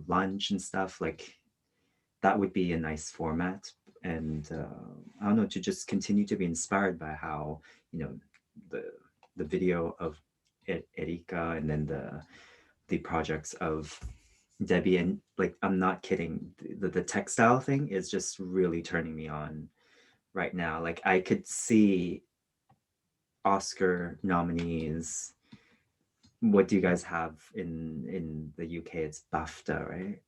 lunch and stuff, like that would be a nice format. And I don't know, to just continue to be inspired by how, you know, the video of Erika and then the projects of Debbie, and like, I'm not kidding, the textile thing is just really turning me on right now. Like I could see Oscar nominees. What do you guys have in the UK? It's BAFTA, right?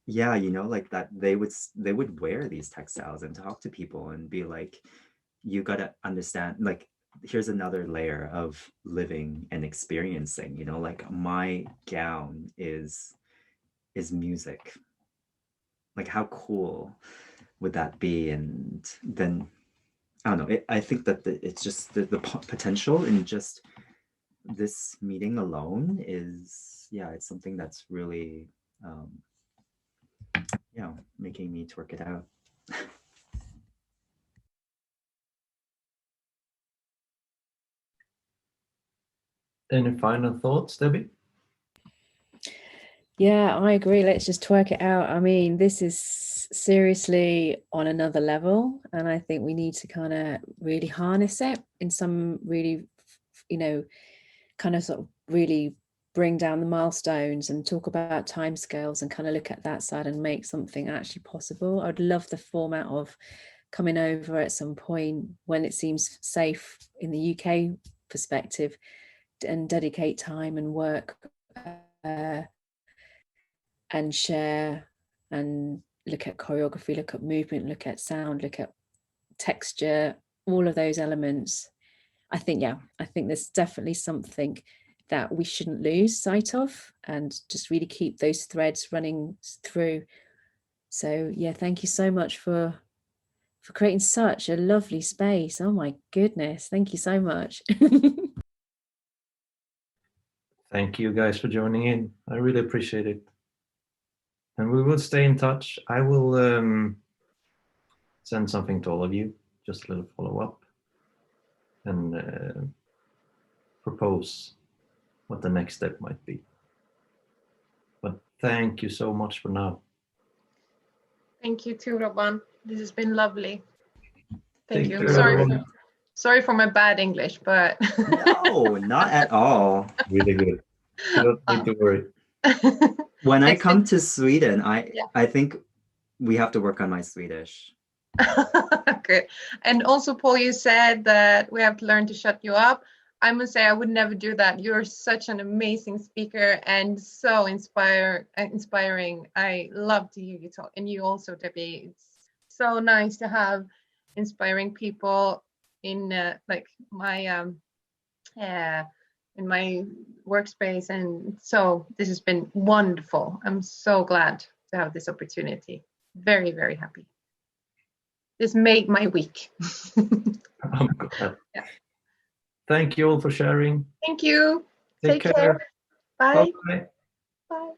Yeah, you know, like that they would wear these textiles and talk to people and be like, you gotta understand, like, here's another layer of living and experiencing, you know, like my gown is music. Like how cool would that be? And then I don't know, I think that it's just the potential in just this meeting alone is, yeah, it's something that's really yeah, making me twerk it out. Any final thoughts, Debbie? Yeah, I agree. Let's just twerk it out. I mean, this is seriously on another level, and I think we need to kind of really harness it in some really, you know, kind of sort of really bring down the milestones and talk about timescales and kind of look at that side and make something actually possible. I'd love the format of coming over at some point when it seems safe in the UK perspective and dedicate time and work and share and look at choreography, look at movement, look at sound, look at texture, all of those elements. I think there's definitely something that we shouldn't lose sight of and just really keep those threads running through. So yeah, thank you so much for creating such a lovely space. Oh my goodness, thank you so much. Thank you guys for joining in. I really appreciate it. And we will stay in touch. I will send something to all of you, just a little follow-up, and propose what the next step might be. But thank you so much for now. Thank you too, Robban. This has been lovely. Thank you. Everyone. Sorry for my bad English, but No, not at all. Really good. You don't need to worry. When I come to Sweden, I think we have to work on my Swedish. Good. And also, Paul, you said that we have to learn to shut you up. I must say I would never do that. You're such an amazing speaker and so inspiring. I love to hear you talk, and you also, Debbie. It's so nice to have inspiring people in like my in my workspace, and so this has been wonderful. I'm so glad to have this opportunity. Very, very happy. This made my week. I'm glad. Yeah. Thank you all for sharing. Thank you. Take care. Bye. Bye. Bye.